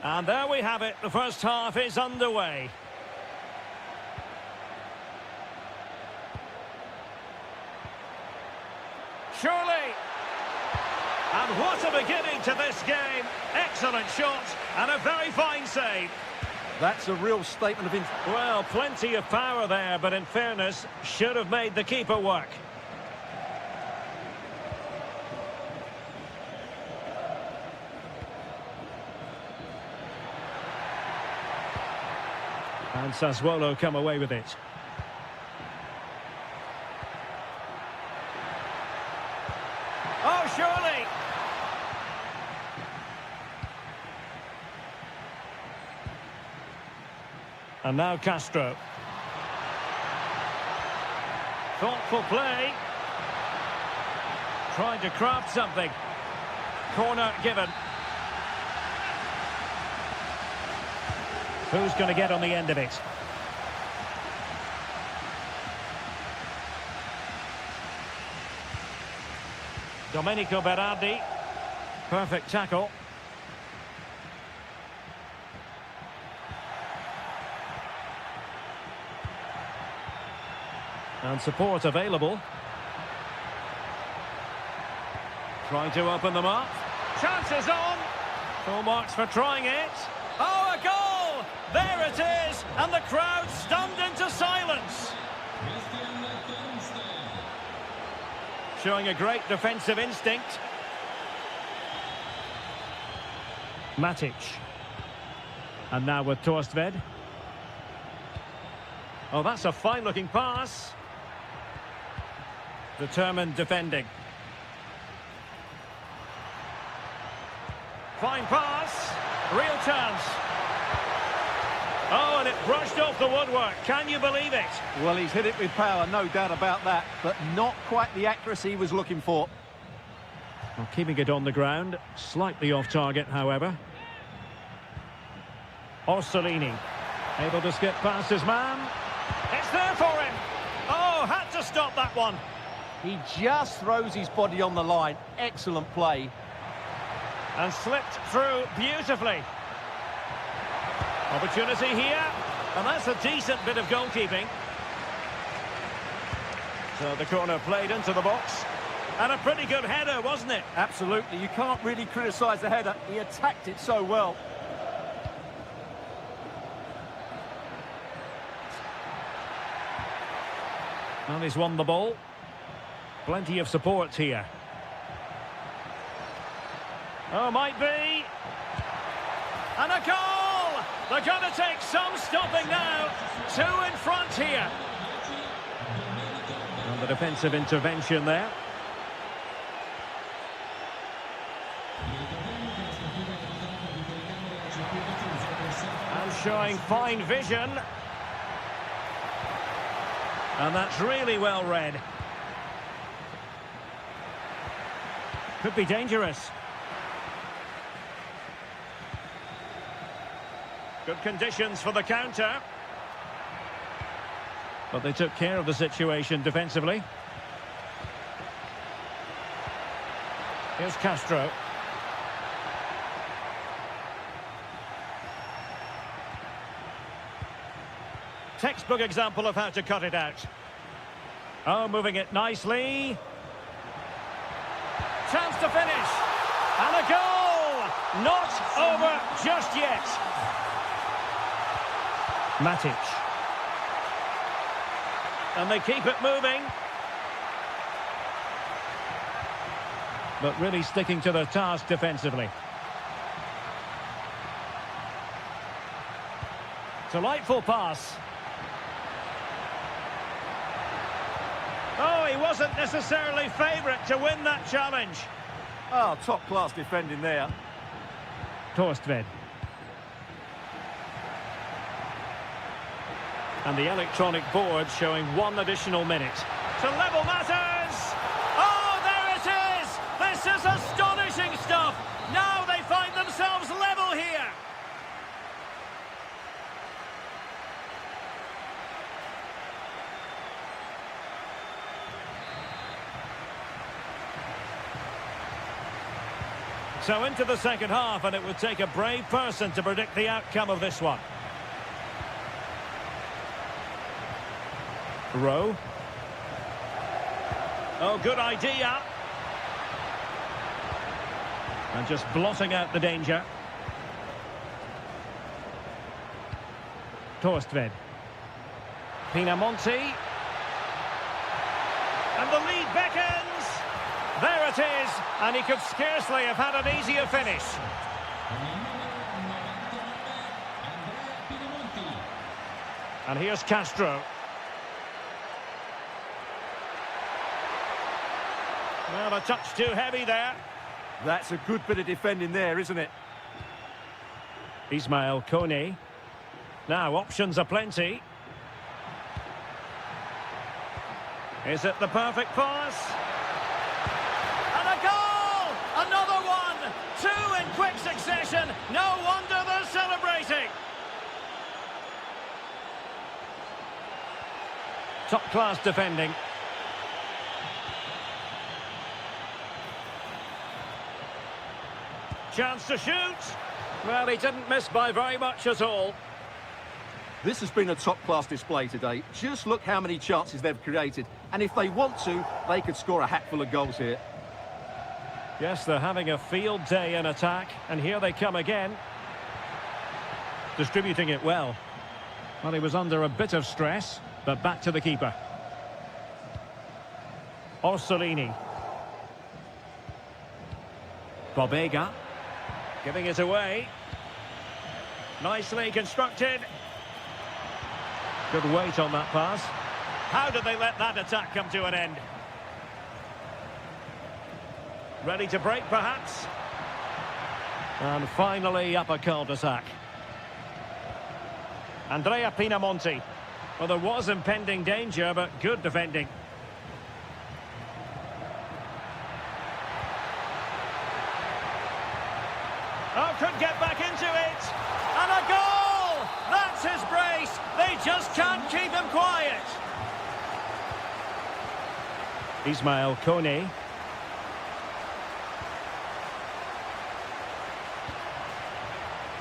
And there we have it. The first half is underway. Surely. And what a beginning to this game. Excellent shot and a very fine save. That's a real statement of... Well, plenty of power there, but in fairness, should have made the keeper work. And Sassuolo come away with it. Oh, surely! And now Castro. Thoughtful play. Trying to craft something. Corner given. Who's going to get on the end of it? Domenico Berardi. Perfect tackle. And support available. Trying to open them up. Chances on. Full marks for trying it. Oh, a goal! There it is! And the crowd stunned into silence. Showing a great defensive instinct. Matic. And now with Torstved. Oh, that's a fine-looking pass. Determined defending. Fine pass. Real chance. Oh, and it brushed off the woodwork. Can you believe it? Well, he's hit it with power, no doubt about that, but not quite the accuracy he was looking for. Well, keeping it on the ground. Slightly off target, however. Orsolini. Able to skip past his man. It's there for him. Oh, had to stop that one. He just throws his body on the line. Excellent play. And slipped through beautifully. Opportunity here. And that's a decent bit of goalkeeping. So the corner played into the box. And a pretty good header, wasn't it? Absolutely, you can't really criticise the header. He attacked it so well. And he's won the ball. Plenty of support here. Oh, might be. And a goal! They're going to take some stopping now. 2 in front here. And the defensive intervention there. And showing fine vision. And that's really well read. Could be dangerous. Good conditions for the counter. But they took care of the situation defensively. Here's Castro. Textbook example of how to cut it out. Oh, moving it nicely. Chance to finish. And a goal! Not over just yet. Matic. And they keep it moving. But really sticking to their task defensively. Delightful pass. Oh, he wasn't necessarily favourite to win that challenge. Oh, top-class defending there. Torstved. And the electronic board showing 1 additional minute. To level matters! Oh, there it is! This is astonishing stuff! Now they find themselves level here! So into the second half, and it would take a brave person to predict the outcome of this one. Rowe. Oh, good idea. And just blotting out the danger. Torstved. Pinamonti. And the lead beckons. There it is. And he could scarcely have had an easier finish. And here's Castro. Well, a touch too heavy there. That's a good bit of defending there, isn't it? Ismail Kone. Now, options are plenty. Is it the perfect pass? And a goal! Another one! Two in quick succession. No wonder they're celebrating. Top-class defending. Chance to shoot. Well, he didn't miss by very much at all. This has been a top-class display today. Just look how many chances they've created. And if they want to, they could score a hatful of goals here. Yes, they're having a field day in attack. And here they come again. Distributing it well. Well, he was under a bit of stress, but back to the keeper. Orsolini. Bobega. Giving it away. Nicely constructed. Good weight on that pass. How did they let that attack come to an end? Ready to break, perhaps? And finally up a cul-de-sac. Andrea Pinamonti. Well, there was impending danger, but good defending. Oh, could get back into it. And a goal! That's his brace. They just can't keep him quiet. Ismail Kone.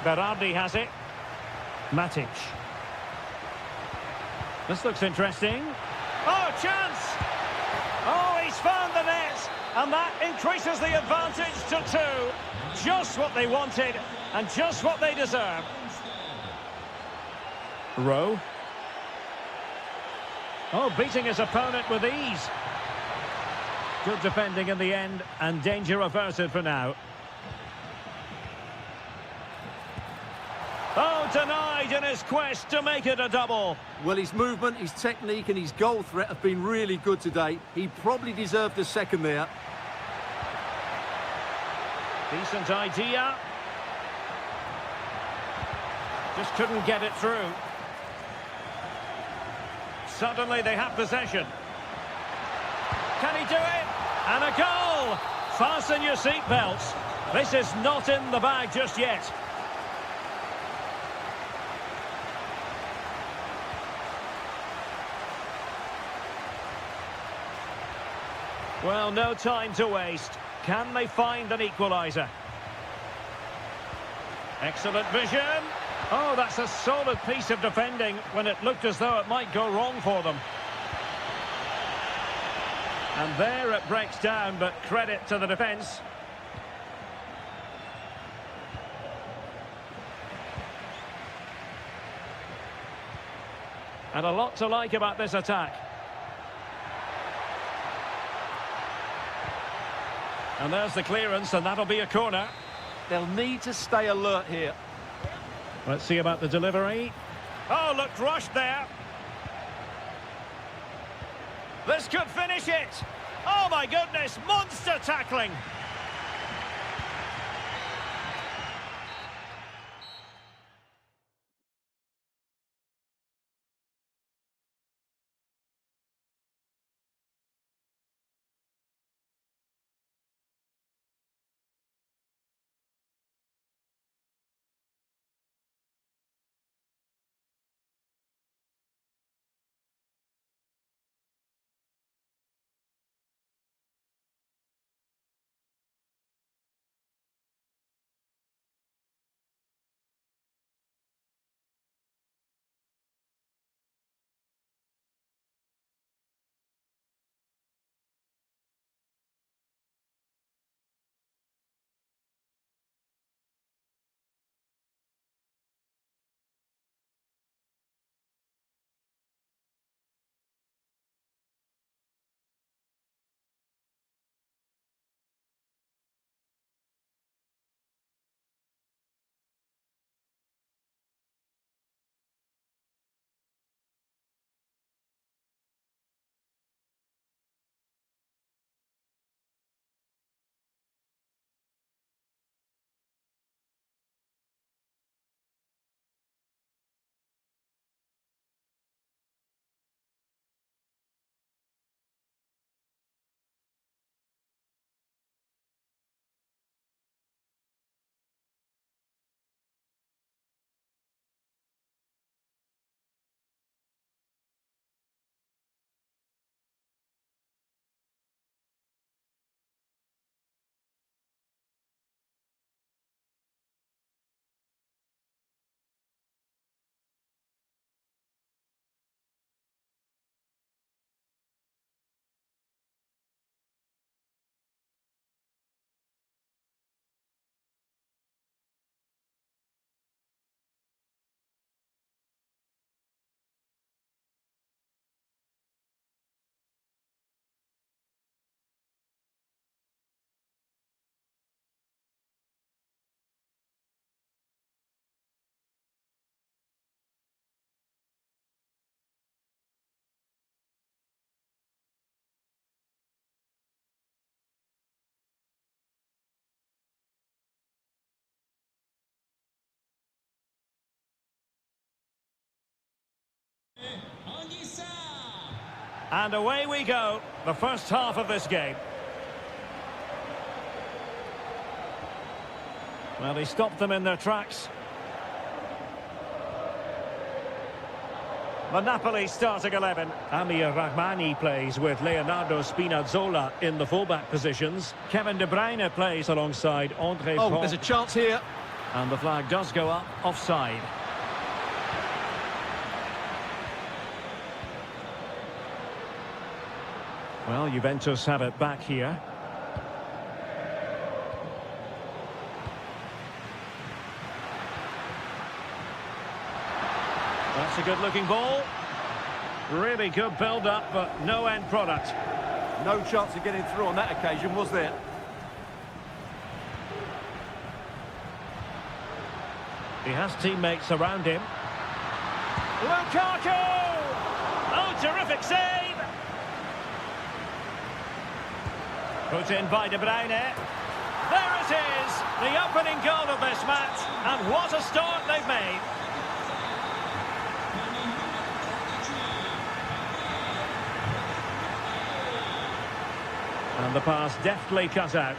Berardi has it. Matic. This looks interesting. Oh, chance! Oh, he's found the net. And that increases the advantage to 2. Just what they wanted and just what they deserve. Rowe. Oh, beating his opponent with ease. Good defending in the end and danger averted for now. Oh, denied in his quest to make it a double. Well, his movement, his technique and his goal threat have been really good today. He probably deserved a second there. Decent idea. Just couldn't get it through. Suddenly they have possession. Can he do it? And a goal! Fasten your seatbelts. This is not in the bag just yet. Well, no time to waste. Can they find an equaliser? Excellent vision. Oh, that's a solid piece of defending when it looked as though it might go wrong for them. And there it breaks down, but credit to the defence. And a lot to like about this attack. And there's the clearance, and that'll be a corner. They'll need to stay alert here. Let's see about the delivery. Oh, looked rushed there. This could finish it. Oh, my goodness, monster tackling. ogni sa. And away we go, the first half of this game. Well, he stopped them in their tracks. The Napoli starting 11. Amir Rahmani plays with Leonardo Spinazzola in the fullback positions. Kevin De Bruyne plays alongside Andre Oh, Paul. there's a chance here. And the flag does go up, offside. Well, Juventus have it back here. That's a good-looking ball. Really good build-up, but no end product. No chance of getting through on that occasion, was there? He has teammates around him. Lukaku! Oh, terrific save! Put in by De Bruyne. There it is! The opening goal of this match. And what a start they've made. And the pass deftly cut out.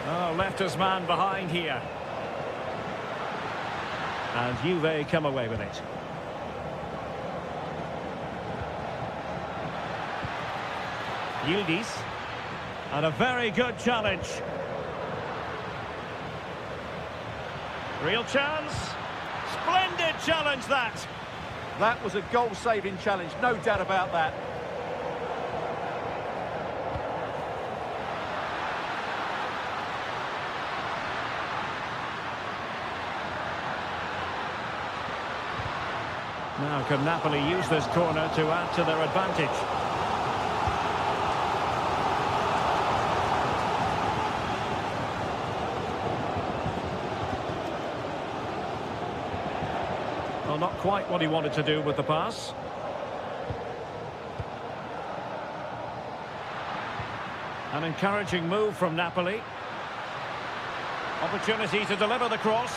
Oh, left his man behind here. And Juve come away with it. Yildiz. And a very good challenge. Real chance. Splendid challenge, that. That was a goal-saving challenge, no doubt about that. Now, can Napoli use this corner to add to their advantage? Well, not quite what he wanted to do with the pass. An encouraging move from Napoli. Opportunity to deliver the cross.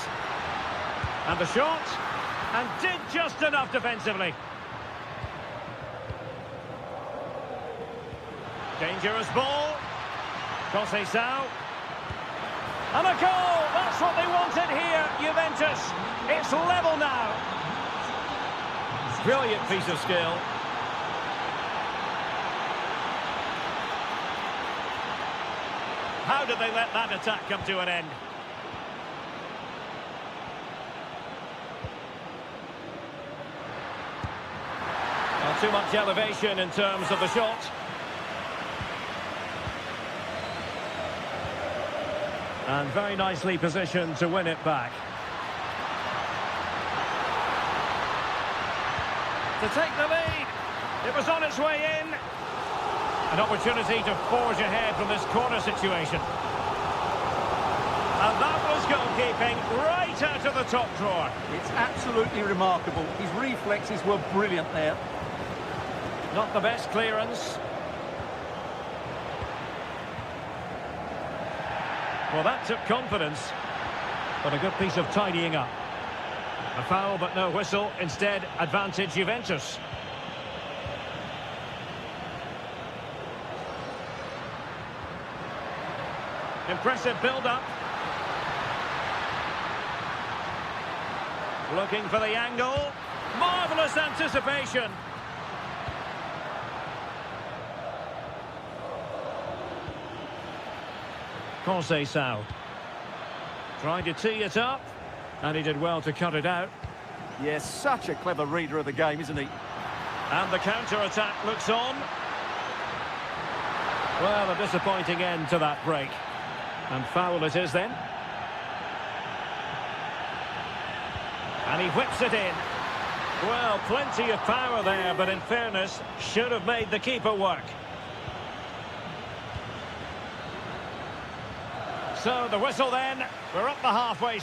And the shot. And did just enough defensively. Dangerous ball. Conceição. And a goal! That's what they wanted here, Juventus. It's level now. Brilliant piece of skill. How did they let that attack come to an end? Not too much elevation in terms of the shot. And very nicely positioned to win it back. To take the lead. It was on its way in. An opportunity to forge ahead from this corner situation. And that was goalkeeping right out of the top drawer. It's absolutely remarkable. His reflexes were brilliant there. Not the best clearance. Well, that took confidence, but a good piece of tidying up. A foul, but no whistle. Instead, advantage Juventus. Impressive build-up. Looking for the angle. Marvellous anticipation. Conceição. Tried to tee it up, and he did well to cut it out. Yes, such a clever reader of the game, isn't he? And the counter-attack looks on. Well, a disappointing end to that break. And foul it is then. And he whips it in. Well, plenty of power there, but in fairness, should have made the keeper work. So the whistle then, we're up the halfway.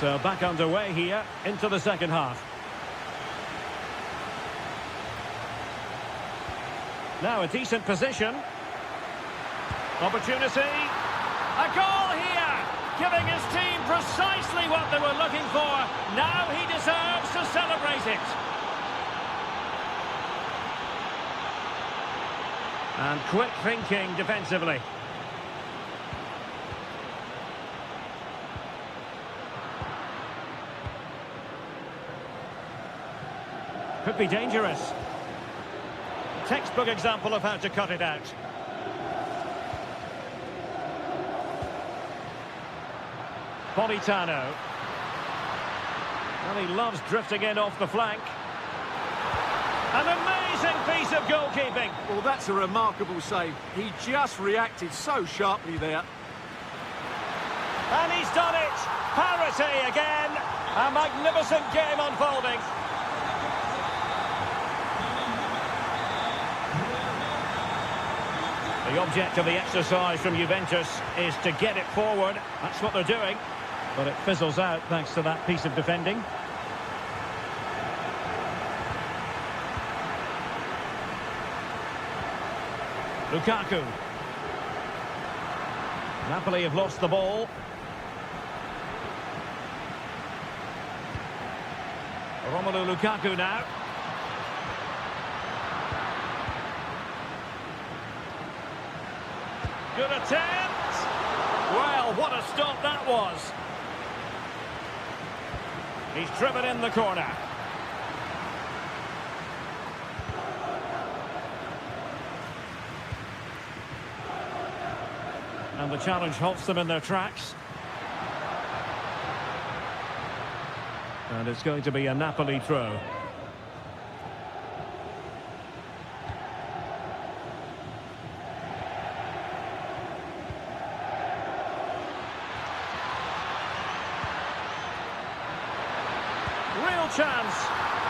So back underway here into the second half. Now a decent position. Opportunity. A goal here, giving his team precisely what they were looking for. Now he deserves to celebrate it. And quick thinking defensively. Could be dangerous. Textbook example of how to cut it out. Politano. And he loves drifting in off the flank. An amazing piece of goalkeeping. Well, that's a remarkable save. He just reacted so sharply there. And he's done it. Parity again. A magnificent game unfolding. The object of the exercise from Juventus is to get it forward. That's what they're doing. But it fizzles out thanks to that piece of defending. Lukaku. Napoli have lost the ball. Romelu Lukaku now. Good attempt. Well, what a stop that was. He's driven in the corner. And the challenge halts them in their tracks. And it's going to be a Napoli throw. Real chance.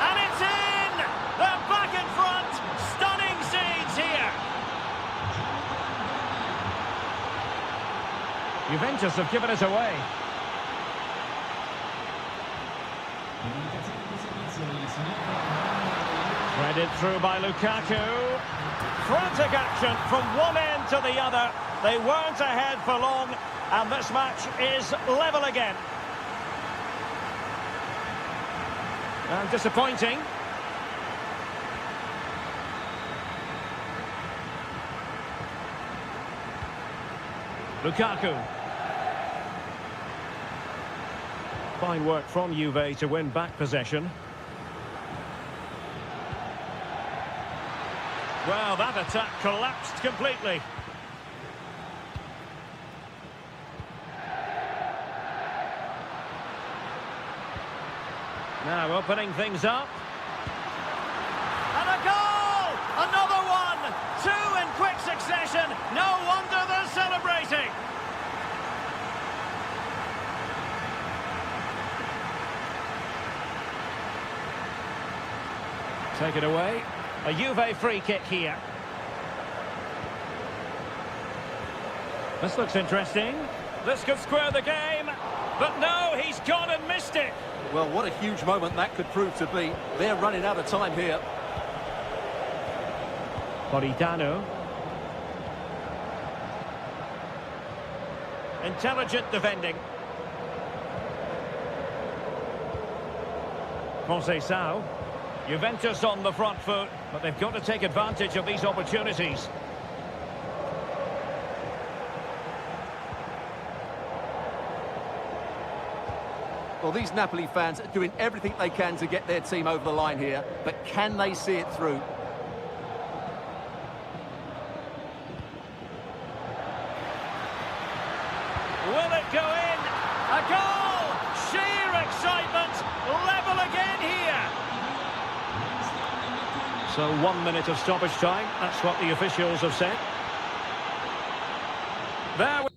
And it's in! They're back in front. Stunning scenes here. Juventus have given it away. Threaded through by Lukaku. Frantic action from one end to the other. They weren't ahead for long, and this match is level again. And disappointing. Lukaku. Fine work from Juve to win back possession. Well, that attack collapsed completely. Now opening things up. And a goal! Another one! Two in quick succession. No wonder they're celebrating. Take it away. A Juve free kick here. This looks interesting. This could square the game. But no, he's gone and missed it. Well, what a huge moment that could prove to be. They're running out of time here. Politano. Intelligent defending. Conceição. Juventus on the front foot, but they've got to take advantage of these opportunities. Well, these Napoli fans are doing everything they can to get their team over the line here, but can they see it through? Will it go in? A goal! Sheer excitement! Level again here! So 1 minute of stoppage time, that's what the officials have said. There we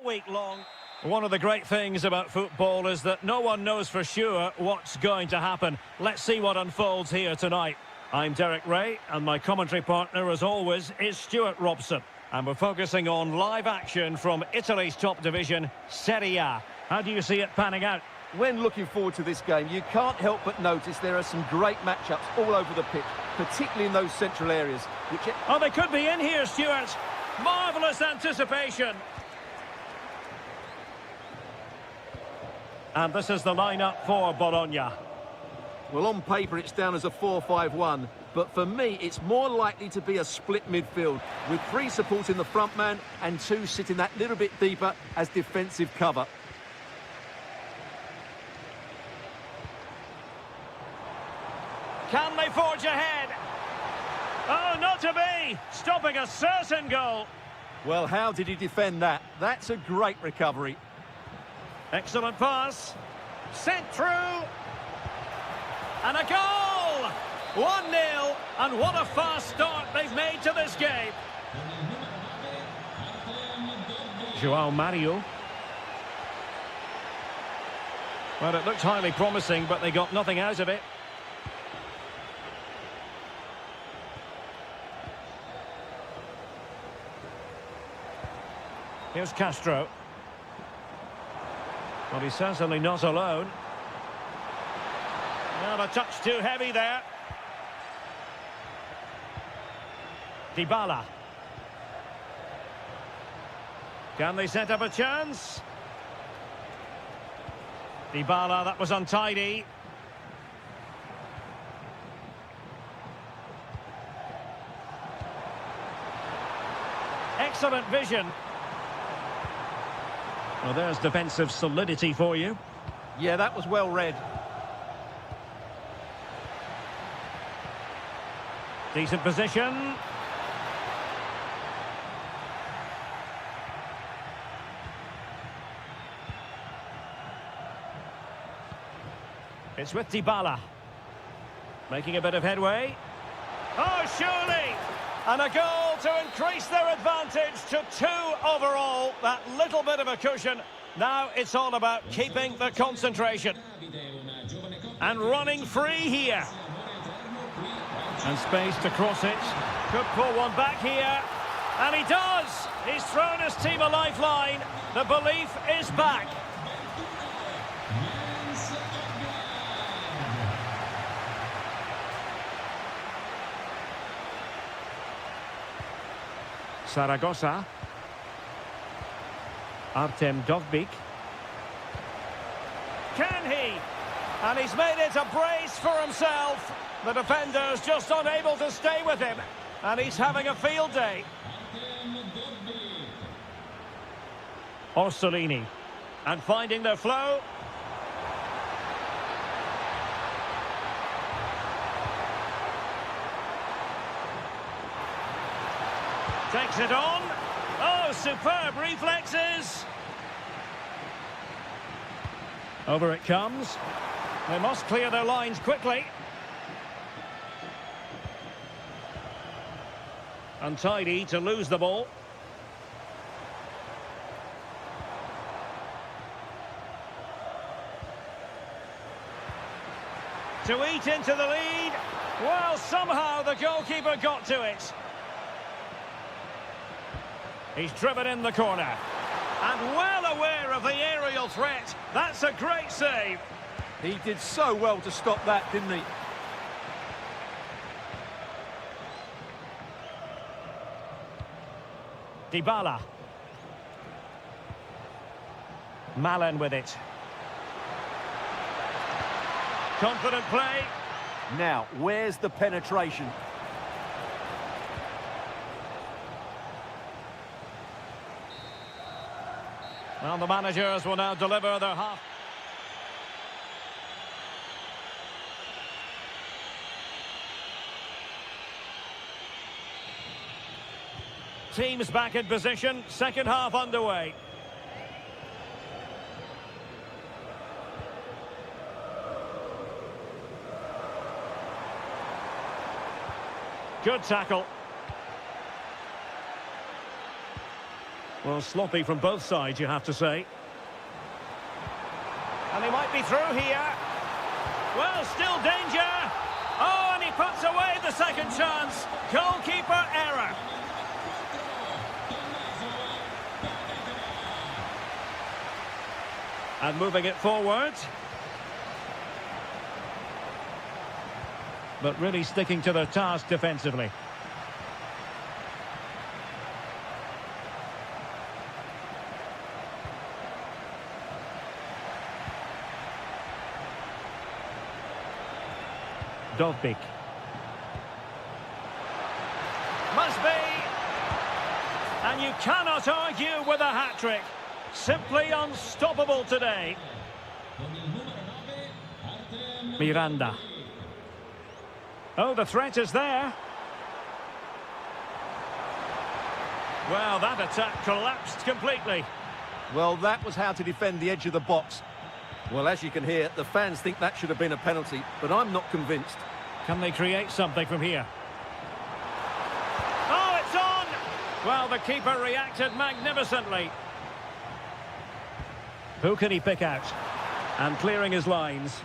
Week long. One of the great things about football is that no one knows for sure what's going to happen. Let's see what unfolds here tonight. I'm Derek Ray, and my commentary partner, as always, is Stuart Robson. And we're focusing on live action from Italy's top division, Serie A. How do you see it panning out? When looking forward to this game, you can't help but notice there are some great matchups all over the pitch, particularly in those central areas. Oh, they could be in here, Stuart. Marvellous anticipation. And this is the lineup for Bologna. Well, on paper, it's down as a 4-5-1, but for me, it's more likely to be a split midfield, with 3 supporting the front man and 2 sitting that little bit deeper as defensive cover. Can they forge ahead? Oh, not to be! Stopping a certain goal. Well, how did he defend that? That's a great recovery. Excellent pass. Sent through. And a goal! 1-0. And what a fast start they've made to this game. João Mario. Well, it looked highly promising, but they got nothing out of it. Here's Castro. Well, he's certainly not alone. Well, a touch too heavy there. Dybala. Can they set up a chance? Dybala, that was untidy. Excellent vision. Well, there's defensive solidity for you. Yeah, that was well read. Decent position. It's with Dybala. Making a bit of headway. Oh, surely! And a goal to increase their advantage to 2 overall. That little bit of a cushion. Now it's all about keeping the concentration. And running free here. And space to cross it. Could pull one back here. And he does! He's thrown his team a lifeline. The belief is back. Zaragoza. Artem Dovbyk. Can he? And he's made it a brace for himself. The defender's just unable to stay with him. And he's having a field day. Orsolini. And finding their flow. Takes it on. Oh, superb reflexes. Over it comes. They must clear their lines quickly. Untidy to lose the ball. To eat into the lead. Well, somehow the goalkeeper got to it. He's driven in the corner. And well aware of the aerial threat. That's a great save. He did so well to stop that, didn't he? Dybala. Malen with it. Confident play. Now, where's the penetration? Well, the managers will now deliver their half. Teams back in position, second half underway. Good tackle. Well, sloppy from both sides, you have to say. And he might be through here. Well, still danger. Oh, and he puts away the second chance. Goalkeeper error. And moving it forward. But really sticking to their task defensively. Dovbik. Must be. And you cannot argue with a hat-trick. Simply unstoppable today. Miranda. Oh, the threat is there. Well, that attack collapsed completely. Well, that was how to defend the edge of the box. Well, as you can hear, the fans think that should have been a penalty, but I'm not convinced. Can they create something from here? Oh, it's on! Well, the keeper reacted magnificently. Who can he pick out? And clearing his lines.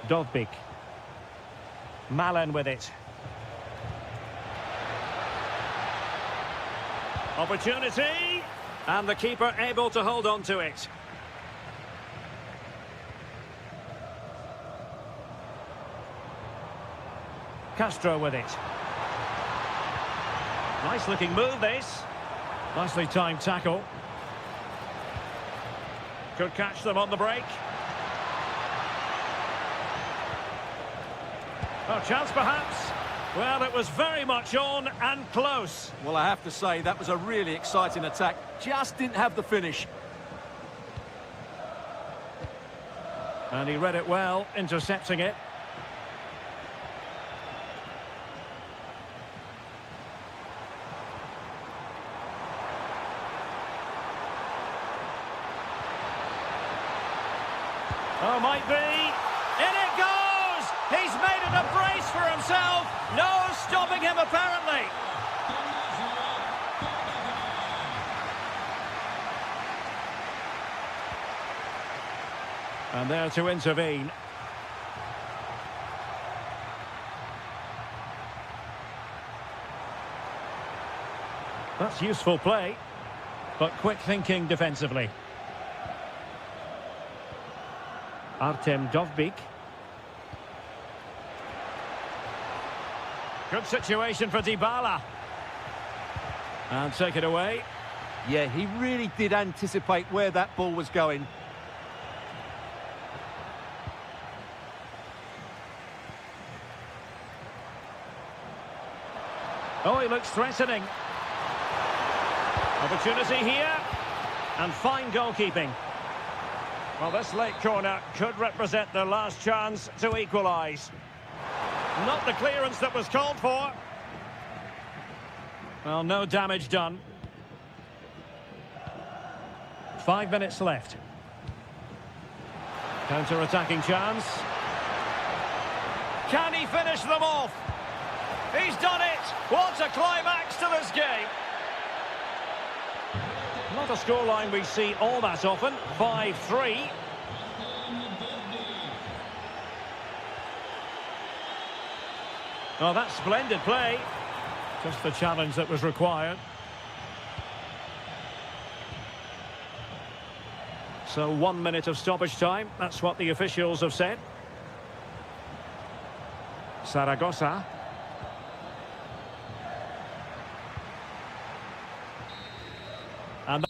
Dovbik. Malen with it. Opportunity. And the keeper able to hold on to it. Castro with it. Nice looking move this. Nicely timed tackle. Could catch them on the break. Oh, chance perhaps. Well, it was very much on and close. Well, I have to say, that was a really exciting attack. Just didn't have the finish. And he read it well, intercepting it. Oh, might be. In it goes! He's made it a brace for himself. No stopping him, apparently. And there to intervene. That's useful play, but quick thinking defensively. Artem Dovbik. Good situation for Dybala. And take it away. Yeah, he really did anticipate where that ball was going. Oh, he looks threatening. Opportunity here. And fine goalkeeping. Well, this late corner could represent their last chance to equalise. Not the clearance that was called for. Well, no damage done. 5 minutes left. Counter-attacking chance. Can he finish them off? He's done it! What a climax to this game! Not a scoreline we see all that often. 5-3. Well, that's splendid play. Just the challenge that was required. So 1 minute of stoppage time. That's what the officials have said. Zaragoza. And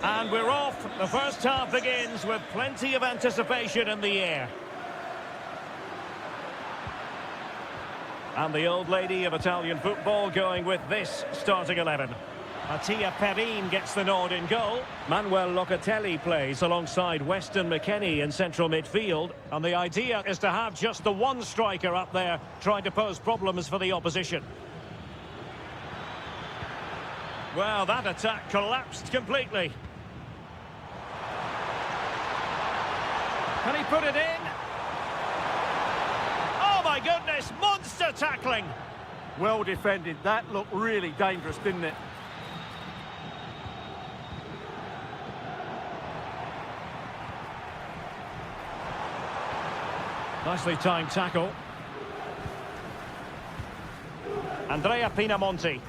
And we're off. The first half begins with plenty of anticipation in the air. And the old lady of Italian football going with this starting 11. Mattia Perin gets the nod in goal. Manuel Locatelli plays alongside Weston McKennie in central midfield. And the idea is to have just the one striker up there trying to pose problems for the opposition. Well, that attack collapsed completely. Can he put it in? Oh my goodness, monster tackling! Well defended. That looked really dangerous, didn't it? Nicely timed tackle. Andrea Pinamonti.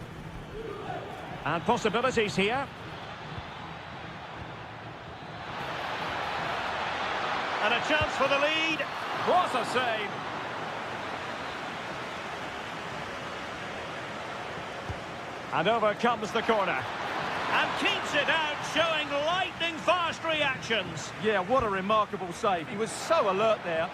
And possibilities here. And a chance for the lead. What a save. And over comes the corner. And keeps it out, showing lightning-fast reactions. Yeah, what a remarkable save. He was so alert there.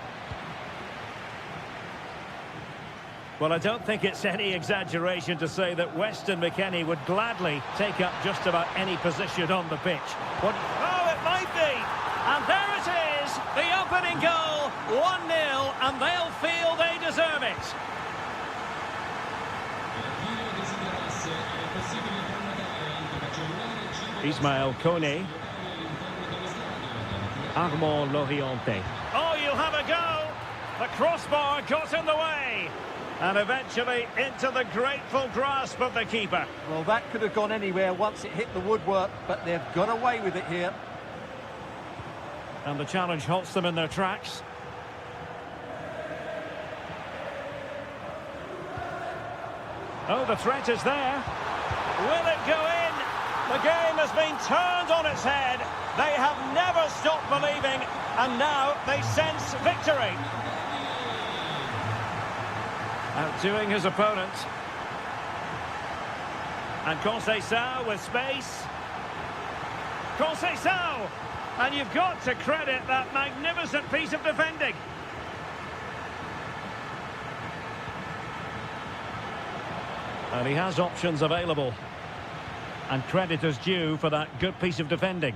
Well, I don't think it's any exaggeration to say that Weston McKennie would gladly take up just about any position on the pitch. Oh, it might be! And there it is! The opening goal, 1-0, and they'll feel they deserve it. Ismael Kone. Armand Loriente. Oh, you'll have a go! The crossbar got in the way. And eventually into the grateful grasp of the keeper. Well, that could have gone anywhere once it hit the woodwork, but they've got away with it here. And the challenge halts them in their tracks. Oh, the threat is there. Will it go in? The game has been turned on its head. They have never stopped believing, and now they sense victory. Outdoing his opponent. And Conceição with space. Conceição! And you've got to credit that magnificent piece of defending. And he has options available. And credit is due for that good piece of defending.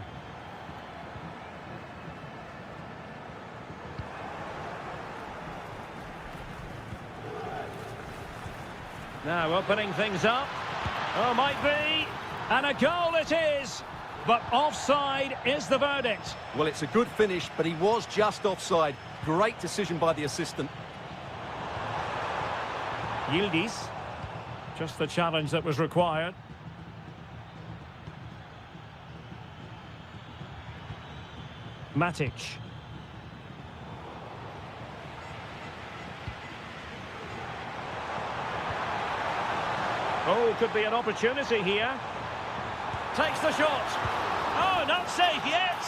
Now opening things up. Oh, might be. And a goal it is. But offside is the verdict. Well, it's a good finish, but he was just offside. Great decision by the assistant. Yildiz. Just the challenge that was required. Matic. Oh, could be an opportunity here. Takes the shot. Oh, not safe yet.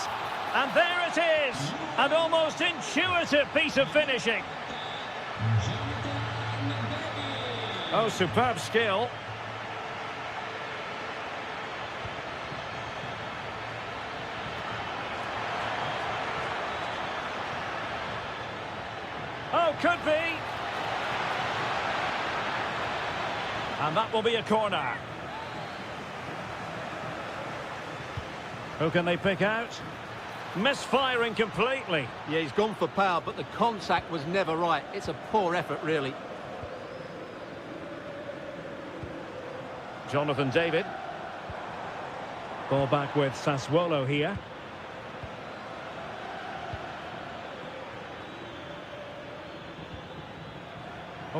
And there it is. An almost intuitive piece of finishing. Oh, superb skill. Oh, could be. And that will be a corner. Who can they pick out? Misfiring completely. Yeah, he's gone for power, but the contact was never right. It's a poor effort, really. Jonathan David. Ball back with Sassuolo here.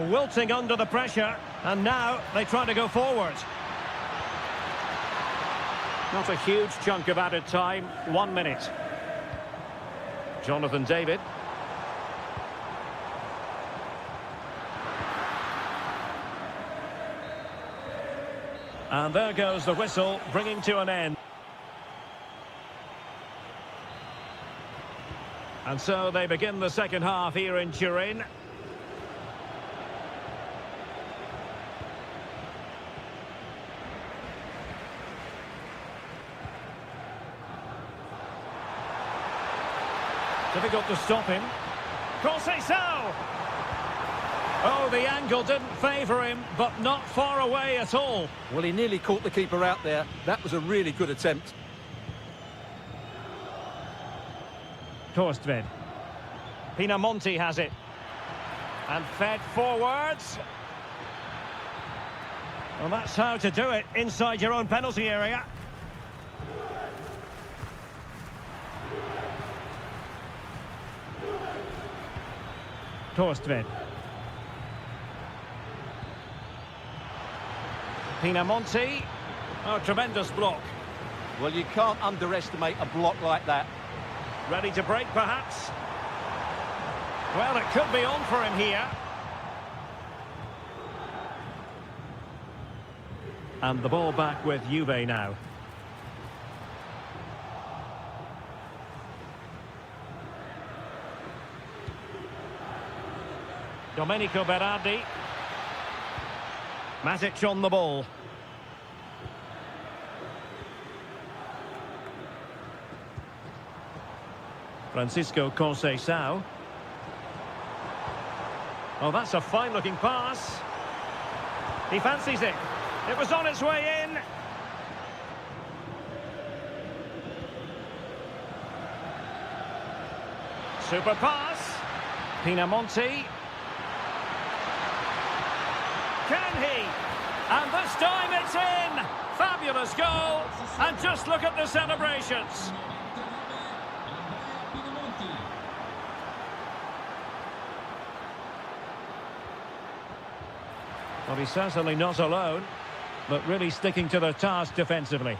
Wilting under the pressure, and now they try to go forward. Not a huge chunk of added time, 1 minute. Jonathan David. And there goes the whistle, bringing to an end. And so they begin the second half here in Turin. Difficult to stop him. Conceição! Oh, the angle didn't favour him, but not far away at all. Well, he nearly caught the keeper out there. That was a really good attempt. Korstved. Pinamonti has it. And fed forwards. Well, that's how to do it inside your own penalty area. Korstved. Pinamonti. Oh, tremendous block. Well, you can't underestimate a block like that. Ready to break, perhaps? Well, it could be on for him here. And the ball back with Juve now. Domenico Berardi. Matic on the ball. Francisco Conceição. Oh, that's a fine-looking pass. He fancies it. It was on its way in. Super pass. Pinamonti. Can he? And this time it's in! Fabulous goal! And just look at the celebrations. Well, he's certainly not alone, but really sticking to the task defensively.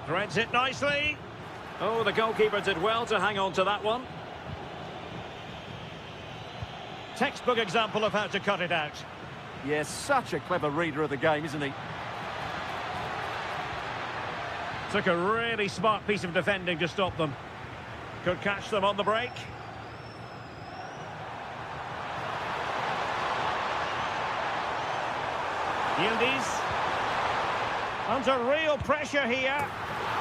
Threads it nicely. Oh, the goalkeeper did well to hang on to that one. Textbook example of how to cut it out. Yes, such a clever reader of the game, isn't he? Took a really smart piece of defending to stop them. Could catch them on the break. Yildiz. Under real pressure here.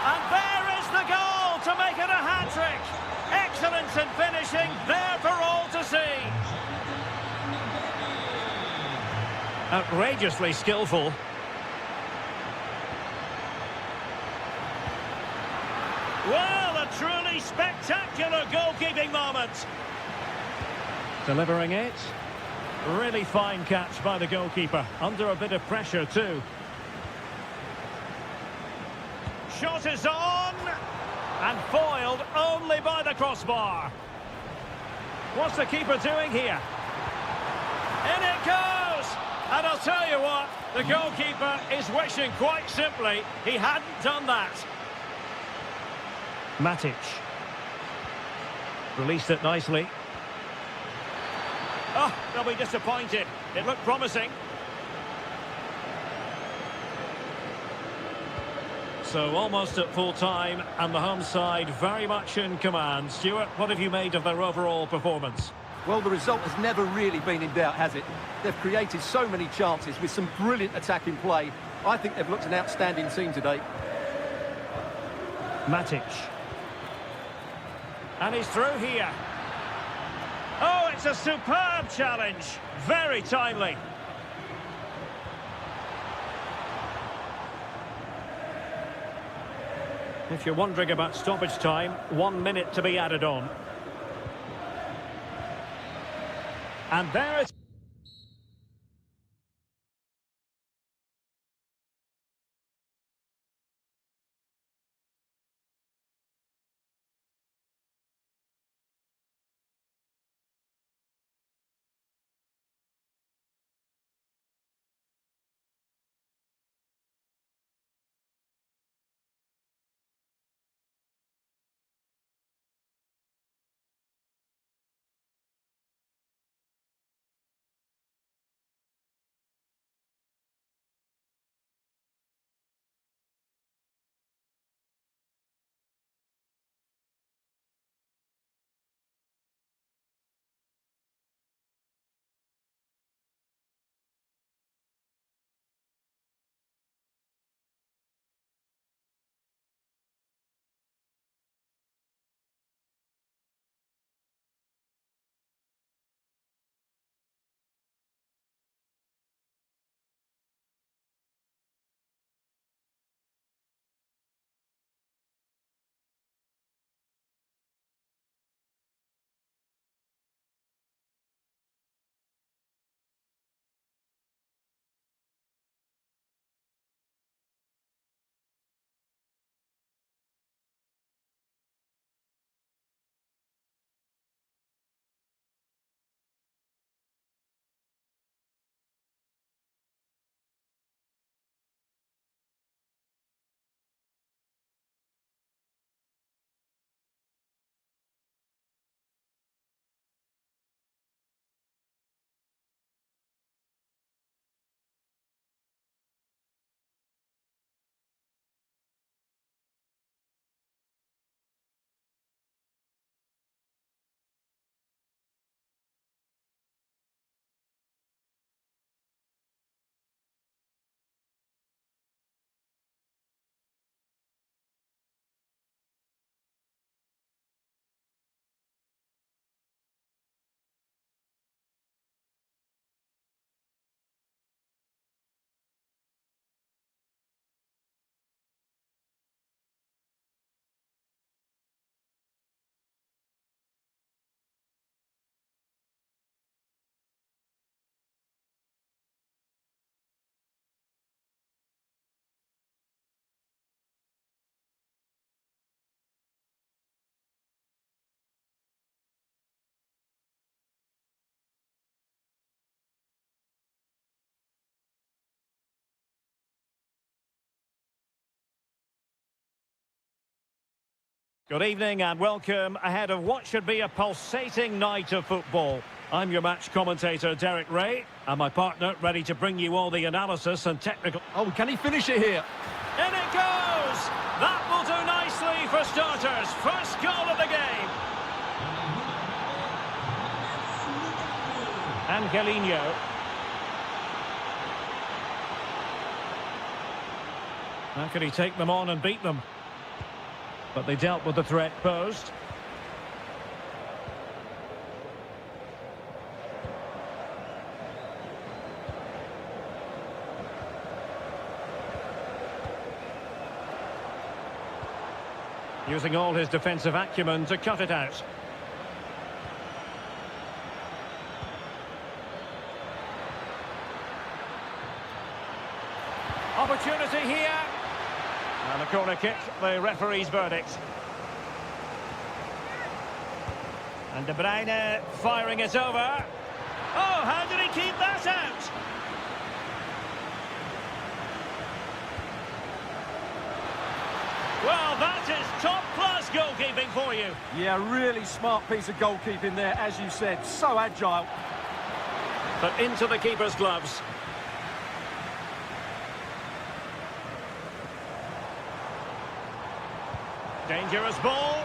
And there is the goal to make it a hat-trick. Excellence in finishing, there for all to see. Outrageously skillful. Well, a truly spectacular goalkeeping moment. Delivering it. Really fine catch by the goalkeeper. Under a bit of pressure too. Shot is on. And foiled only by the crossbar. What's the keeper doing here? In it goes! And I'll tell you what, the goalkeeper is wishing quite simply he hadn't done that. Matic. Released it nicely. Oh, they'll be disappointed. It looked promising. So almost at full time, and the home side very much in command. Stuart, what have you made of their overall performance? Well, the result has never really been in doubt, has it? They've created so many chances with some brilliant attacking play. I think they've looked an outstanding team today. Matic. And he's through here. Oh, it's a superb challenge. Very timely. If you're wondering about stoppage time, 1 minute to be added on. And there it is. Good evening and welcome ahead of what should be a pulsating night of football. I'm your match commentator, Derek Ray, and my partner ready to bring you all the analysis and technical... Oh, can he finish it here? In it goes! That will do nicely for starters. First goal of the game. Angelino. How could he take them on and beat them? But they dealt with the threat posed. Using all his defensive acumen to cut it out. Opportunity here. And a corner kick, the referee's verdict. And De Bruyne firing it over. Oh, how did he keep that out? Well, that is top-class goalkeeping for you. Yeah, really smart piece of goalkeeping there, as you said. So agile. But into the keeper's gloves. Dangerous ball.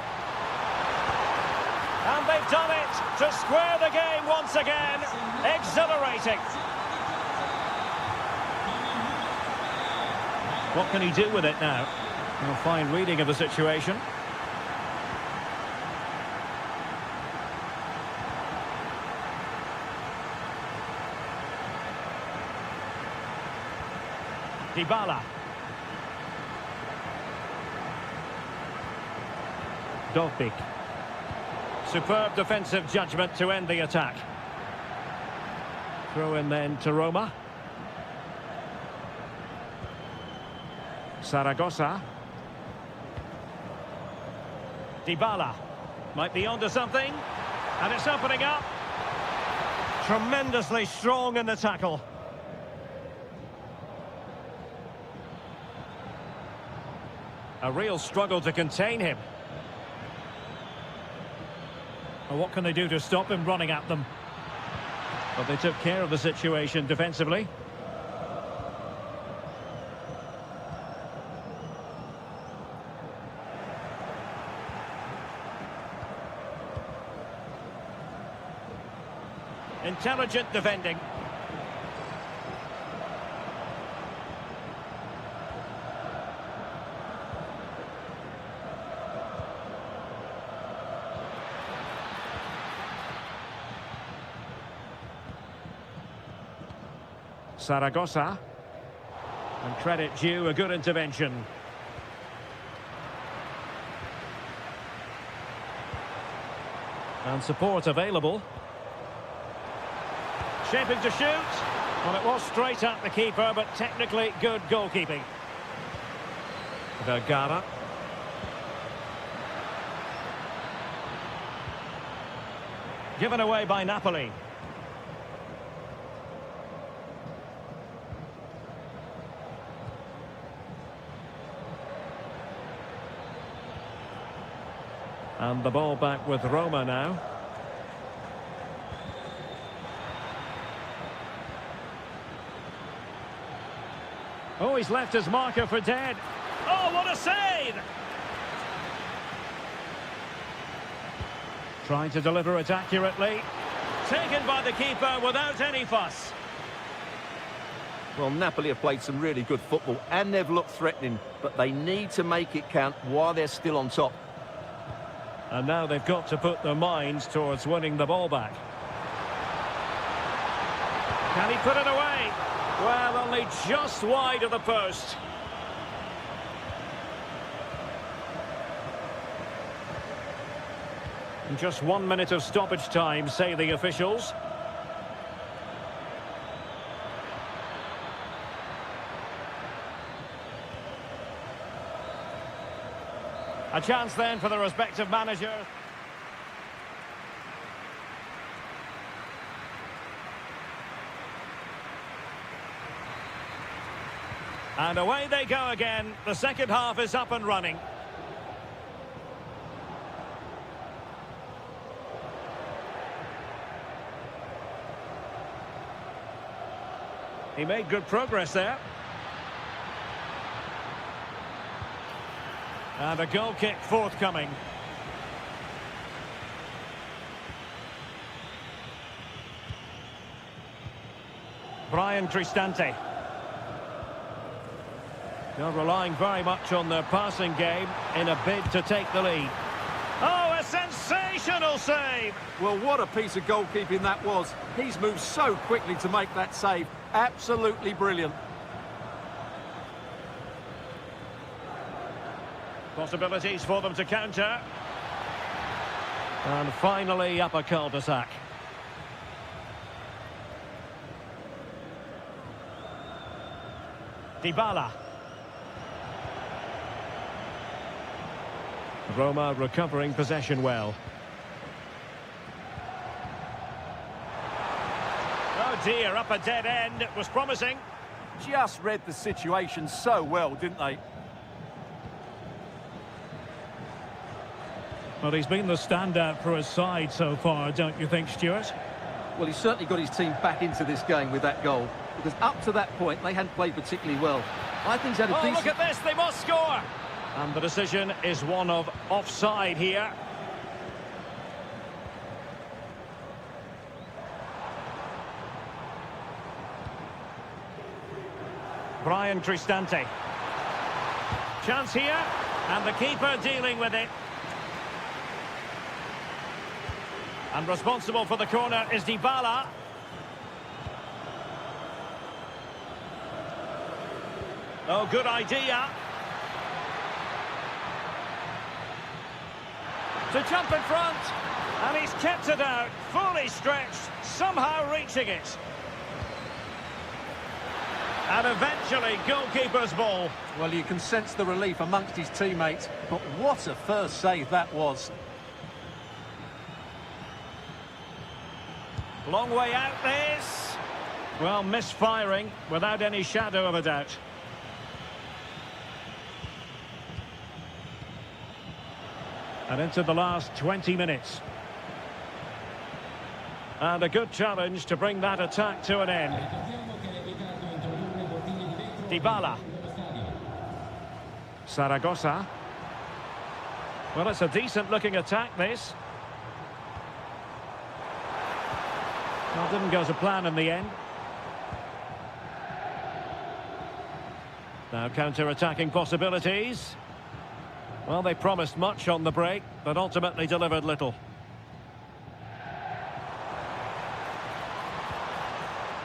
And they've done it to square the game once again. Exhilarating. What can he do with it now? A fine reading of the situation. Dybala. Dovbik. Superb defensive judgment to end the attack. Throw in then to Roma. Zaragoza. Dybala. Might be onto something. And it's opening up. Tremendously strong in the tackle. A real struggle to contain him. Well, what can they do to stop him running at them? But they took care of the situation defensively. Intelligent defending. Zaragoza. And credit due, a good intervention. And support available. Shaping to shoot. Well, it was straight at the keeper, but technically good goalkeeping. Vergara. Given away by Napoli. And the ball back with Roma now. Oh, he's left his marker for dead. Oh, what a save! Trying to deliver it accurately. Taken by the keeper without any fuss. Well, Napoli have played some really good football and they've looked threatening, but they need to make it count while they're still on top. And now they've got to put their minds towards winning the ball back. Can he put it away? Well, only just wide of the post. And just 1 minute of stoppage time, say the officials. A chance then for the respective manager. And away they go again. The second half is up and running. He made good progress there. And a goal kick forthcoming. Brian Cristante. They're relying very much on their passing game in a bid to take the lead. Oh, a sensational save! Well, what a piece of goalkeeping that was. He's moved so quickly to make that save. Absolutely brilliant. Possibilities for them to counter. And finally up a cul-de-sac. Dybala. Roma recovering possession well. Oh dear, up a dead end. It was promising. Just read the situation so well, didn't they? Well, he's been the standout for his side so far, don't you think, Stuart? Well, he's certainly got his team back into this game with that goal, because up to that point, they hadn't played particularly well. I think he's had a decent... look at this, they must score! And the decision is one of offside here. Brian Cristante. Chance here, and the keeper dealing with it. And responsible for the corner is Dybala. Oh, good idea. To jump in front. And he's kept it out, fully stretched, somehow reaching it. And eventually, goalkeeper's ball. Well, you can sense the relief amongst his teammates, but what a first save that was. Long way out this. Well, misfiring without any shadow of a doubt. And into the last 20 minutes. And a good challenge to bring that attack to an end. Dybala. Zaragoza. Well, it's a decent-looking attack, this. Well, didn't go to plan in the end. Now counter-attacking possibilities. Well, they promised much on the break, but ultimately delivered little.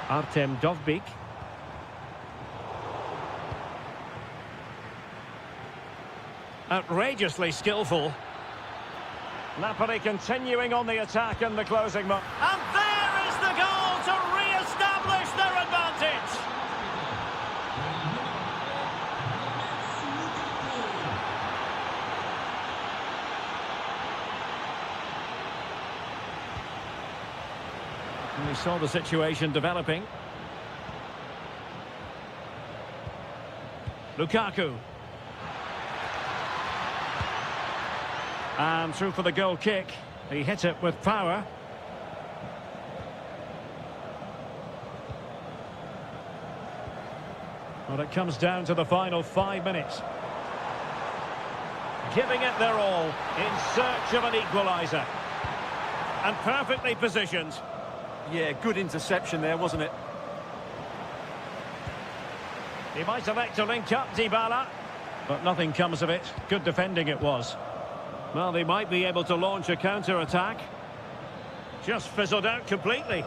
Artem Dovbyk. Outrageously skillful. Napoli continuing on the attack in the closing moment. And there is the goal to re-establish their advantage. And we saw the situation developing. Lukaku. And through for the goal kick. He hit it with power. Well, it comes down to the final 5 minutes. Giving it their all in search of an equaliser. And perfectly positioned. Yeah, good interception there, wasn't it? He might elect to link up Dybala. But nothing comes of it. Good defending it was. Well, they might be able to launch a counter-attack. Just fizzled out completely.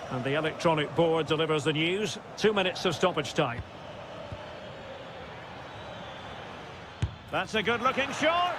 And the electronic board delivers the news. 2 minutes of stoppage time. That's a good-looking shot.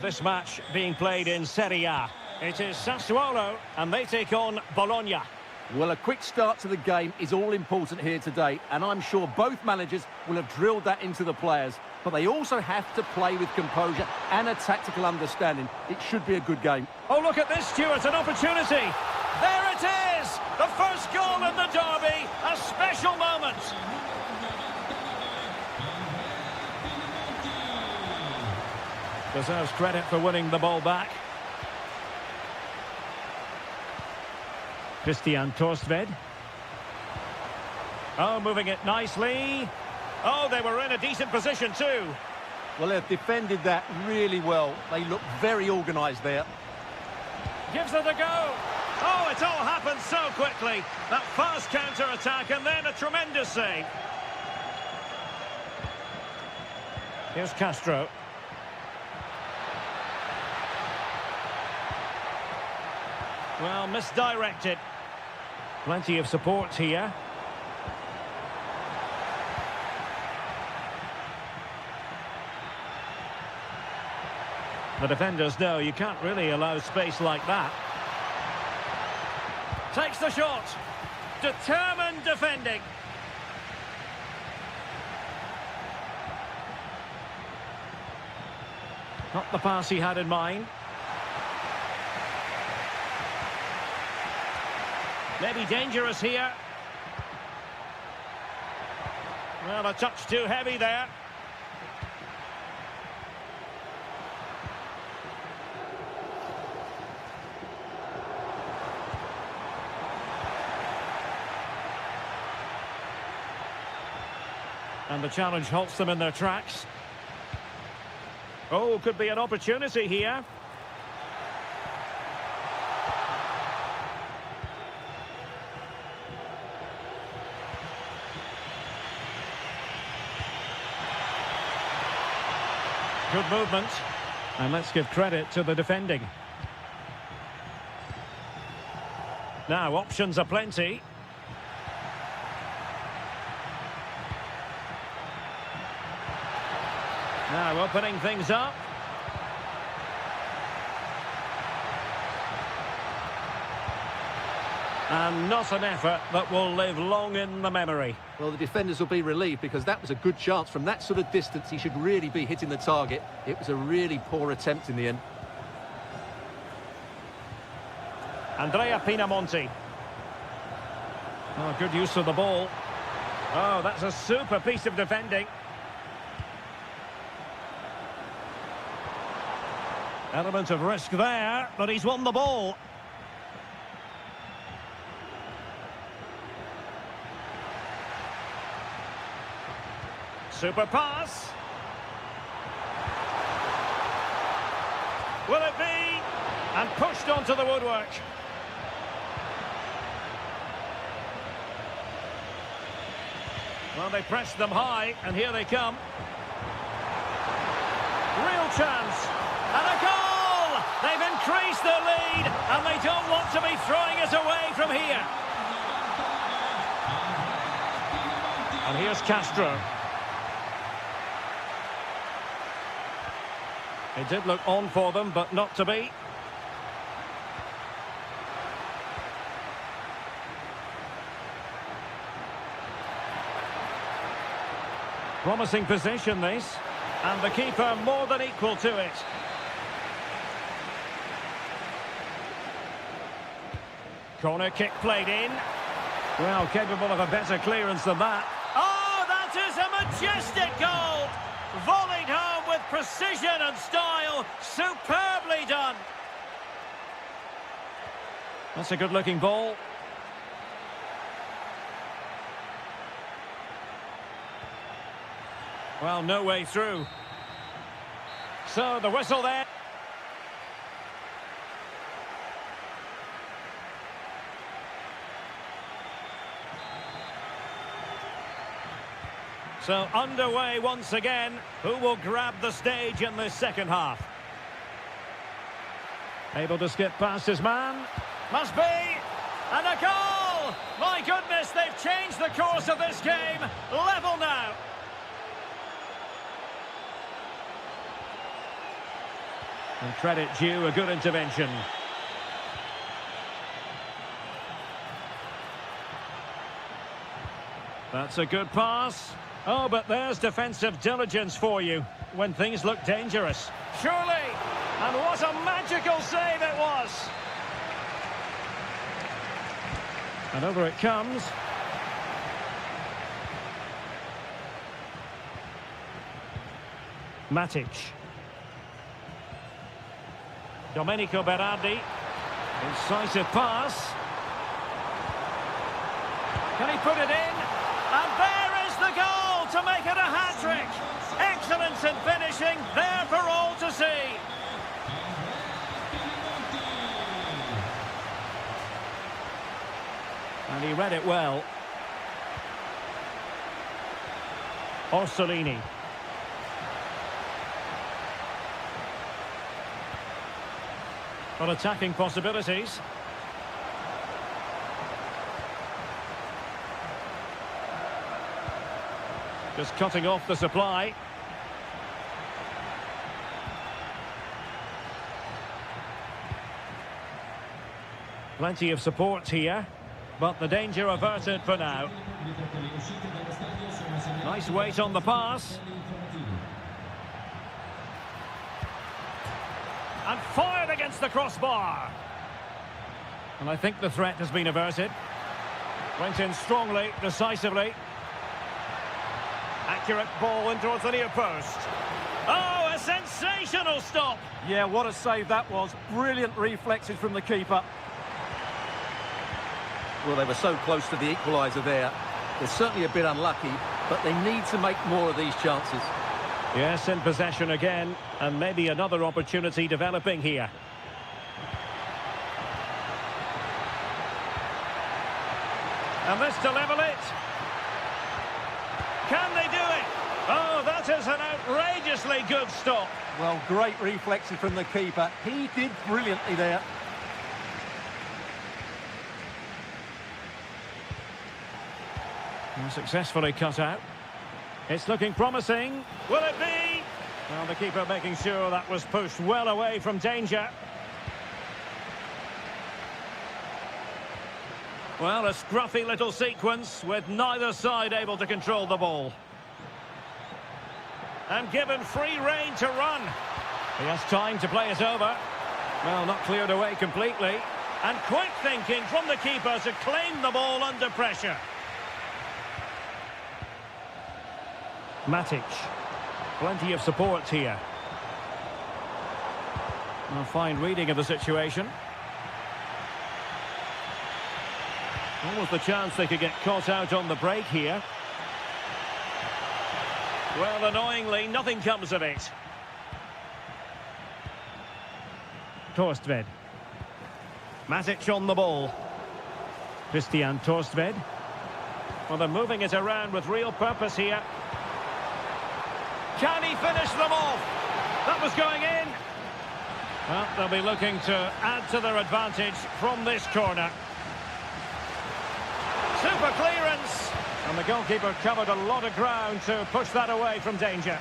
This match being played in Serie A. It is Sassuolo, and they take on Bologna. Well, a quick start to the game is all important here today, and I'm sure both managers will have drilled that into the players. But they also have to play with composure and a tactical understanding. It should be a good game. Oh, look at this, Stuart, an opportunity. There it is! The first goal in the derby, a special moment. Deserves credit for winning the ball back. Christian Torsved. Oh, moving it nicely. Oh, they were in a decent position too. Well, they've defended that really well. They look very organised there. Gives it a go. Oh, it all happened so quickly. That fast counter-attack and then a tremendous save. Here's Castro. Well, misdirected. Plenty of support here. The defenders know you can't really allow space like that. Takes the shot. Determined defending. Not the pass he had in mind. Maybe dangerous here. Well, a touch too heavy there. And the challenge halts them in their tracks. Oh, could be an opportunity here. Good movement. And let's give credit to the defending. Now, options are plenty. Now opening things up. And not an effort that will live long in the memory. Well, the defenders will be relieved because that was a good chance. From that sort of distance, he should really be hitting the target. It was a really poor attempt in the end. Andrea Pinamonti. Oh, good use of the ball. Oh, that's a super piece of defending. Element of risk there, but he's won the ball. Super pass. Will it be? And pushed onto the woodwork. Well, they pressed them high, and here they come. Real chance. And a goal! They've increased their lead, and they don't want to be throwing it away from here. And here's Castro. It did look on for them, but not to be. Promising position, this. And the keeper more than equal to it. Corner kick played in. Well, capable of a better clearance than that. Oh, that is a majestic goal! Volleyed home with precision and style. Superbly done. That's a good-looking ball. Well, no way through. So, the whistle there. So, underway once again. Who will grab the stage in this second half? Able to skip past his man. Must be. And a goal! My goodness, they've changed the course of this game. Level now. And credit due, a good intervention. That's a good pass. Oh, but there's defensive diligence for you when things look dangerous. Surely! And what a magical save it was! And over it comes. Matic. Domenico Berardi. Incisive pass. Can he put it in? And there is the goal to make it a hat-trick. Excellence in finishing, there for all to see. And he read it well. Orsolini. Well, attacking possibilities. Just cutting off the supply. Plenty of support here, but the danger averted for now. Nice weight on the pass. And fired against the crossbar. And I think the threat has been averted. Went in strongly, decisively. Accurate ball in towards the near post. Oh, a sensational stop! Yeah, what a save that was. Brilliant reflexes from the keeper. Well, they were so close to the equaliser there. They're certainly a bit unlucky, but they need to make more of these chances. Yes, in possession again, and maybe another opportunity developing here. And this to level it. Can they do it? Oh, that is an outrageously good stop. Well, great reflexes from the keeper. He did brilliantly there. And successfully cut out. It's looking promising. Will it be? Well, the keeper making sure that was pushed well away from danger. Well, a scruffy little sequence with neither side able to control the ball. And given free rein to run. He has time to play it over. Well, not cleared away completely. And quick thinking from the keeper to claim the ball under pressure. Matic. Plenty of support here. A fine reading of the situation. Almost the chance they could get caught out on the break here. Well, annoyingly, nothing comes of it. Torstved. Matic on the ball. Christian Torstved. Well, they're moving it around with real purpose here. Can he finish them off? That was going in. Well, they'll be looking to add to their advantage from this corner. Super clearance. And the goalkeeper covered a lot of ground to push that away from danger.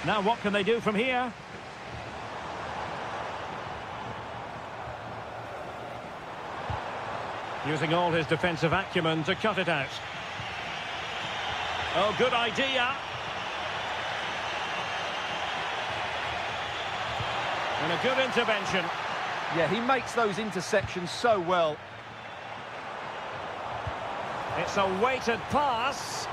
Now what can they do from here? Using all his defensive acumen to cut it out. Oh, good idea. And a good intervention. Yeah, he makes those interceptions so well. It's a weighted pass.